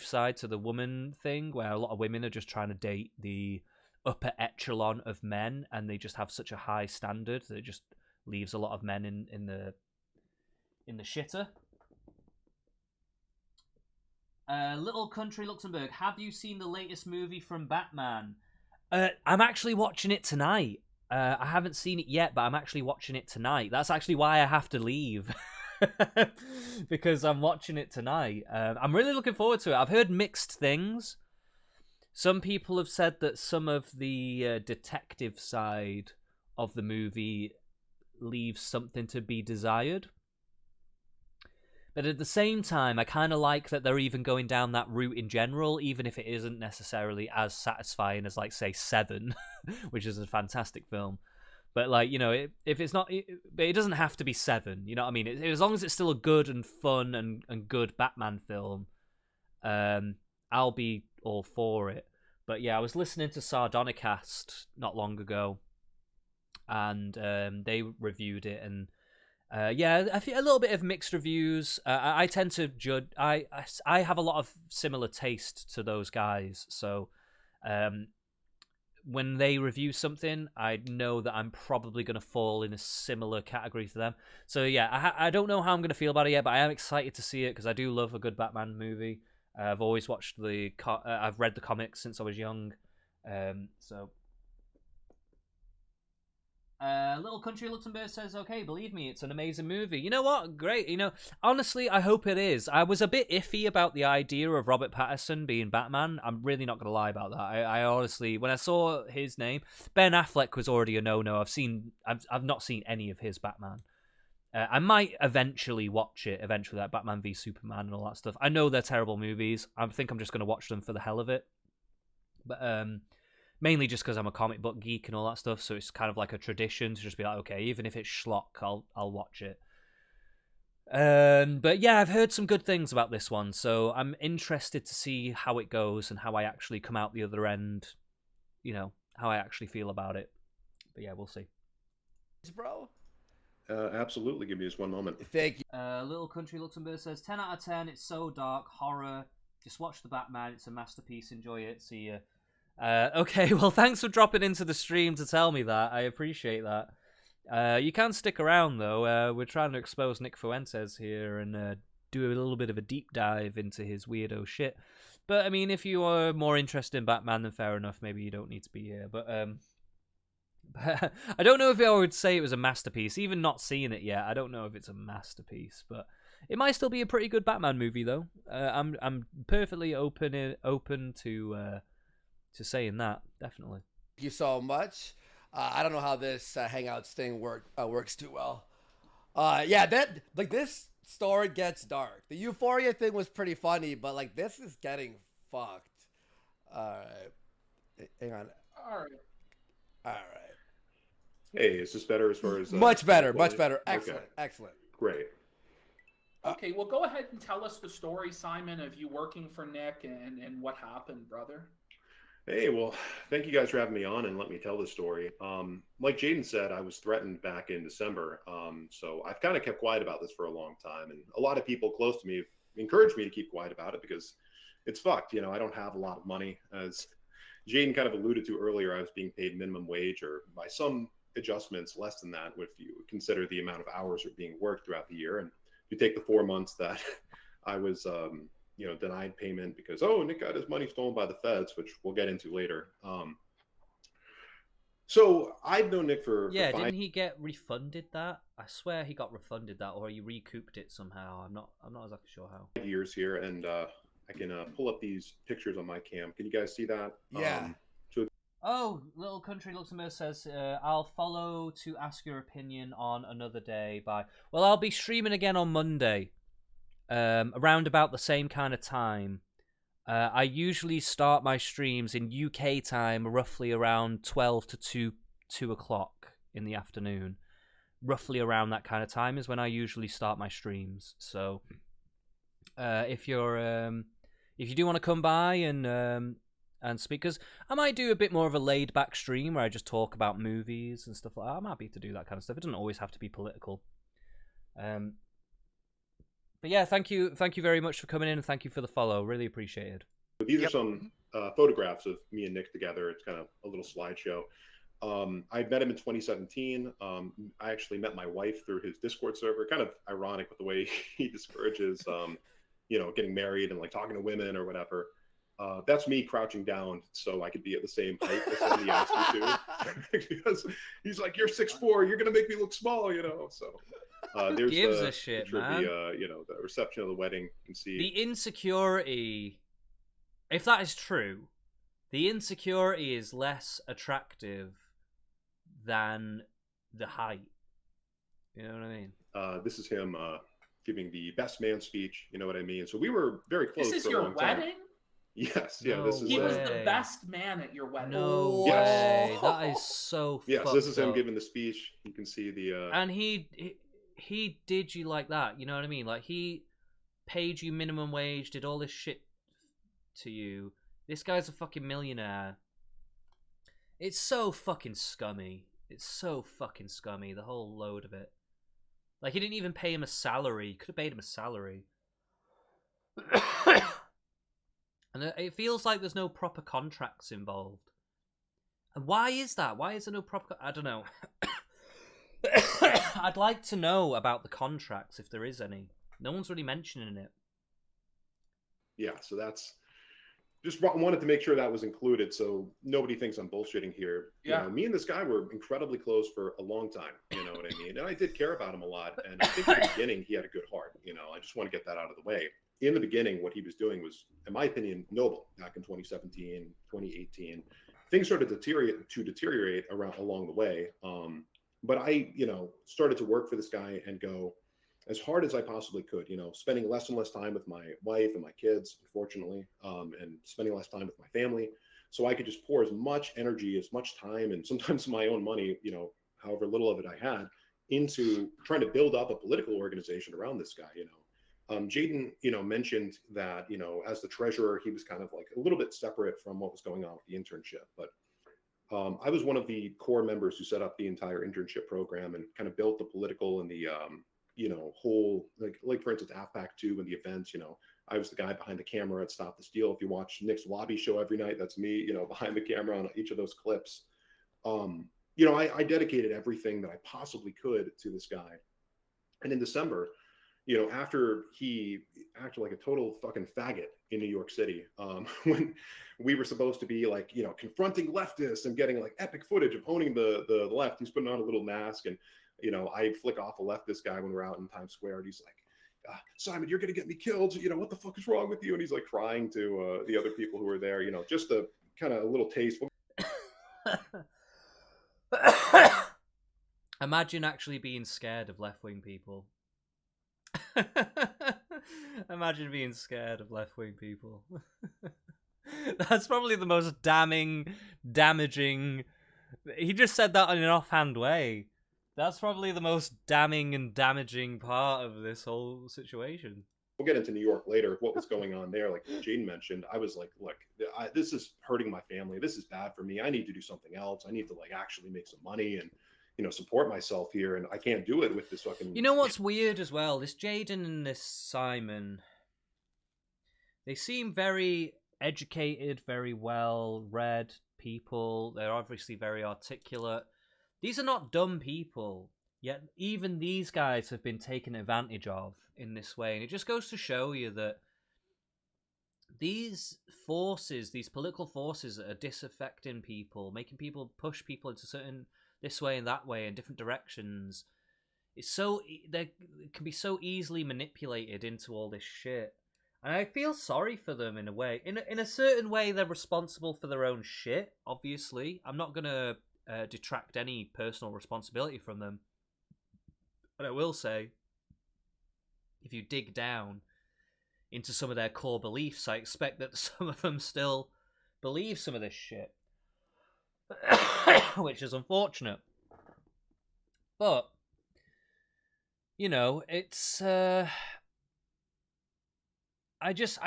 side to the woman thing, where a lot of women are just trying to date the upper echelon of men, and they just have such a high standard that it just leaves a lot of men in the shitter. Little Country Luxembourg, have you seen the latest movie from Batman? I'm actually watching it tonight. I haven't seen it yet, but I'm actually watching it tonight. That's actually why I have to leave. Because I'm watching it tonight. I'm really looking forward to it. I've heard mixed things. Some people have said that some of the detective side of the movie leaves something to be desired. But at the same time, I kind of like that they're even going down that route in general, even if it isn't necessarily as satisfying as, like, say, Seven, which is a fantastic film. But, like, you know, if it's not... But it doesn't have to be Seven, you know what I mean? As long as it's still a good and fun and good Batman film, I'll be all for it. But, yeah, I was listening to Sardonicast not long ago, and they reviewed it, and... yeah, I feel a little bit of mixed reviews. I tend to judge. I have a lot of similar taste to those guys, so when they review something, I know that I'm probably going to fall in a similar category to them. So yeah, I don't know how I'm going to feel about it yet, but I am excited to see it because I do love a good Batman movie. I've always watched I've read the comics since I was young, so. Little Country Luxembourg says, okay, believe me, it's an amazing movie. You know what? Great. You know, honestly, I hope it is. I was a bit iffy about the idea of Robert Pattinson being Batman. I'm really not going to lie about that. I honestly, when I saw his name, Ben Affleck was already a no-no. I've not seen any of his Batman. I might eventually watch it, like Batman v Superman and all that stuff. I know they're terrible movies. I think I'm just going to watch them for the hell of it. But, mainly just because I'm a comic book geek and all that stuff, so it's kind of like a tradition to just be like, okay, even if it's schlock, I'll watch it. But yeah, I've heard some good things about this one, so I'm interested to see how it goes and how I actually come out the other end, you know, how I actually feel about it. But yeah, we'll see. Bro? Absolutely, give me just one moment. Thank you. Little Country Luxembourg says, 10 out of 10, it's so dark, horror, just watch the Batman, it's a masterpiece, enjoy it, see ya. Okay, well, thanks for dropping into the stream to tell me that. I appreciate that. You can stick around, though. We're trying to expose Nick Fuentes here and do a little bit of a deep dive into his weirdo shit. But, I mean, if you are more interested in Batman, then fair enough. Maybe you don't need to be here. But I don't know if I would say it was a masterpiece. Even not seeing it yet, I don't know if it's a masterpiece. But it might still be a pretty good Batman movie, though. I'm perfectly open to saying that, definitely. Thank you so much. I don't know how this Hangouts thing works too well. Yeah, that like this story gets dark. The Euphoria thing was pretty funny, but like this is getting fucked. All right, hang on. All right. Hey, is this better as far as... much better. Excellent, Okay. excellent. Great. Okay, well, go ahead and tell us the story, Simon, of you working for Nick and what happened, brother. Hey, well, thank you guys for having me on and let me tell this story. Like Jaden said, I was threatened back in December, so I've kind of kept quiet about this for a long time, and a lot of people close to me have encouraged me to keep quiet about it because it's fucked. You know, I don't have a lot of money. As Jaden kind of alluded to earlier, I was being paid minimum wage, or by some adjustments less than that if you consider the amount of hours that are being worked throughout the year. And if you take the 4 months that I was denied payment because, Nick got his money stolen by the feds, which we'll get into later. So I've known Nick for didn't he get refunded that? I swear he got refunded that, or he recouped it somehow. I'm not exactly sure how. 5 years here, and I can pull up these pictures on my cam. Can you guys see that? Yeah. Little Country Luxembourg says, I'll follow to ask your opinion on another day. Bye. Well, I'll be streaming again on Monday. Around about the same kind of time. I usually start my streams in UK time roughly around 12 to 2 o'clock in the afternoon. Roughly around that kind of time is when I usually start my streams. So if you do want to come by and speak, because I might do a bit more of a laid back stream where I just talk about movies and stuff like that. I'm happy to do that kind of stuff. It doesn't always have to be political. But yeah, thank you very much for coming in, and thank you for the follow. Really appreciated. These are some photographs of me and Nick together. It's kind of a little slideshow. I met him in 2017. I actually met my wife through his Discord server. Kind of ironic with the way he discourages, getting married and like talking to women or whatever. That's me crouching down so I could be at the same height as him. He asked me to because he's like, "You're 6'4", you're gonna make me look small," So there's gives the a shit, picture man. of the reception of the wedding. You can see The insecurity, if that is true, the insecurity is less attractive than the height. You know what I mean? this is him giving the best man speech. You know what I mean? So we were very close. This is for a your long time. wedding? Yes, yeah. No This is He was way. the best man at your wedding. No Yes. way. That is so yes. fucked This is him up. giving the speech. You can see the. And he did you like that. You know what I mean? Like, he paid you minimum wage, did all this shit to you. This guy's a fucking millionaire. It's so fucking scummy. It's so fucking scummy, the whole load of it. Like, he didn't even pay him a salary. Could have paid him a salary. And it feels like there's no proper contracts involved. And why is that? Why is there no proper... I don't know. I'd like to know about the contracts, if there is any. No one's really mentioning it. Yeah, so that's just wanted to make sure that was included, so nobody thinks I'm bullshitting here. Yeah. Me and this guy were incredibly close for a long time. You know what I mean? And I did care about him a lot. And I think in the beginning he had a good heart. I just want to get that out of the way. In the beginning, what he was doing was, in my opinion, noble. Back in 2017, 2018, things started to deteriorate along the way. But I, started to work for this guy and go as hard as I possibly could, spending less and less time with my wife and my kids, unfortunately, and spending less time with my family. So I could just pour as much energy, as much time, and sometimes my own money, however little of it I had, into trying to build up a political organization around this guy, Jaden, mentioned that, as the treasurer, he was kind of like a little bit separate from what was going on with the internship. But I was one of the core members who set up the entire internship program and kind of built the political and the, whole, like for instance, AFPAC 2 and the events, I was the guy behind the camera at Stop the Steal. If you watch Nick's lobby show every night, that's me, behind the camera on each of those clips. I dedicated everything that I possibly could to this guy. And in December, after he acted like a total fucking faggot in New York City, when we were supposed to be like, confronting leftists and getting like epic footage of owning the left, he's putting on a little mask. And, I flick off a leftist guy when we're out in Times Square and he's like, Simon, you're going to get me killed. What the fuck is wrong with you? And he's like crying to the other people who were there, just a kind of a little taste. Imagine actually being scared of left-wing people. Imagine being scared of left-wing people. That's probably the most damaging. He just said that in an offhand way. That's probably the most damning and damaging part of this whole situation. We'll get into New York later. What was going on there? Like Jaden mentioned, I was like, look, this is hurting my family. This is bad for me. I need to do something else. I need to actually make some money and support myself here, and I can't do it with this fucking... You know what's weird as well? This Jaden and this Simon, they seem very educated, very well-read people. They're obviously very articulate. These are not dumb people, yet even these guys have been taken advantage of in this way. And it just goes to show you that these forces, these political forces that are disaffecting people, making people push people into certain... this way and that way in different directions, they can be so easily manipulated into all this shit. And I feel sorry for them in a way. In a certain way, they're responsible for their own shit, obviously. I'm not going to detract any personal responsibility from them. But I will say, if you dig down into some of their core beliefs, I expect that some of them still believe some of this shit. Which is unfortunate. But, it's... I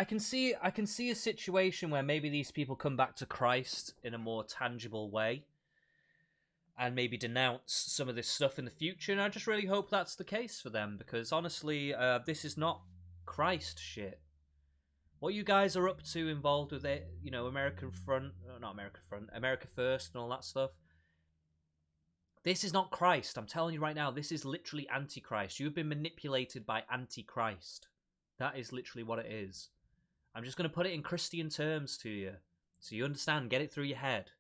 can see a situation where maybe these people come back to Christ in a more tangible way and maybe denounce some of this stuff in the future, and I just really hope that's the case for them, because honestly, this is not Christ shit. what you guys are up to involved with it, American Front, not American Front, America First and all that stuff. This is not Christ. I'm telling you right now, this is literally Antichrist. You've been manipulated by Antichrist. That is literally what it is. I'm just going to put it in Christian terms to you, so you understand, get it through your head.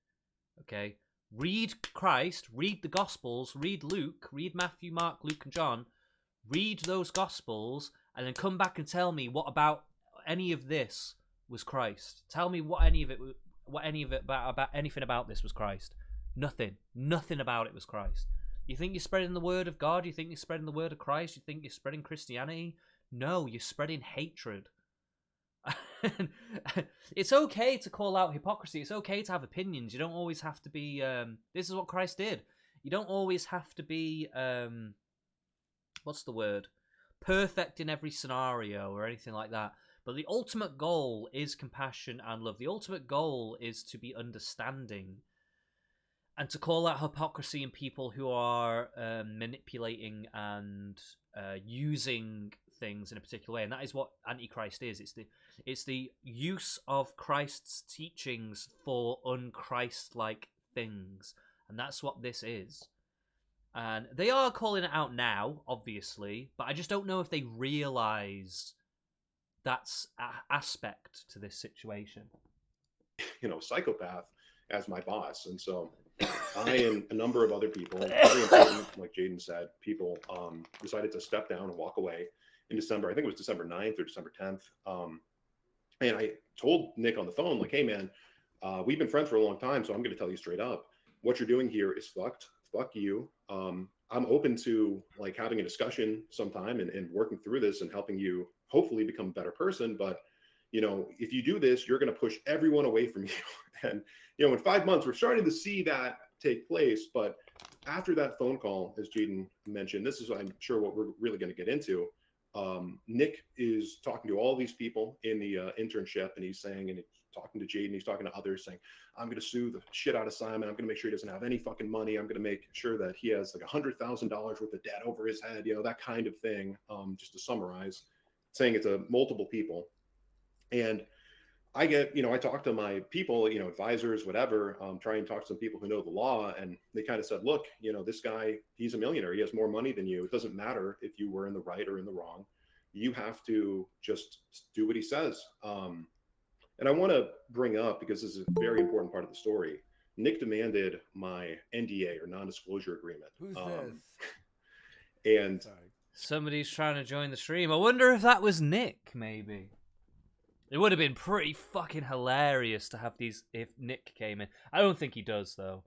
Okay? Read Christ, read the Gospels, read Luke, read Matthew, Mark, Luke, and John. Read those Gospels, and then come back and tell me what about any of this was Christ. Tell me what any of it about anything about this was Christ. Nothing about it was Christ. You think you're spreading the word of God? You think you're spreading the word of Christ? You think you're spreading Christianity? No, you're spreading hatred. It's okay to call out hypocrisy. It's okay to have opinions. You don't always have to be this is what Christ did. You don't always have to be what's the word? Perfect in every scenario or anything like that. But the ultimate goal is compassion and love. The ultimate goal is to be understanding and to call out hypocrisy in people who are manipulating and using things in a particular way. And that is what Antichrist is. It's the use of Christ's teachings for unchrist-like things. And that's what this is. And they are calling it out now, obviously, but I just don't know if they realise that's an aspect to this situation. Psychopath as my boss. And so I and a number of other people, very important, like Jaden said, people decided to step down and walk away in December. I think it was December 9th or December 10th. And I told Nick on the phone, like, hey, man, we've been friends for a long time, so I'm going to tell you straight up, what you're doing here is fucked. Fuck you. I'm open to like having a discussion sometime and working through this and helping you hopefully become a better person. But, if you do this, you're going to push everyone away from you. And, in 5 months, we're starting to see that take place. But after that phone call, as Jaden mentioned, this is, I'm sure, what we're really going to get into. Nick is talking to all these people in the internship, and he's saying, and he's talking to Jaden, he's talking to others, saying, I'm going to sue the shit out of Simon. I'm going to make sure he doesn't have any fucking money. I'm going to make sure that he has like $100,000 worth of debt over his head, that kind of thing. Just to summarize, saying it to multiple people. And I get, I talk to my people, advisors, whatever, try and talk to some people who know the law. And they kind of said, look, this guy, he's a millionaire. He has more money than you. It doesn't matter if you were in the right or in the wrong. You have to just do what he says. And I want to bring up, because this is a very important part of the story, Nick demanded my NDA or non-disclosure agreement. Who's this? And Sorry. Somebody's trying to join the stream. I wonder if that was Nick, maybe. It would have been pretty fucking hilarious to have these if Nick came in. I don't think he does, though.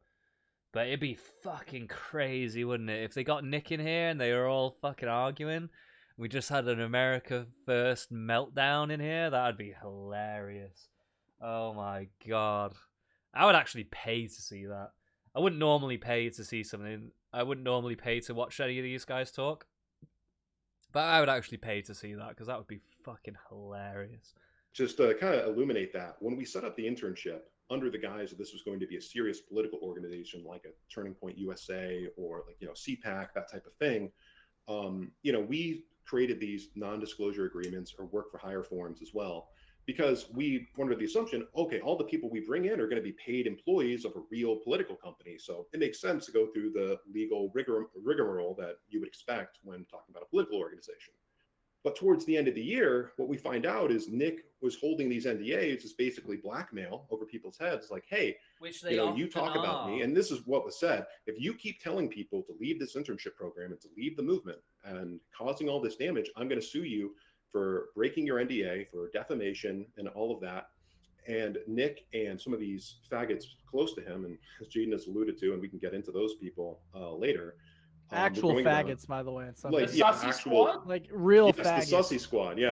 But it'd be fucking crazy, wouldn't it? If they got Nick in here and they were all fucking arguing. We just had an America First meltdown in here. That'd be hilarious. Oh my god. I would actually pay to see that. I wouldn't normally pay to see something. I wouldn't normally pay to watch any of these guys talk. But I would actually pay to see that, because that would be fucking hilarious. Just to kind of illuminate that, when we set up the internship under the guise that this was going to be a serious political organization like a Turning Point USA or like, CPAC, that type of thing, we created these non-disclosure agreements or work for hire forms as well, because we were under the assumption, okay, all the people we bring in are going to be paid employees of a real political company. So it makes sense to go through the legal rigmarole that you would expect when talking about a political organization. But towards the end of the year, what we find out is Nick was holding these NDAs as basically blackmail over people's heads. Like, hey, Which they you talk about me, and this is what was said. If you keep telling people to leave this internship program and to leave the movement and causing all this damage, I'm going to sue you for breaking your NDA, for defamation and all of that. And Nick and some of these faggots close to him, and as Jaden has alluded to, and we can get into those people later, Actual faggots, by the way. Like, the Sussy Squad? Like real yes, faggots. the Sussy Squad, yeah.